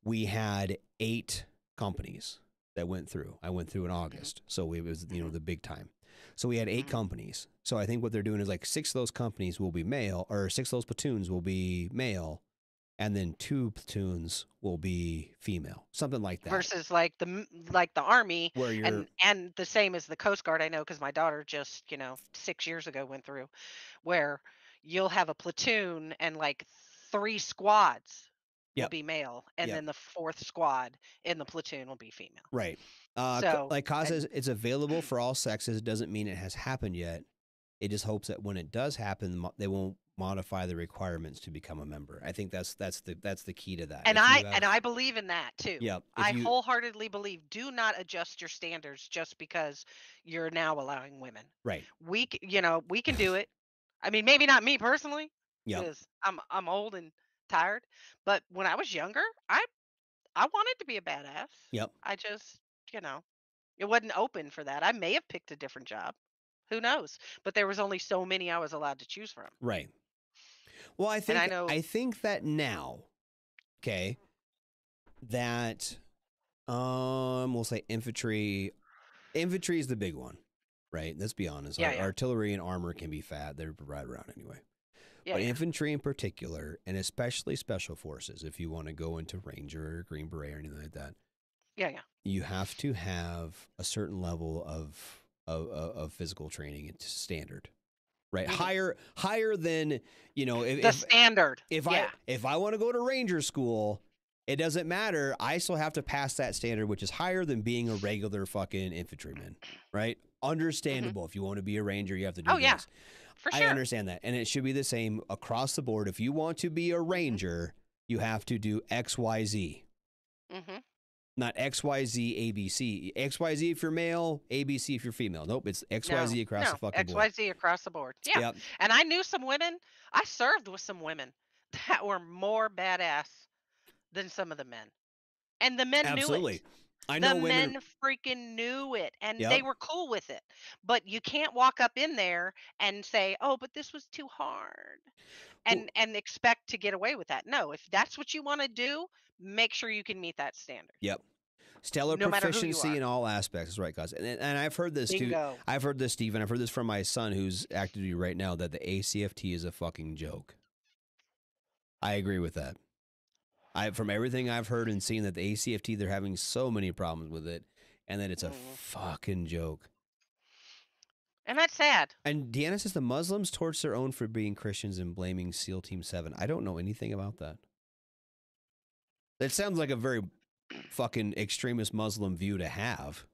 We had 8 companies that went through. I went through in August, so it was the big time. So we had 8 companies. So I think what they're doing is like 6 of those companies will be male, or 6 of those platoons will be male. And then 2 platoons will be female, something like that. Versus like the Army, where you're and the same as the Coast Guard. I know because my daughter just 6 years ago went through, where you'll have a platoon and like 3 squads will be male, and then the 4th squad in the platoon will be female. Right. So like Kaz says, it's available for all sexes. It doesn't mean it has happened yet. It just hopes that when it does happen, they won't modify the requirements to become a member. I think that's the key to that. And I believe in that too. Yeah, I wholeheartedly believe do not adjust your standards just because you're now allowing women. Right. We can do it. I mean, maybe not me personally, because I'm old and tired. But when I was younger, I wanted to be a badass. Yep. I just it wasn't open for that. I may have picked a different job. Who knows? But there was only so many I was allowed to choose from. Right. Well, I think that now, okay, that we'll say infantry is the big one, right? Let's be honest. Artillery and armor can be fat. They're right around anyway. But infantry in particular, and especially special forces, if you want to go into Ranger or Green Beret or anything like that, you have to have a certain level of physical training. It's standard. Right, higher than the standard. If I want to go to Ranger school, it doesn't matter. I still have to pass that standard, which is higher than being a regular fucking infantryman. Right? Understandable. If you want to be a Ranger, you have to do this. Yeah, for sure. I understand that, and it should be the same across the board. If you want to be a Ranger, you have to do X, Y, Z. Not X, Y, Z, A, B, C. X, Y, Z if you're male, A, B, C if you're female. Nope, it's X, Y, Z across the fucking board. X, Y, Z across the board. Yeah. Yep. And I knew some women. I served with some women that were more badass than some of the men. And the men knew it. I know the men freaking knew it, and they were cool with it. But you can't walk up in there and say, "Oh, but this was too hard," and expect to get away with that. No, if that's what you want to do, make sure you can meet that standard. Yep. Stellar proficiency in all aspects is right, guys. And I've heard this too. I've heard this, Steve, and I've heard this from my son who's active duty right now, that the ACFT is a fucking joke. I agree with that. From everything I've heard and seen, that the ACFT, they're having so many problems with it, and that it's a fucking joke. And that's sad. And Deanna says the Muslims torch their own for being Christians and blaming SEAL Team 7. I don't know anything about that. That sounds like a very fucking extremist Muslim view to have,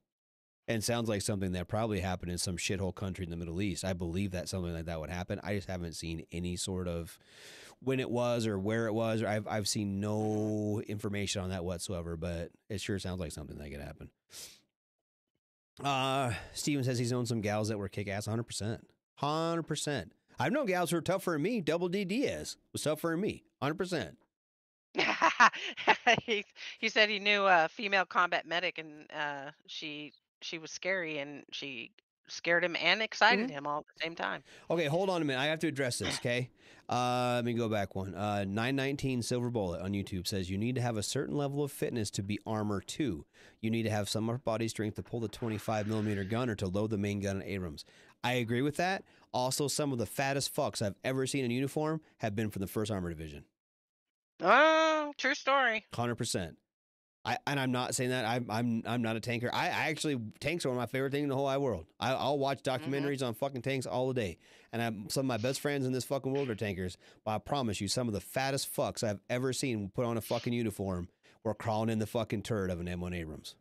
and sounds like something that probably happened in some shithole country in the Middle East. I believe that something like that would happen. I just haven't seen any sort of when it was or where it was. Or I've seen no information on that whatsoever, but it sure sounds like something that could happen. Steven says he's known some gals that were kick ass. 100%. I've known gals who are tougher than me. Double D Diaz was tougher than me. 100%. He said he knew a female combat medic, and she was scary, and she scared him and excited him all at the same time. Okay, hold on a minute. I have to address this, okay? Let me go back one. 919 Silver Bullet on YouTube says you need to have a certain level of fitness to be armor 2. You need to have some body strength to pull the 25mm gun or to load the main gun on Abrams. I agree with that. Also, some of the fattest fucks I've ever seen in uniform have been from the 1st Armor Division. Oh, true story. 100%. And I'm not saying that I'm not a tanker. I actually, tanks are one of my favorite things in the whole wide world. I'll watch documentaries on fucking tanks all the day. And some of my best friends in this fucking world are tankers. But I promise you, some of the fattest fucks I've ever seen put on a fucking uniform were crawling in the fucking turd of an M1 Abrams.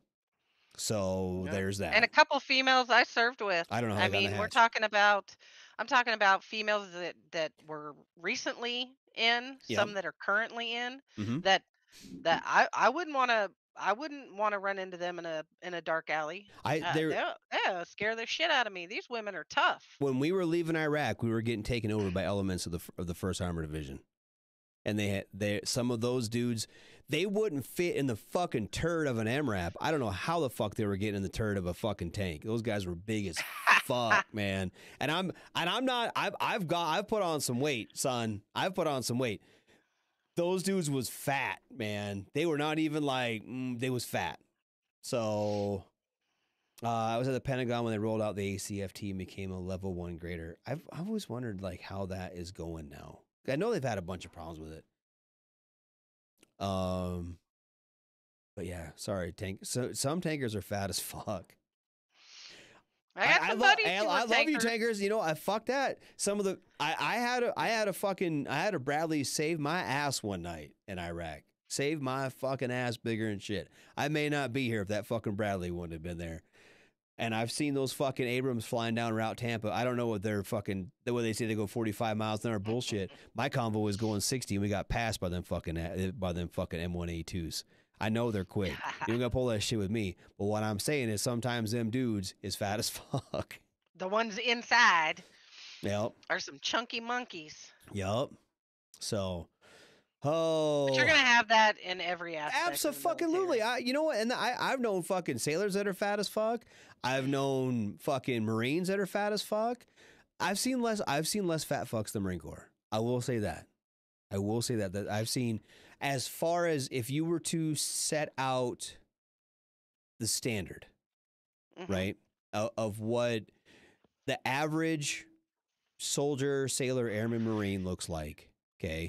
So there's that. And a couple females I served with. I don't know how they got in the hatch. I'm talking about females that were recently in, some that are currently in, that I wouldn't want to run into them in a dark alley. They'll scare the shit out of me. These women are tough. When we were leaving Iraq, we were getting taken over by elements of the 1st Armor Division. And some of those dudes, they wouldn't fit in the fucking turd of an MRAP. I don't know how the fuck they were getting in the turd of a fucking tank. Those guys were big as fuck, man. And I've put on some weight, son. I've put on some weight. Those dudes was fat, man. They were not even like, they was fat. So I was at the Pentagon when they rolled out the ACFT and became a level 1 grader. I've always wondered like how that is going now. I know they've had a bunch of problems with it. But yeah, sorry, So some tankers are fat as fuck. I love you, tankers. You know, I fuck that. Some of the I had a Bradley save my ass one night in Iraq. Save my fucking ass bigger and shit. I may not be here if that fucking Bradley wouldn't have been there. And I've seen those fucking Abrams flying down Route Tampa. I don't know what they're fucking, the way they say they go 45 miles an hour bullshit. My convo was going 60 and we got passed by them fucking M1A2s. I know they're quick. You ain't gonna pull that shit with me. But what I'm saying is sometimes them dudes is fat as fuck. The ones inside are some chunky monkeys. Yep. So, but you're gonna have that in every aspect. Absolutely. You know what? And I've known fucking sailors that are fat as fuck. I've known fucking Marines that are fat as fuck. I've seen less fat fucks than Marine Corps. I will say that. That I've seen, as far as if you were to set out the standard, right, of what the average soldier, sailor, airman, Marine looks like. Okay.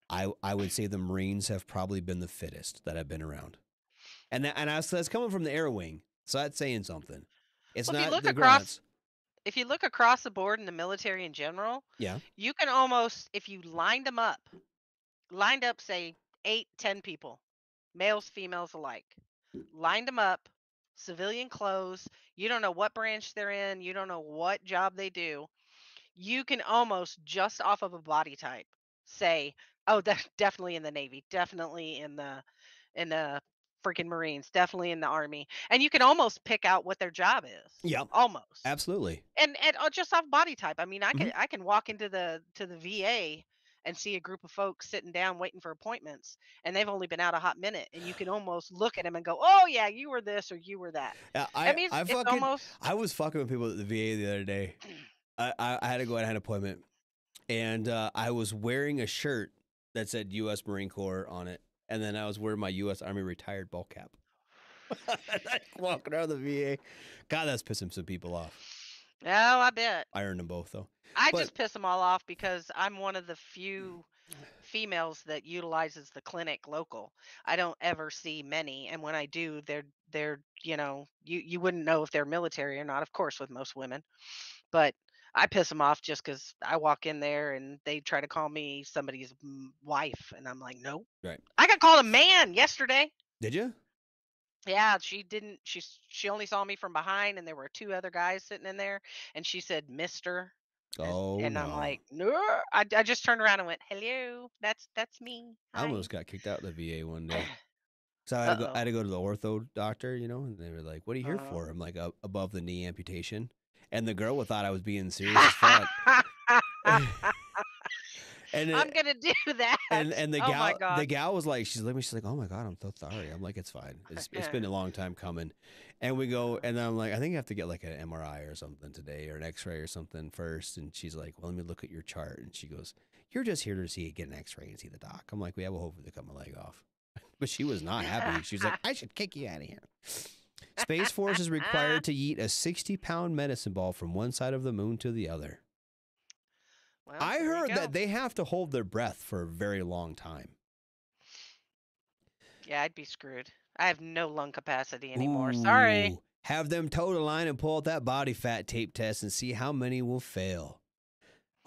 I would say the Marines have probably been the fittest that I've been around. And that's coming from the air wing. So that's saying something. It's not the grunts. If you look across the board in the military in general, you can almost, if you lined up, say 8, 10 people, males, females alike, lined them up, civilian clothes, you don't know what branch they're in, you don't know what job they do, you can almost just off of a body type say, oh, that's definitely in the Navy, definitely in the freaking Marines, definitely in the Army, and you can almost pick out what their job is. Yeah, almost, absolutely. And just off body type. I mean, I can walk into the VA and see a group of folks sitting down waiting for appointments, and they've only been out a hot minute, and you can almost look at them and go, oh yeah, you were this or you were that. I was fucking with people at the VA the other day. I had to go. I had an appointment, and I was wearing a shirt that said U.S. Marine Corps on it. And then I was wearing my U.S. Army retired ball cap. Walking around the VA. God, that's pissing some people off. Oh, I bet. I earned them both, though. I just piss them all off because I'm one of the few females that utilizes the clinic local. I don't ever see many. And when I do, they're you wouldn't know if they're military or not, of course, with most women. But I piss them off just because I walk in there and they try to call me somebody's wife. And I'm like, nope. Right. I got called a man yesterday. Did you? Yeah, she didn't. She only saw me from behind, and there were 2 other guys sitting in there. And she said, Mister. And I'm like, no. I just turned around and went, hello. That's me. Hi. I almost got kicked out of the VA one day. So I had to go to the ortho doctor, and they were like, what are you here for? I'm like, above the knee amputation. And the girl thought I was being serious as fuck. And I'm gonna do that. And the oh my gal, God. the gal was like, she's like, oh my God, I'm so sorry. I'm like, it's fine. It's been a long time coming. And we go, and then I'm like, I think you have to get like an MRI or something today, or an X-ray or something first. And she's like, well, let me look at your chart. And she goes, you're just here to get an X-ray and see the doc. I'm like, yeah, we'll hopefully to cut my leg off. But she was not happy. She was like, I should kick you out of here. Space Force is required to eat a 60-pound medicine ball from one side of the moon to the other. Well, I heard that they have to hold their breath for a very long time. Yeah, I'd be screwed. I have no lung capacity anymore. Sorry. Have them toe the line and pull out that body fat tape test and see how many will fail.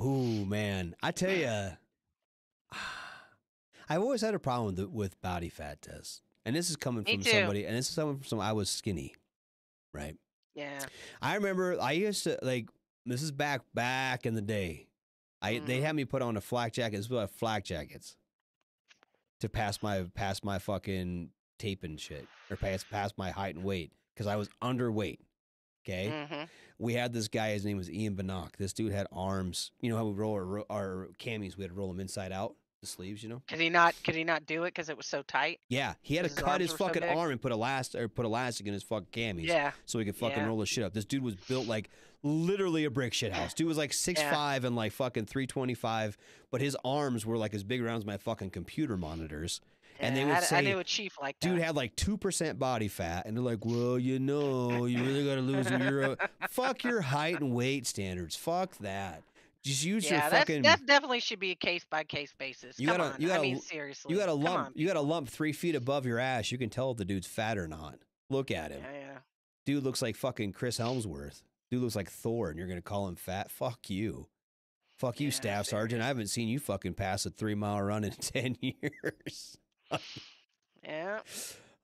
Ooh, man. I tell you, I've always had a problem with body fat tests. And this is coming from somebody, and this is coming from someone, I was skinny, right? Yeah. I remember I used to, like, this is back in the day. They had me put on a flak jacket. This was like flak jackets to pass my fucking tape and shit, or pass my height and weight, because I was underweight. Okay, we had this guy. His name was Ian Bannock. This dude had arms. You know how we roll our camis? We had to roll them inside out, the sleeves. You know? Could he not do it because it was so tight? Yeah, he had to cut his fucking arm and put elastic in his fucking camis. Yeah, so he could fucking roll his shit up. This dude was built like literally a brick shit house. Dude was like 6'5" and like fucking 325, but his arms were like as big around as my fucking computer monitors. Yeah, and they would say, I knew a chief like that. Dude had like 2% body fat, and they're like, well, you really got to lose your fuck your height and weight standards. Fuck that. Just use your fucking. That definitely should be a case by case basis. I mean, seriously. You got a lump 3 feet above your ass. You can tell if the dude's fat or not. Look at him. Yeah. Dude looks like fucking Chris Helmsworth. Dude looks like Thor, and you're gonna call him fat? Fuck you. Fuck you, Staff Sergeant. I haven't seen you fucking pass a 3-mile run in 10 years. Yeah.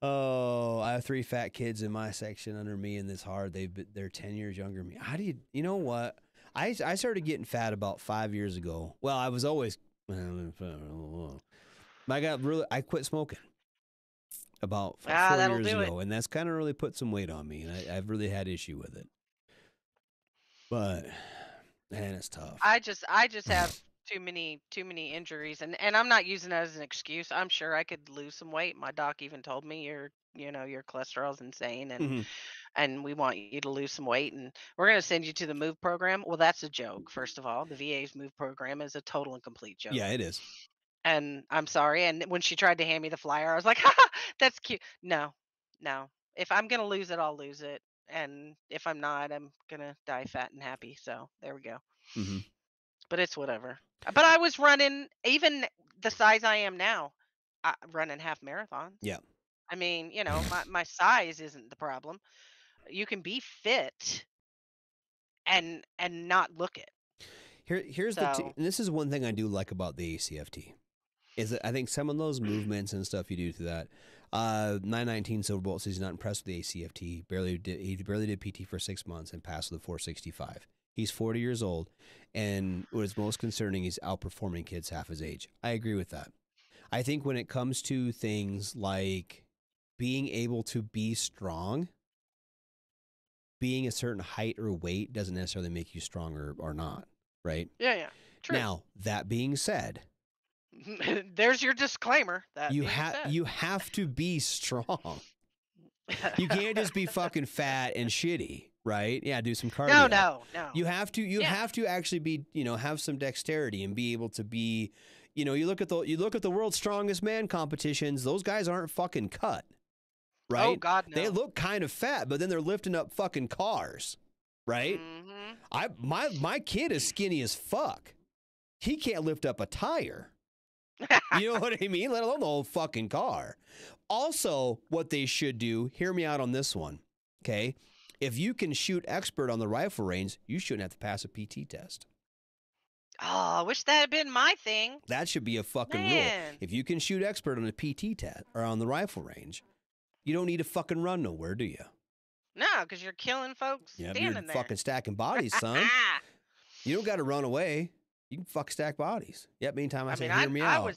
Oh, I have 3 fat kids in my section under me in this hard. They're 10 years younger than me. How do you know what? I started getting fat about 5 years ago. Well, I was always, I quit smoking about 4 years ago, and that's kind of really put some weight on me, and I've really had issue with it. But man, it's tough. I just have too many injuries, and I'm not using that as an excuse. I'm sure I could lose some weight. My doc even told me your cholesterol's insane, and we want you to lose some weight, and we're going to send you to the MOVE program. Well, that's a joke. First of all, the VA's MOVE program is a total and complete joke. Yeah, it is. And I'm sorry. And when she tried to hand me the flyer, I was like, ha, that's cute. No. If I'm going to lose it, I'll lose it. And if I'm not, I'm going to die fat and happy. So there we go. Mm-hmm. But it's whatever. But I was running, even the size I am now, running half marathons. Yeah. I mean, my size isn't the problem. You can be fit and not look it. Here's and this is one thing I do like about the ACFT, is that I think some of those movements and stuff you do to that. 919 Silver Bolt says he's not impressed with the ACFT. He barely did PT for 6 months and passed with a 465. He's 40 years old, and what is most concerning is outperforming kids half his age. I agree with that. I think when it comes to things like being able to be strong, being a certain height or weight doesn't necessarily make you stronger or not, right? Yeah. True. Now, that being said, there's your disclaimer. You have to be strong. You can't just be fucking fat and shitty, right? Yeah, do some cardio. No. You have to actually be, have some dexterity and be able to be, you look at the world's strongest man competitions, those guys aren't fucking cut. Right? Oh God, no. They look kind of fat, but then they're lifting up fucking cars, right? Mm-hmm. My kid is skinny as fuck. He can't lift up a tire. You know what I mean? Let alone the whole fucking car. Also, what they should do, hear me out on this one, okay? If you can shoot expert on the rifle range, you shouldn't have to pass a PT test. Oh, I wish that had been my thing. That should be a fucking rule. If you can shoot expert on a PT test or on the rifle range, you don't need to fucking run nowhere, do you? No, because you're killing folks standing you're there. Fucking stacking bodies, son. You don't got to run away. You can fuck stack bodies. Yep, meantime I say, hear me out.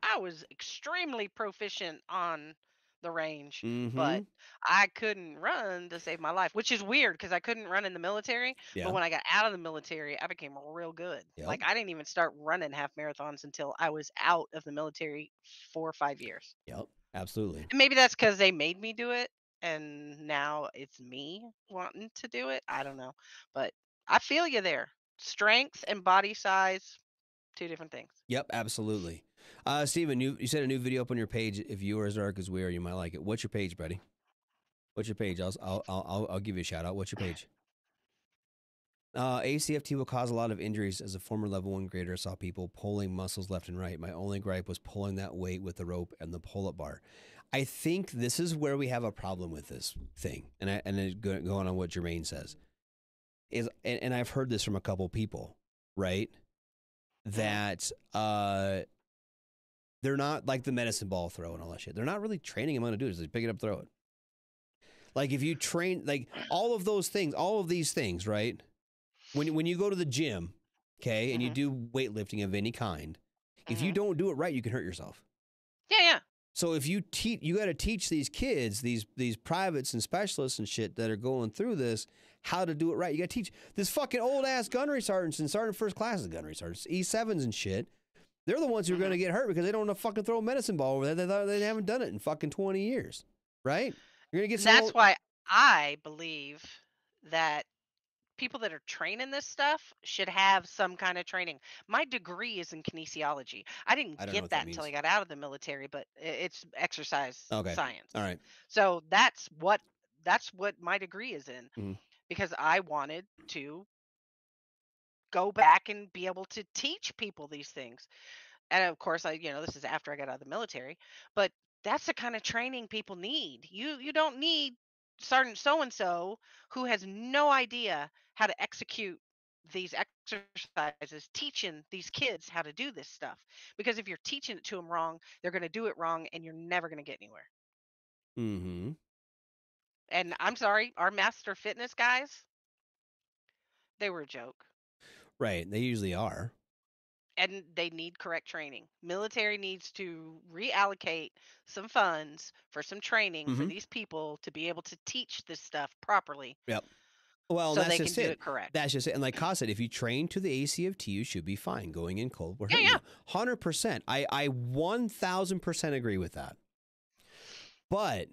I was extremely proficient on the range, Mm-hmm. but I couldn't run to save my life, which is weird because I couldn't run in the military. But Yeah. when I got out of the military, I became real good. Yep. Like I didn't even start running half marathons until I was out of the military 4 or 5 years. Yep. Absolutely. And maybe that's because they made me do it, and now it's me wanting to do it. I don't know, but I feel you there. Strength and body size, two different things. Yep, absolutely. Steven, you said a new video up on your page. If you are as dark as we are, you might like it. What's your page, buddy? What's your page? I'll give you a shout out. What's your page? ACFT will cause a lot of injuries. As a former level 1 grader, I saw people pulling muscles left and right. My only gripe was pulling that weight with the rope and the pull-up bar. I think this is where we have a problem with this thing, and going on what Jermaine says and I've heard this from a couple people, right? That they're not like the medicine ball throw and all that shit. They're not really training them how to do it. Just pick it up, throw it. Like if you train, like all of those things, all of these things, right? When you go to the gym, okay, and you do weightlifting of any kind, if you don't do it right, you can hurt yourself. Yeah. So if you got to teach these kids, these privates and specialists and shit that are going through this, how to do it right. You got to teach this fucking old ass gunnery sergeants and sergeant first classes gunnery sergeants, E7s and shit. They're the ones who are going to get hurt because they don't know fucking throw a medicine ball over there. They haven't done it in fucking 20 years, right? You're going to get That's why I believe that people that are training this stuff should have some kind of training. My degree is in kinesiology. I didn't get that until I got out of the military, but it's exercise science. All right. So that's what my degree is in, because I wanted to go back and be able to teach people these things. And of course, this is after I got out of the military, but that's the kind of training people need. You don't need Sergeant so and so who has no idea how to execute these exercises, teaching these kids how to do this stuff. Because if you're teaching it to them wrong, they're going to do it wrong, and you're never going to get anywhere. Mm-hmm. And I'm sorry, our master fitness guys, they were a joke. Right, they usually are. And they need correct training. Military needs to reallocate some funds for some training for these people to be able to teach this stuff properly. Yep. Well, so that's they just can do it correct. That's just it. And like Ka said, if you train to the ACFT, you should be fine. Going in cold, we're hitting you. 100%. I 1,000% agree with that. But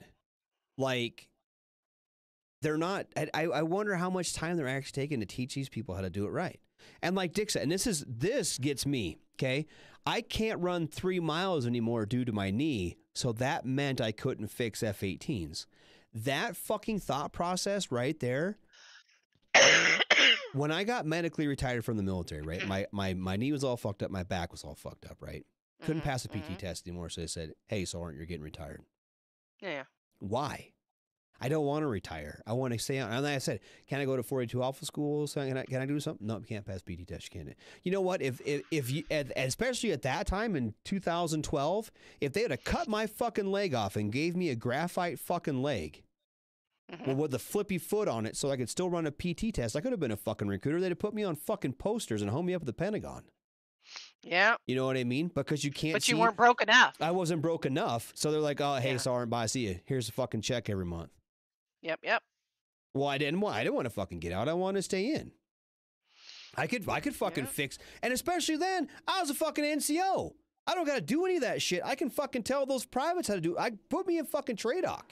like, they're not. I wonder how much time they're actually taking to teach these people how to do it right. And like Dick said, and this gets me, okay? I can't run 3 miles anymore due to my knee, so that meant I couldn't fix F-18s. That fucking thought process right there, when I got medically retired from the military, right? My knee was all fucked up, my back was all fucked up, right? Couldn't pass a PT test anymore, so they said, hey, Sergeant, you're getting retired. Yeah. Why? I don't want to retire. I want to stay on. And like I said, can I go to 42 Alpha School? So can I do something? No, you can't pass PT test. You can't. You know what? If you, especially at that time in 2012, if they would have cut my fucking leg off and gave me a graphite fucking leg, with a flippy foot on it, so I could still run a PT test, I could have been a fucking recruiter. They'd have put me on fucking posters and hung me up at the Pentagon. Yeah. You know what I mean? Because you can't. But you weren't broke enough. I wasn't broke enough, so they're like, "Oh, hey, Sergeant, bye, see you. Here's a fucking check every month." Yep. Well, I didn't want to fucking get out. I wanted to stay in. I could fucking fix, and especially then, I was a fucking NCO. I don't got to do any of that shit. I can fucking tell those privates how to do. Put me in fucking TRADOC,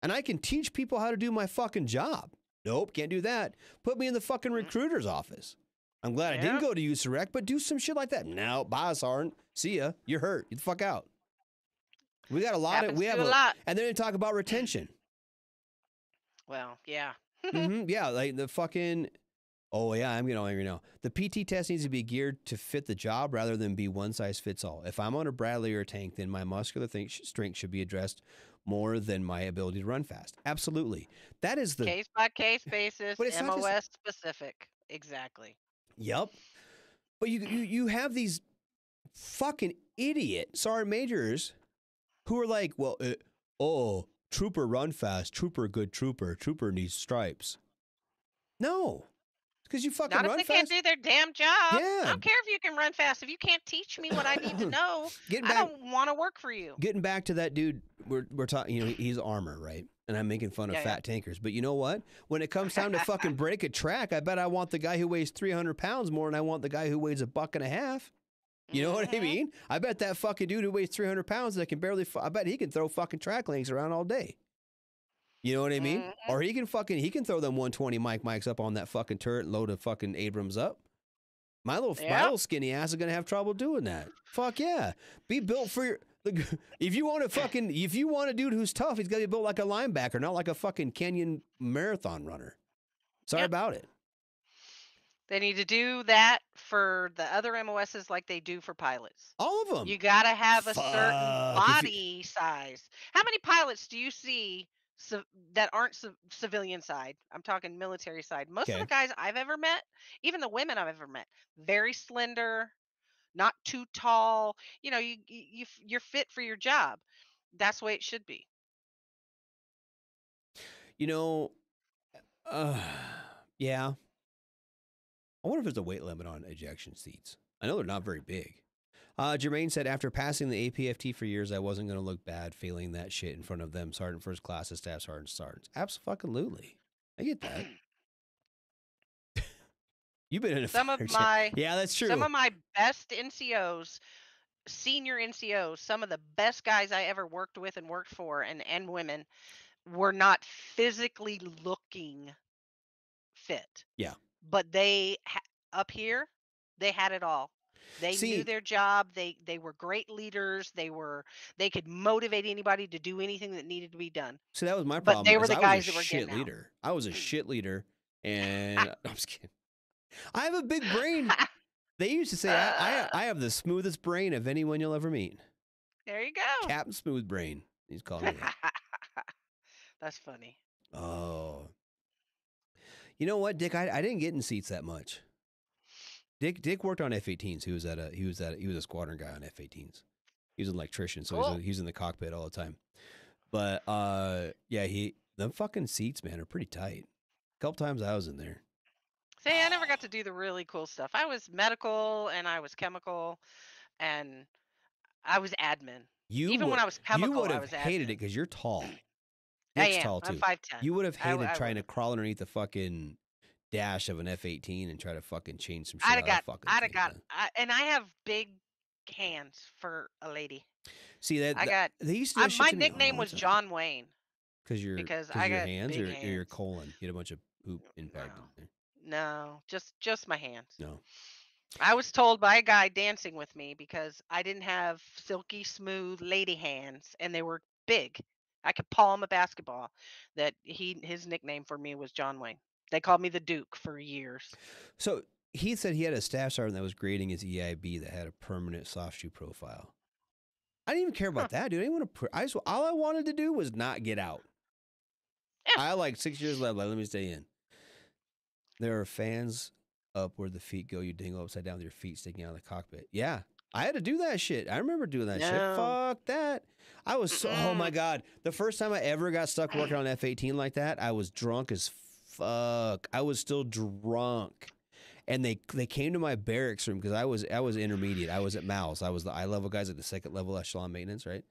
and I can teach people how to do my fucking job. Nope, can't do that. Put me in the fucking recruiter's office. I'm glad I didn't go to USAREC, but do some shit like that. No, bye, Sergeant. See ya. You're hurt. Get the fuck out. We got a lot Happens of. We have a lot. And then they talk about retention. Well, yeah. Yeah, like the fucking. Oh yeah, I'm getting all angry now. The PT test needs to be geared to fit the job rather than be one size fits all. If I'm on a Bradley or a tank, then my muscular strength should be addressed more than my ability to run fast. Absolutely, that is the case by case basis, but it's MOS specific. Exactly. Yep. But you have these fucking idiot sergeant majors who are like, well, trooper run fast, trooper good trooper needs stripes. No. Because you fucking Not if run they fast. can't do their damn job. Yeah. I don't care if you can run fast. If you can't teach me what I need to know, I don't want to work for you. Getting back to that dude, we're talking. You know, he's armor, right? And I'm making fun of fat tankers. But you know what? When it comes time to fucking break a track, I bet I want the guy who weighs 300 pounds more than I want the guy who weighs $1.50. You know what I mean? I bet that fucking dude who weighs 300 pounds that can barely. I bet he can throw fucking track lengths around all day. You know what I mean? Or he can throw them 120 mics up on that fucking turret and load a fucking Abrams up. My little skinny ass is gonna have trouble doing that. Fuck yeah. Be built for your. If you want a dude who's tough, he's gotta be built like a linebacker, not like a fucking Kenyan marathon runner. Sorry about it. They need to do that for the other MOSs like they do for pilots. All of them. You gotta have a certain body size. How many pilots do you see that aren't civilian side? I'm talking military side. Most of the guys I've ever met, even the women I've ever met, very slender, not too tall. You know, you're fit for your job. That's the way it should be. You know, yeah. I wonder if there's a weight limit on ejection seats. I know they're not very big. Jermaine said, after passing the APFT for years, I wasn't going to look bad feeling that shit in front of them, sergeant first class, staff sergeants. Absolutely. I get that. You've been in yeah, that's true. Some of my best NCOs, senior NCOs, some of the best guys I ever worked with and worked for, and women, were not physically looking fit. Yeah. But they up here, they had it all. They knew their job. They were great leaders. They could motivate anybody to do anything that needed to be done. So that was my problem. But they were the guys that were shit leader. I was a shit leader, and I'm just kidding. I have a big brain. They used to say I have the smoothest brain of anyone you'll ever meet. There you go. Captain Smooth Brain. He's calling me that. That's funny. Oh. You know what, Dick? I didn't get in seats that much. Dick worked on F-18s. He was a squadron guy on F-18s. He was an electrician, so he's in the cockpit all the time. But yeah, them fucking seats, man, are pretty tight. A couple times I was in there. See, I never got to do the really cool stuff. I was medical and I was chemical, and I was admin. Even when I was chemical, you would I have was hated admin. it because you're tall. Nick's tall too. I'm 5'10". You would have hated trying to crawl underneath the fucking dash of an F-18 and try to fucking change some shit. I'd have got, and I have big hands for a lady. See that? They used to do my nickname was John Wayne. Because I got hands or your colon. You had a bunch of poop impact in there. No, just my hands. No. I was told by a guy dancing with me because I didn't have silky smooth lady hands and they were big. I could palm a basketball. That his nickname for me was John Wayne. They called me the Duke for years. So he said he had a staff sergeant that was grading his EIB that had a permanent soft shoe profile. I didn't even care about that, dude. I didn't want to. All I wanted to do was not get out. Yeah. I had like 6 years left. Like, let me stay in. There are fans up where the feet go. You dingle upside down with your feet sticking out of the cockpit. Yeah. I had to do that shit. I remember doing that shit. Fuck that. I was so, oh my God. The first time I ever got stuck working on F-18 like that, I was drunk as fuck. I was still drunk. And they came to my barracks room because I was intermediate. I was at MALS. I was the eye level guys at the second level echelon maintenance, right?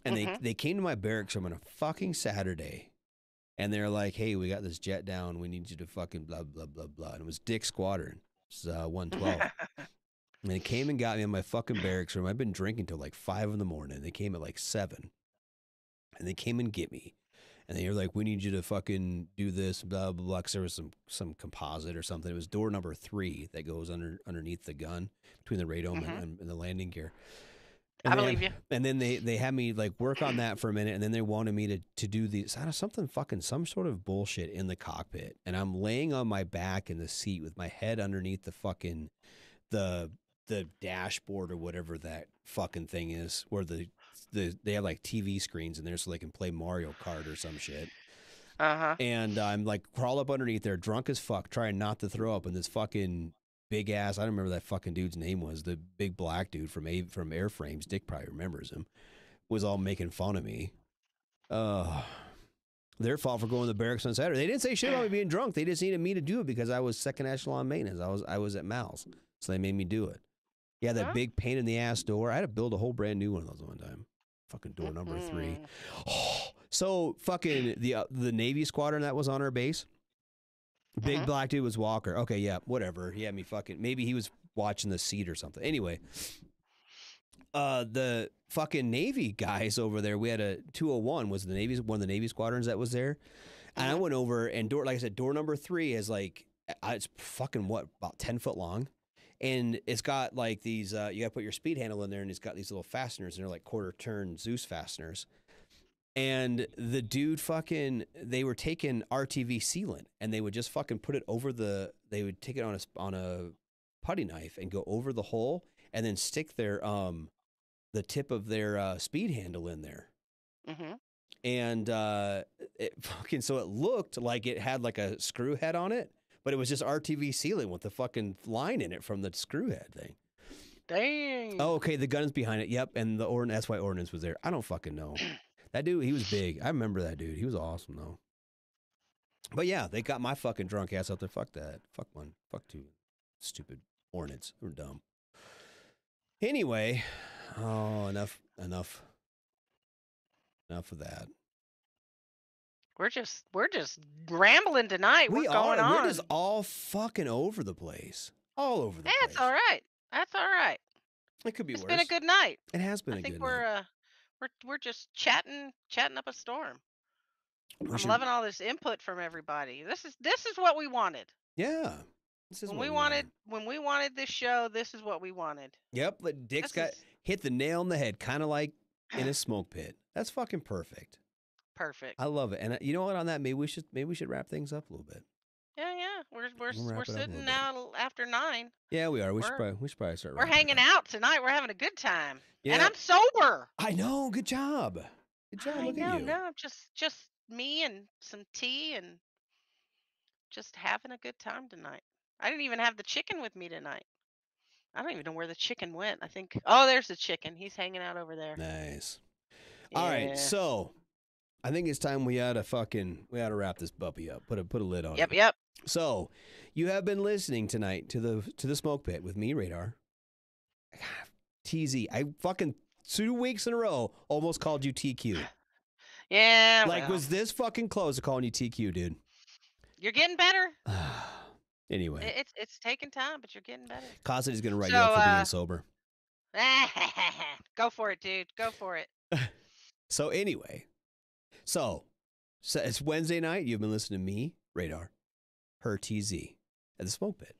And they came to my barracks room on a fucking Saturday. And they're like, hey, we got this jet down. We need you to fucking blah, blah, blah, blah. And it was Dick Squadron. It was 112. And they came and got me in my fucking barracks room. I've been drinking till like 5 in the morning. They came at like 7. And they came and get me. And they were like, we need you to fucking do this, blah, blah, blah. Because there was some composite or something. It was door number 3 that goes underneath the gun between the radome and the landing gear. And I believe you. And then they had me like work on that for a minute. And then they wanted me to do these, some sort of bullshit in the cockpit. And I'm laying on my back in the seat with my head underneath the fucking, the dashboard or whatever that fucking thing is, where they have like TV screens in there so they can play Mario Kart or some shit. And I'm like crawl up underneath there, drunk as fuck, trying not to throw up, and this fucking big ass, I don't remember that fucking dude's name was, the big black dude from Airframes, Dick probably remembers him, was all making fun of me. Their fault for going to the barracks on Saturday. They didn't say shit about me being drunk. They just needed me to do it because I was second echelon maintenance. I was at Mal's, so they made me do it. Yeah, that big pain in the ass door. I had to build a whole brand new one of those one time. Fucking door number 3. So fucking the Navy squadron that was on our base. Big black dude was Walker. Okay, yeah, whatever. He had me fucking. Maybe he was watching the seat or something. Anyway, the fucking Navy guys over there. We had a 201 was the Navy's one of the Navy squadrons that was there, and I went over and like I said, door number 3 is like it's fucking about 10 foot long, and it's got like these. You got to put your speed handle in there, and it's got these little fasteners, and they're like quarter turn Zeus fasteners. And the dude they were taking RTV sealant and they would just fucking put it over they would take it on a putty knife and go over the hole and then stick their, the tip of their speed handle in there. And so it looked like it had like a screw head on it, but it was just RTV sealant with the fucking line in it from the screw head thing. Dang. Oh, okay. The gun's behind it. Yep. And that's why ordnance was there. I don't fucking know. That dude, he was big. I remember that dude. He was awesome, though. But yeah, they got my fucking drunk ass out there. Fuck that. Fuck one. Fuck 2. Stupid hornets. They were dumb. Anyway, enough of that. We're just rambling tonight. We're going on. We're just all fucking over the place. All over the place. That's all right. That's all right. It could be worse. It's been a good night. It has been a good night. I think we're just chatting up a storm. I'm loving all this input from everybody. This is what we wanted. Yeah. This is when we wanted this show, this is what we wanted. Yep, but Dick's hit the nail on the head, kind of like in a smoke pit. That's fucking perfect. Perfect. I love it. And you know what? On that, maybe we should wrap things up a little bit. Yeah. We're sitting now after 9. Yeah, we are. We should probably start. We're hanging out tonight. We're having a good time. Yeah. And I'm sober. I know. Good job. Good job. Look at you. No, just me and some tea and just having a good time tonight. I didn't even have the chicken with me tonight. I don't even know where the chicken went. I think. Oh, there's the chicken. He's hanging out over there. Nice. Yeah. All right. So, I think it's time we ought to wrap this puppy up. Put a lid on it. Yep. So, you have been listening tonight to the Smoke Pit with me, Radar. TZ. I fucking 2 weeks in a row almost called you TQ. Yeah. Was this fucking close to calling you TQ, dude? You're getting better. Anyway. It's taking time, but you're getting better. Cossetty's going to write you up for being sober. Go for it, dude. Go for it. So anyway. So it's Wednesday night. You've been listening to me, Radar, her TZ, at the Smoke Pit.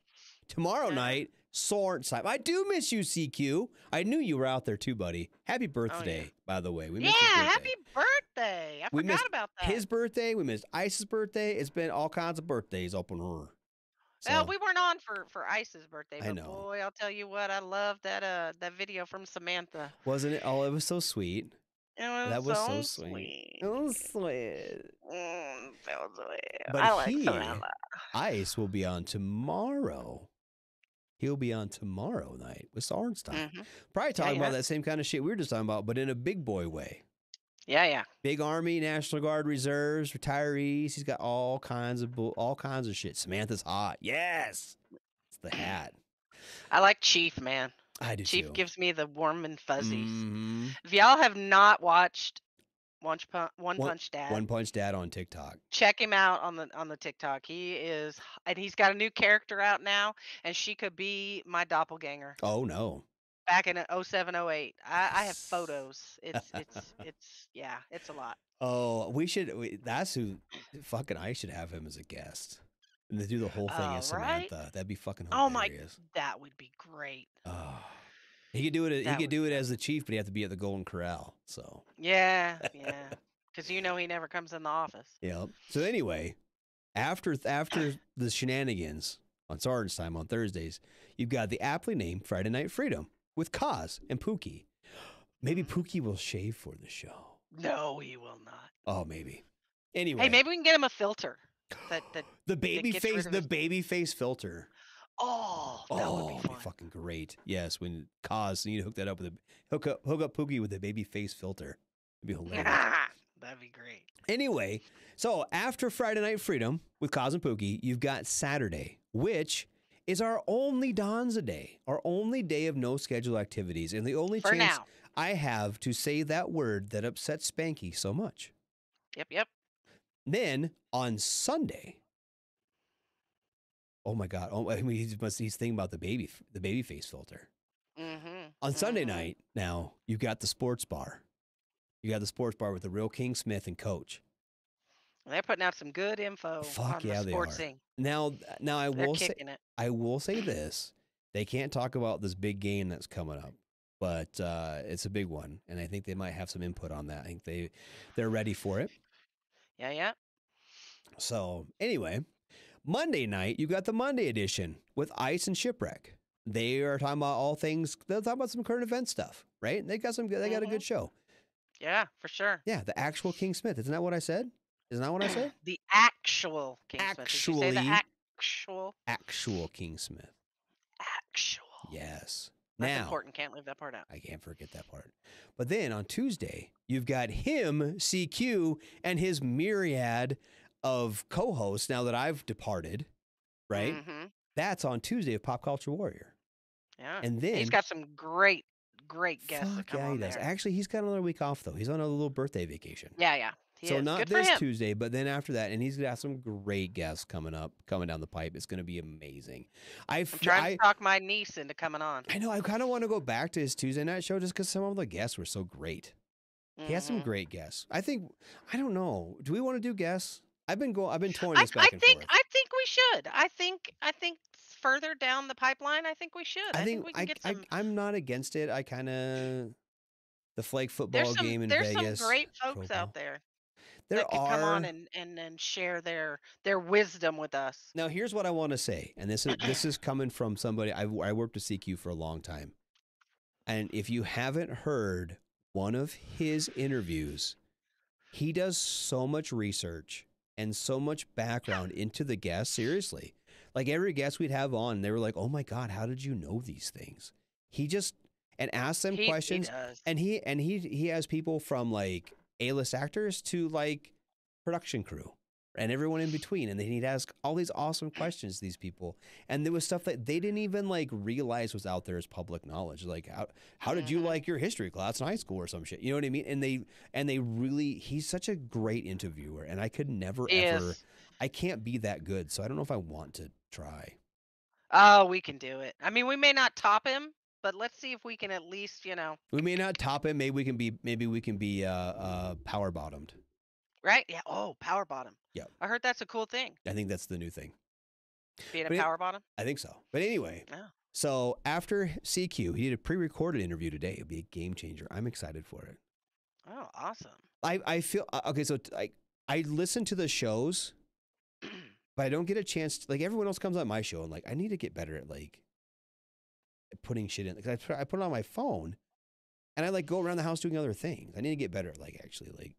Tomorrow night, Soren's time. I do miss you, CQ. I knew you were out there too, buddy. Happy birthday, by the way. We missed his birthday. Happy birthday. I forgot about that. His birthday. We missed Ice's birthday. It's been all kinds of birthdays up on her. So, well, we weren't on for Ice's birthday, but I know. Boy, I'll tell you what, I love that video from Samantha. Wasn't it? Oh, it was so sweet. That was so sweet. It was sweet. So sweet. But I like Samantha. Ice will be on tomorrow. He'll be on tomorrow night with Sorenstein. Probably talking about that same kind of shit we were just talking about, but in a big boy way. Yeah. Big Army, National Guard reserves, retirees. He's got all kinds of shit. Samantha's hot. Yes. It's the hat. I like Chief, man. I do Chief too. gives me the warm and fuzzies. Mm-hmm. If y'all have not watched One Punch Dad. One Punch Dad on TikTok. Check him out on the TikTok. He's got a new character out now, and she could be my doppelganger. Oh no. Back in 07, 08. I have photos. It's a lot. Oh, that's who fucking I should have him as a guest. And to do the whole thing as Samantha. Right? That'd be fucking hilarious. That would be great. Oh. He could do it. He could do it as the chief, but he have to be at the Golden Corral. So yeah, because he never comes in the office. Yeah. So anyway, after the shenanigans on Sergeant's Time on Thursdays, you've got the aptly named Friday Night Freedom with Kaz and Pookie. Maybe Pookie will shave for the show. No, he will not. Oh, maybe. Anyway, hey, maybe we can get him a filter. The baby face filter. Oh, that would be fun. Be fucking great. Yes, when Kaz, you need to hook that up with hook up Pookie with a baby face filter. It'd be hilarious. that'd be great. Anyway, so after Friday Night Freedom with Kaz and Pookie, you've got Saturday, which is our only Donza day, our only day of no scheduled activities, and the only chance I have to say that word that upsets Spanky so much. Yep. Then on Sunday, oh my God! Oh, I mean, he's thinking about the baby face filter. On Sunday night, now you got the sports bar. You got the sports bar with the real King Smith and Coach. They're putting out some good info on the sports scene. Now I will say this: they can't talk about this big game that's coming up, but it's a big one, and I think they might have some input on that. I think they're ready for it. Yeah. So anyway, Monday night you got the Monday edition with Ice and Shipwreck. They are talking about all things. They'll talk about some current event stuff, right? They got a good show. Yeah, for sure. Yeah, the actual King Smith. Isn't that what I said? Isn't that what I said? The actual King Smith. Did you say the actual King Smith. Actual. Yes. That's important. Can't leave that part out. I can't forget that part. But then on Tuesday, you've got him, CQ, and his myriad of co-hosts now that I've departed, right? Mm-hmm. That's on Tuesday of Pop Culture Warrior. Yeah. And then he's got some great guests that come on he does. there. Actually, he's got another week off, though. He's on a little birthday vacation. Yeah. So not this Tuesday, but then after that, and he's got some great guests coming down the pipe. It's going to be amazing. I'm trying to talk my niece into coming on. I know. I kind of want to go back to his Tuesday night show just because some of the guests were so great. He has some great guests. I don't know. Do we want to do guests? I've been touring this back and forth. I think we should. I think further down the pipeline, I think we should. I think we can get some. I'm not against it. I kind of the flag football game in Vegas. There's some great folks out there. There that could come on and share their wisdom with us. Now, here's what I want to say, and this is coming from somebody I worked with CQ for a long time, and if you haven't heard one of his interviews, he does so much research and so much background into the guests. Seriously, like every guest we'd have on, they were like, "Oh my God, how did you know these things?" He just asks them questions, and he has people from like A-list actors to like production crew and everyone in between, and then he'd ask all these awesome questions to these people, and there was stuff that they didn't even like realize was out there as public knowledge, like how did you like your history class in high school or some shit, you know what I mean? And they really, he's such a great interviewer, and I could never ever, I can't be that good, so I don't know if I want to try. Oh, we can do it. I mean, we may not top him, but let's see if we can at least, we may not top him. Maybe we can be power bottomed. Right? Yeah. Oh, power bottom. Yeah. I heard that's a cool thing. I think that's the new thing. Being a power bottom? I think so. But anyway, so after CQ, he did a pre-recorded interview today. It'll be a game changer. I'm excited for it. Oh, awesome. I feel, okay, so I listen to the shows, but I don't get a chance to, like, everyone else comes on my show, and like, I need to get better at like putting shit in, because I put it on my phone and I like go around the house doing other things. I need to get better at like actually like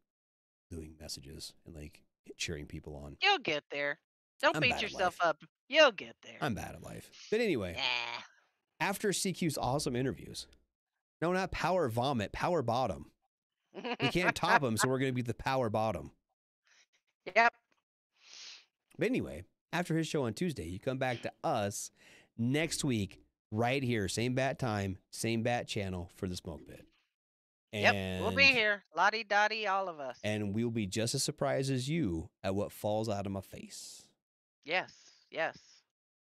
doing messages and like cheering people on. You'll get there. Don't beat yourself up. You'll get there. I'm bad at life. But anyway, after CQ's awesome interviews, no, not power vomit, power bottom. We can't top him, so we're going to be the power bottom. Yep. But anyway, after his show on Tuesday, you come back to us next week. Right here, same bat time, same bat channel for the Smoke Pit. And we'll be here, lottie-dottie, all of us. And we'll be just as surprised as you at what falls out of my face. Yes,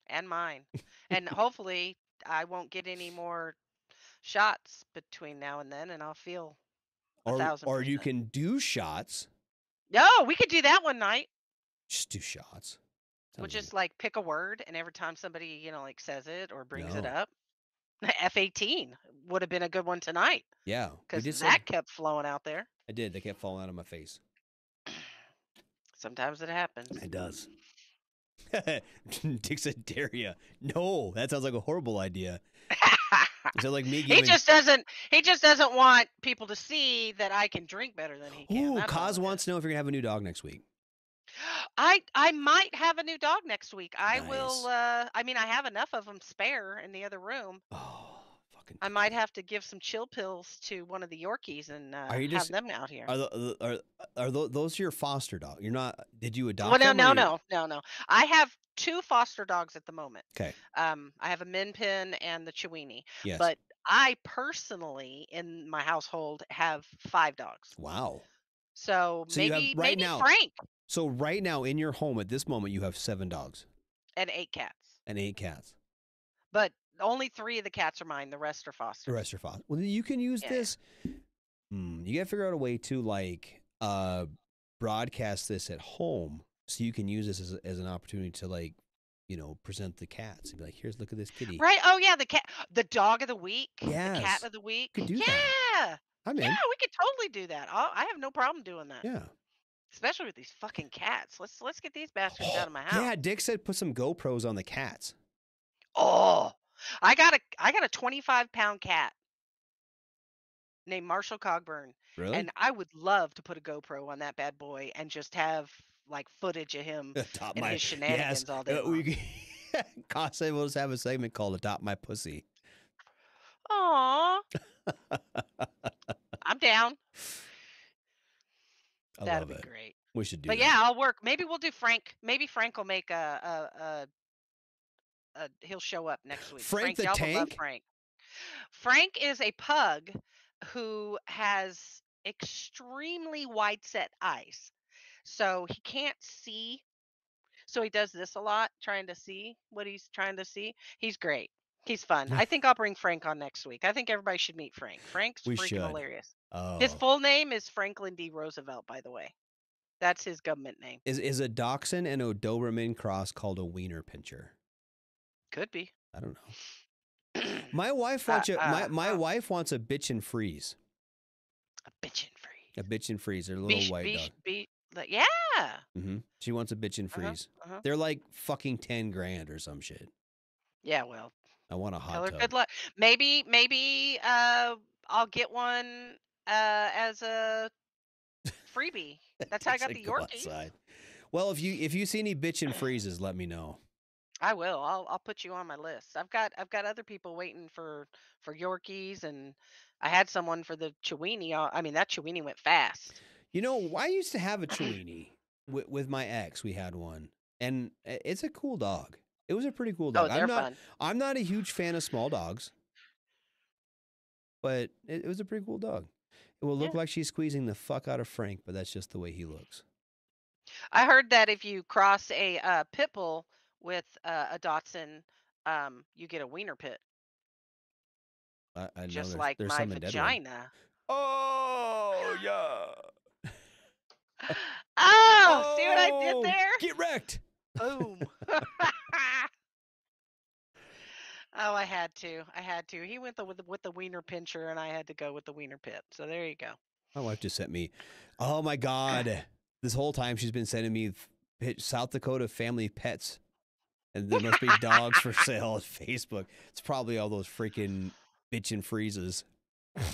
and mine. And hopefully I won't get any more shots between now and then, and I'll feel 1,000%. Or you can do shots. No, we could do that one night. Just do shots. We'll just like pick a word, and every time somebody, like says it or brings it up, F-18 would have been a good one tonight. Yeah. Because that kept flowing out there. I did. They kept falling out of my face. Sometimes it happens. It does. Dick said Daria. No, that sounds like a horrible idea. So like me giving... He just doesn't want people to see that I can drink better than he can. Ooh, Kaz wants to know if you're gonna have a new dog next week. I might have a new dog next week. I Nice. will. I mean, I have enough of them spare in the other room. Oh, I might have to give some chill pills to one of the Yorkies and have them out here. Are those your foster dog? You're not. Did you adopt Well, them? No. I have 2 foster dogs at the moment. Okay. I have a Min Pin and the Chiweenie. Yes. But I personally, in my household, have 5 dogs. Wow. So maybe now, Frank. So right now in your home at this moment, you have 7 dogs. And 8 cats. And 8 cats. But only 3 of the cats are mine. The rest are fosters. The rest are fosters. Well, you can use this. You got to figure out a way to like broadcast this at home, so you can use this as an opportunity to like, present the cats and be like, "Look at this kitty." Right? Oh yeah, the dog of the week. Yes. The cat of the week. You could do that. Yeah, I'm in. Yeah, we could totally do that. I have no problem doing that. Yeah. Especially with these fucking cats. Let's get these bastards out of my house. Yeah, Dick said put some GoPros on the cats. Oh, I got a 25-pound cat named Marshall Cogburn. Really? And I would love to put a GoPro on that bad boy and just have like footage of him and his shenanigans all day long. Casa will just have a segment called "Adopt My Pussy." Aw. I'm down. That'd be great. We should do that. But yeah, I'll work. Maybe we'll do Frank. Maybe Frank will make he'll show up next week. Frank the y'all Tank? will love Frank. Frank is a pug who has extremely wide set eyes. So he can't see. So he does this a lot, trying to see what he's trying to see. He's great. He's fun. I think I'll bring Frank on next week. I think everybody should meet Frank. Frank's freaking hilarious. Oh. His full name is Franklin D. Roosevelt, by the way. That's his government name. Is a Dachshund and a Doberman cross called a wiener pincher? Could be. I don't know. My wife wants my wife wants a bitch and freeze. A bitch and freeze. A bitch and freeze. They're a little white dog. Yeah. Mm-hmm. She wants a bitch and freeze. They're like fucking $10,000 or some shit. Yeah, well. I want a hot tell her tub. good luck. Maybe I'll get one as a freebie. That's how I got the Yorkie. Outside. Well, if you see any bitch and freezes, let me know. I will. I'll put you on my list. I've got other people waiting for Yorkies, and I had someone for the Chiweenie. I mean, that Chiweenie went fast. I used to have a Chiweenie with my ex. We had one, and it's a cool dog. It was a pretty cool dog. Oh, they're fun. I'm not a huge fan of small dogs, but it was a pretty cool dog. It will look like she's squeezing the fuck out of Frank, but that's just the way he looks. I heard that if you cross a pit bull with a Dachshund, you get a wiener pit. I just know like there's my some in Deadwood. vagina. Oh yeah. Oh, see what I did there? Get wrecked. Boom. Oh, I had to. He went with the wiener pincher, and I had to go with the wiener pit. So there you go. My wife just sent me. Oh my God! This whole time she's been sending me South Dakota family pets, and there must be dogs for sale on Facebook. It's probably all those freaking bitch and freezes.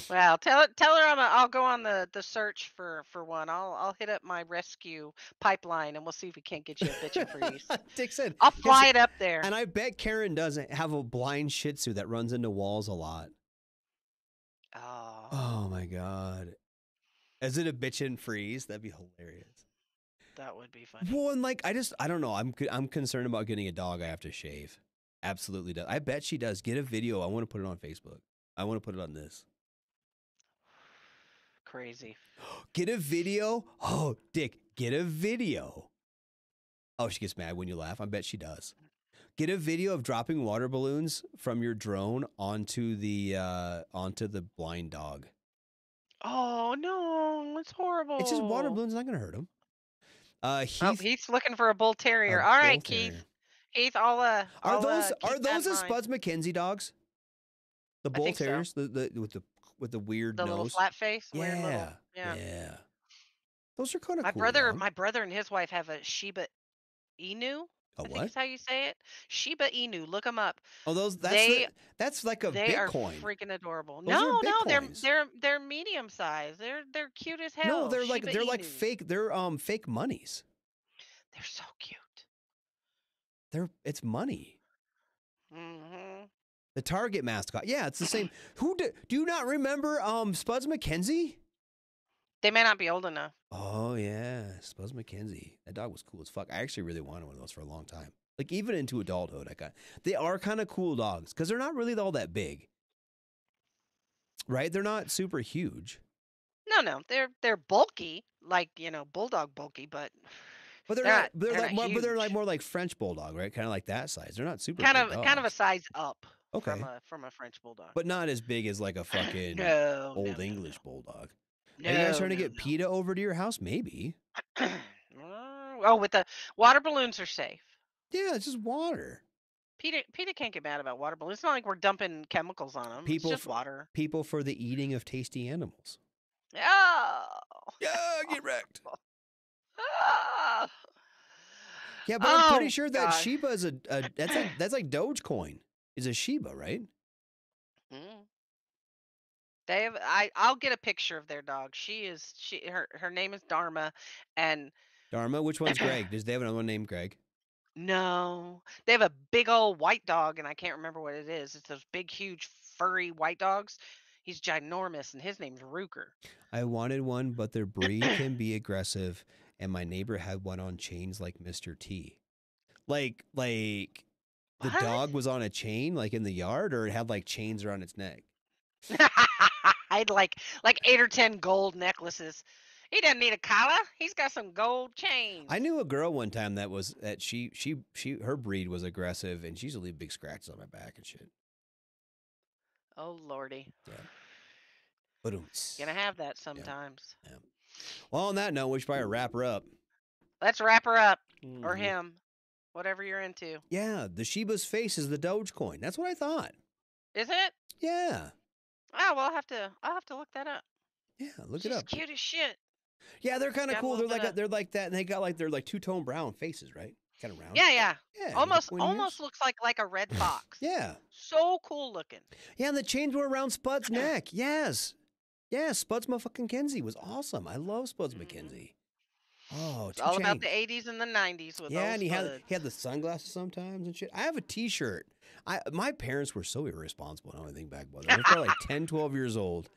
Well, tell her I'll go on the search for one. I'll hit up my rescue pipeline, and we'll see if we can't get you a bitch and freeze. Dick said I'll fly it up there. And I bet Karen doesn't have a blind Shih Tzu that runs into walls a lot. Oh my God! Is it a bitch and freeze? That'd be hilarious. That would be funny. Well, and like I don't know. I'm concerned about getting a dog I have to shave. Absolutely does. I bet she does. Get a video. I want to put it on Facebook. I want to put it on this. Crazy. Get a video. Oh, Dick, get a video. Oh, she gets mad when you laugh. I bet she does. Get a video of dropping water balloons from your drone onto the blind dog. Oh no, it's horrible. It's just water balloons. Not gonna hurt him. He's looking for a bull terrier. All right, Keith. Keith, I'll are those the Spuds McKenzie dogs? The bull terriers, so. with the weird nose, little flat face. Yeah, weird little, yeah. Those are kind of cool. My brother and his wife have a Shiba Inu. A I what? think is how you say it. Shiba Inu. Look them up. Oh, that's like a they Bitcoin. Are freaking adorable. Those are they're medium sized. They're cute as hell. No, they're like Shiba Inu. fake. They're fake monies. They're so cute. It's money. Mm-hmm. The Target mascot. Yeah, it's the same. Do you not remember Spuds McKenzie? They may not be old enough. Oh, yeah. Spuds McKenzie. That dog was cool as fuck. I actually really wanted one of those for a long time. Like, even into adulthood, they are kind of cool dogs because they're not really all that big. Right? They're not super huge. No. They're bulky, like, bulldog bulky, but they're like more like French bulldog, right? Kind of like that size. They're not super kind big of a size up okay. from a French bulldog. But not as big as like a fucking old English bulldog. Are you guys trying to get PETA over to your house? Maybe. With the water balloons are safe. Yeah, it's just water. PETA can't get mad about water balloons. It's not like we're dumping chemicals on them. It's just water. People for the eating of tasty animals. Oh. Yeah, get wrecked. Oh. Yeah, but I'm pretty sure that Shiba is that's like Dogecoin is a Shiba, right? I'll get a picture of their dog. Her name is Dharma, and Dharma. Which one's Greg? Does they have another one named Greg? No, they have a big old white dog, and I can't remember what it is. It's those big, huge, furry white dogs. He's ginormous, and his name's Ruger. I wanted one, but their breed can be aggressive, and my neighbor had one on chains like Mr. T. Like the dog was on a chain, like in the yard, or it had like chains around its neck. I'd like 8 or 10 gold necklaces. He doesn't need a collar. He's got some gold chains. I knew a girl one time that her breed was aggressive, and she used to leave big scratches on my back and shit. Oh lordy. Yeah. Gonna have that sometimes. Yeah. Well, on that note, we should probably wrap her up. Let's wrap her up, or him, whatever you're into. Yeah, the Shiba's face is the Dogecoin. That's what I thought. Is it? Yeah. Oh well, I'll have to look that up. Yeah, look it up. She's cute as shit. Yeah, they're kind of cool. They're like that, and they got they're like two-tone brown faces, right? Kind of round. Yeah. Almost looks like a red fox. Yeah. So cool looking. Yeah, and the chains were around Spud's neck. Yes. Yeah, Spuds McKenzie was awesome. I love Spuds McKenzie. Oh, it's all about the 80s and the 90s with and he had the sunglasses sometimes and shit. I have a T-shirt. My parents were so irresponsible. I don't think back about it. I was probably like 10, 12 years old.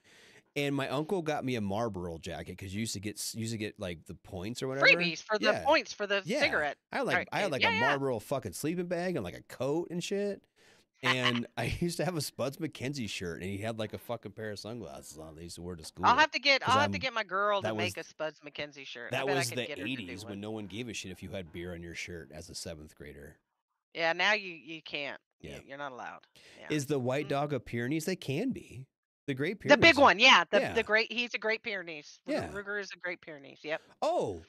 And my uncle got me a Marlboro jacket because you used to get like the points or whatever. Freebies for the points for the cigarette. I had like a Marlboro fucking sleeping bag and like a coat and shit. And I used to have a Spuds McKenzie shirt, and he had like a fucking pair of sunglasses on. They used to wear to school. I'll have to get my girl to make a Spuds McKenzie shirt. That was the 80s when no one gave a shit if you had beer on your shirt as a 7th grader. Yeah, now you can't. Yeah, you're not allowed. Yeah. Is the white dog a Pyrenees? They can be. The Great Pyrenees. The big one, yeah. The great. He's a Great Pyrenees. Yeah. Ruger is a Great Pyrenees. Yep. Oh,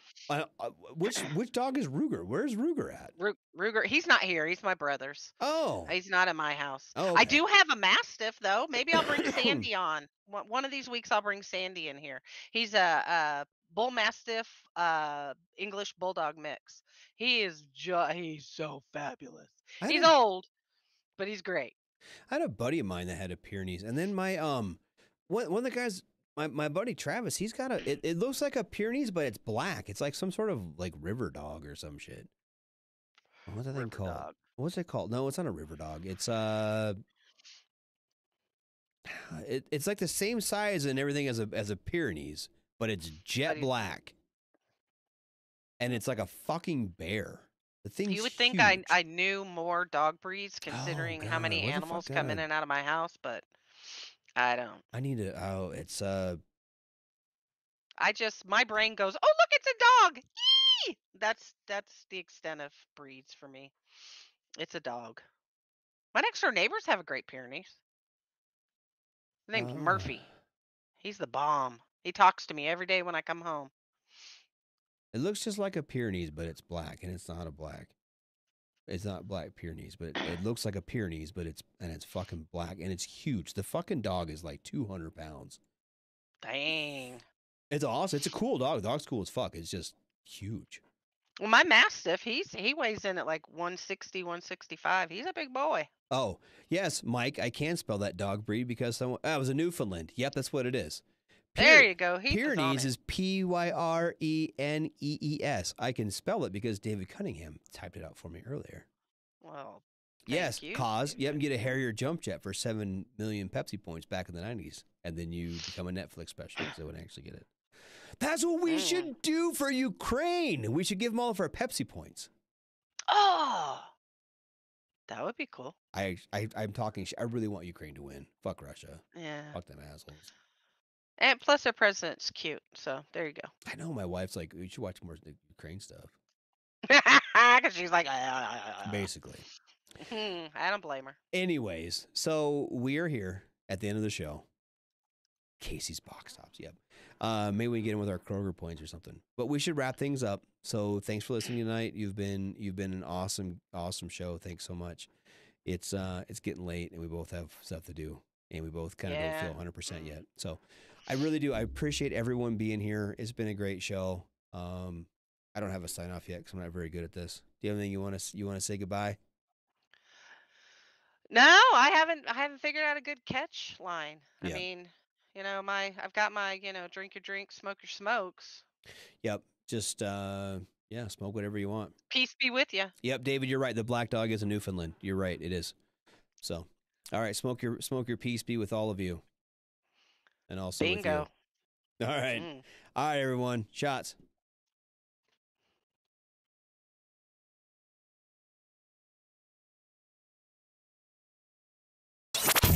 which dog is Ruger? Where's Ruger at? Ruger. He's not here. He's my brother's. Oh. He's not in my house. Oh, okay. I do have a Mastiff though. Maybe I'll bring Sandy on. One of these weeks I'll bring Sandy in here. He's a Bull Mastiff English Bulldog mix. He's so fabulous. He's old, but he's great. I had a buddy of mine that had a Pyrenees, and then my one of the guys, my buddy Travis, he's got it looks like a Pyrenees, but it's black. It's like some sort of like river dog or some shit. What's that thing called? Dog. What's it called? No, it's not a river dog. It's it's like the same size and everything as a Pyrenees, but it's jet black, and it's like a fucking bear. The thing's You would think huge. I knew more dog breeds considering how many animals come in and out of my house, but I don't. I need to. Oh, it's my brain goes, oh look, it's a dog. Yee! That's the extent of breeds for me. It's a dog. My next door neighbors have a Great Pyrenees. His name's Murphy. He's the bomb. He talks to me every day when I come home. It looks just like a Pyrenees, but it's black, and it's not a black. It's not black Pyrenees, but it looks like a Pyrenees, but it's fucking black, and it's huge. The fucking dog is like 200 pounds. Dang. It's awesome. It's a cool dog. The dog's cool as fuck. It's just huge. Well, my Mastiff, he weighs in at like 160, 165. He's a big boy. Oh, yes, Mike, I can spell that dog breed because it was a Newfoundland. Yep, that's what it is. There you go. Pyrenees is Pyrenees. I can spell it because David Cunningham typed it out for me earlier. Well, Yes, cause you get a Harrier jump jet for 7 million Pepsi points back in the 90s, and then you become a Netflix special because they wouldn't actually get it. That's what we should do for Ukraine. We should give them all of our Pepsi points. Oh, that would be cool. I'm talking. I really want Ukraine to win. Fuck Russia. Yeah. Fuck them assholes. And plus, their president's cute. So there you go. I know my wife's like, you should watch more Ukraine stuff. Because she's like, basically. I don't blame her. Anyways, so we are here at the end of the show. Casey's box tops. Yep. Maybe we can get in with our Kroger points or something. But we should wrap things up. So thanks for listening tonight. You've been an awesome show. Thanks so much. It's getting late and we both have stuff to do and we both kind of don't feel 100% yet. So I really do. I appreciate everyone being here. It's been a great show. I don't have a sign off yet because I'm not very good at this. Do you have anything you want to say goodbye? No, I haven't figured out a good catch line. Yeah. I mean, I've got my, drink your drink, smoke your smokes. Yep. Just, smoke whatever you want. Peace be with you. Yep, David, you're right. The black dog is a Newfoundland. You're right. It is. So, all right, smoke your peace be with all of you. And also Bingo. With you. All right. All right, everyone. Shots.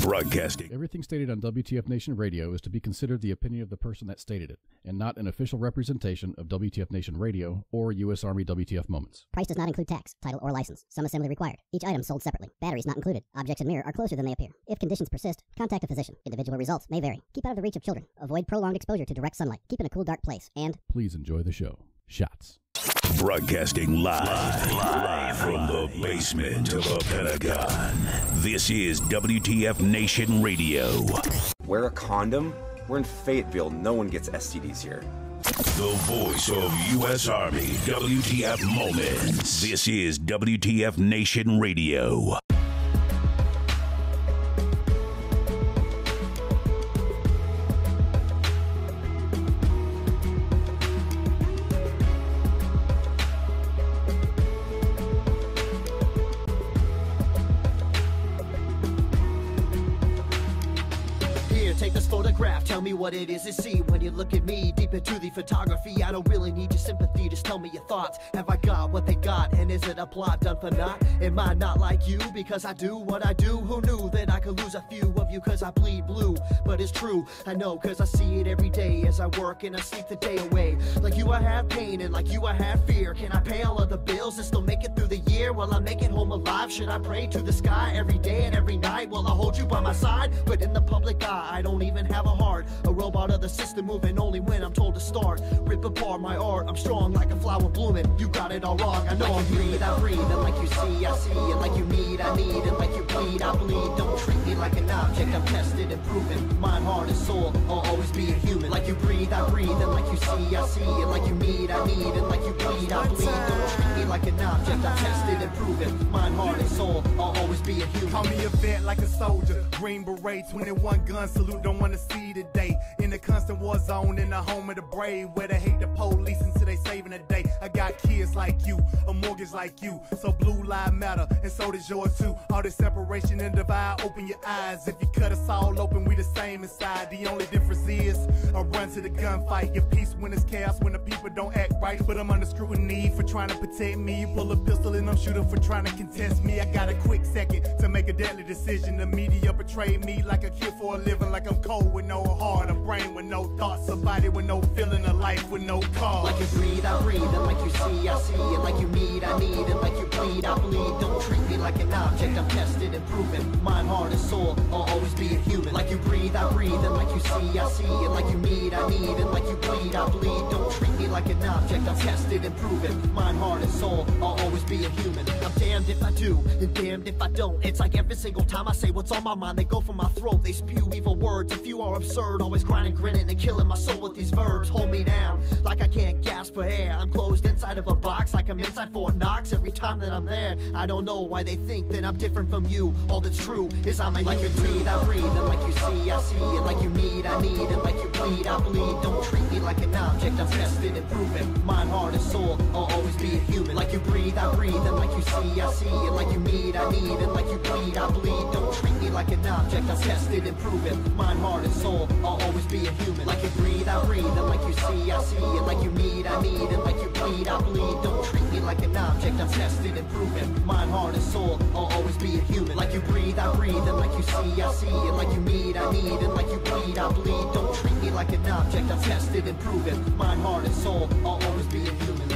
Broadcasting. Everything stated on WTF Nation Radio is to be considered the opinion of the person that stated it, and not an official representation of WTF Nation Radio or U.S. Army WTF Moments. Price does not include tax, title, or license. Some assembly required. Each item sold separately. Batteries not included. Objects in mirror are closer than they appear. If conditions persist, contact a physician. Individual results may vary. Keep out of the reach of children. Avoid prolonged exposure to direct sunlight. Keep in a cool, dark place. And please enjoy the show. Shots. Broadcasting live from the basement of a Pentagon. This is WTF Nation Radio. Wear a condom? We're in Fayetteville. No one gets STDs here. The voice of U.S. Army, WTF Moments. This is WTF Nation Radio. Tell me what it is to see when you look at me. Deep into the photography, I don't really need your sympathy. Just tell me your thoughts. Have I got what they got? And is it a plot done for naught? Am I not like you because I do what I do? Who knew that I could lose a few of you cause I bleed blue? But it's true, I know cause I see it every day as I work and I sleep the day away. Like you I have pain and like you I have fear. Can I pay all of the bills and still make it through the year? Will I make it home alive? Should I pray to the sky every day and every night? Will I hold you by my side? But in the public eye, I don't even have a heart. A robot of the system moving only when I'm told to start. Rip apart my art, I'm strong like a flower blooming. You got it all wrong, I know I'm breathe, I breathe. And like you see, I see. And like you need, I need. And like you bleed, I bleed. Don't treat me like an object, I'm tested and proven. Mind, heart, and soul, I'll always be a human. Like you breathe, I breathe. And like you see, I see. And like you need, I need. And like you bleed, I bleed. Don't treat me like an object, I'm tested and proven. Mind, heart, and soul, I'll always be a human. Call me a vet like a soldier. Green beret, 21 gun salute, don't wanna see today. In the constant war zone, in the home of the brave, where they hate the police until they saving the day. I got kids like you, a mortgage like you, so blue lives matter, and so does yours too. All this separation and divide, open your eyes. If you cut us all open, we the same inside. The only difference is I run to the gunfight. Your peace when it's chaos, when the people don't act right. But I'm under scrutiny for trying to protect me. You pull a pistol and I'm shooting for trying to contest me. I got a quick second to make a deadly decision. The media betrayed me like a kid for a living, like I'm cold with no heart, a brain with no thoughts, a body with no feeling, a life with no cause. Like you breathe, I breathe, and like you see, I see. And like you need, I need. And like you bleed, I bleed. Don't treat me like an object, I'm tested and proven. Mind, heart, and soul, I'll always be a human. Like you breathe, I breathe. And like you see, I see. And like you need, I need. And like you bleed, I bleed. Don't treat me like an object, I'm tested and proven. Mind, heart, and soul, I'll always be a human. I'm damned if I do, and damned if I don't. It's like every single time I say what's on my mind, they go for my throat, they spew evil words. If you are absurd, always grinding, grinning, and killing my soul with these verbs. Hold me down, like I can't gasp for air. I'm closed inside of a box, like I'm inside Fort Knox. Every time that I'm there, I don't know why they think that I'm different from you. All that's true is I'm a like you breathe, I breathe. And like you you see, I see it. Like you need, I need it. Like you bleed, I bleed. Don't treat me like an object, I'm tested and proven. Mind, heart, and soul, I'll always be a human. Like you breathe, I breathe. And like you see, I see it. Like you need, I need it. Like you bleed, I bleed. Don't treat me like an object, I'm tested and proven. Mind, heart, and soul, I'll always be a human. Like you breathe, I breathe. And like you see, I see it. Like you need, I need it. Like you bleed, I bleed. Don't treat me like an object, I'm tested and proven. Mind, heart, and soul, I'll always be a human. Like you breathe, I breathe. And like you see, I see it. Like you need, I need it. Like you bleed, I bleed. Don't treat me like an object, I'm tested and proven. Mind, heart, and soul, I'll always be a human.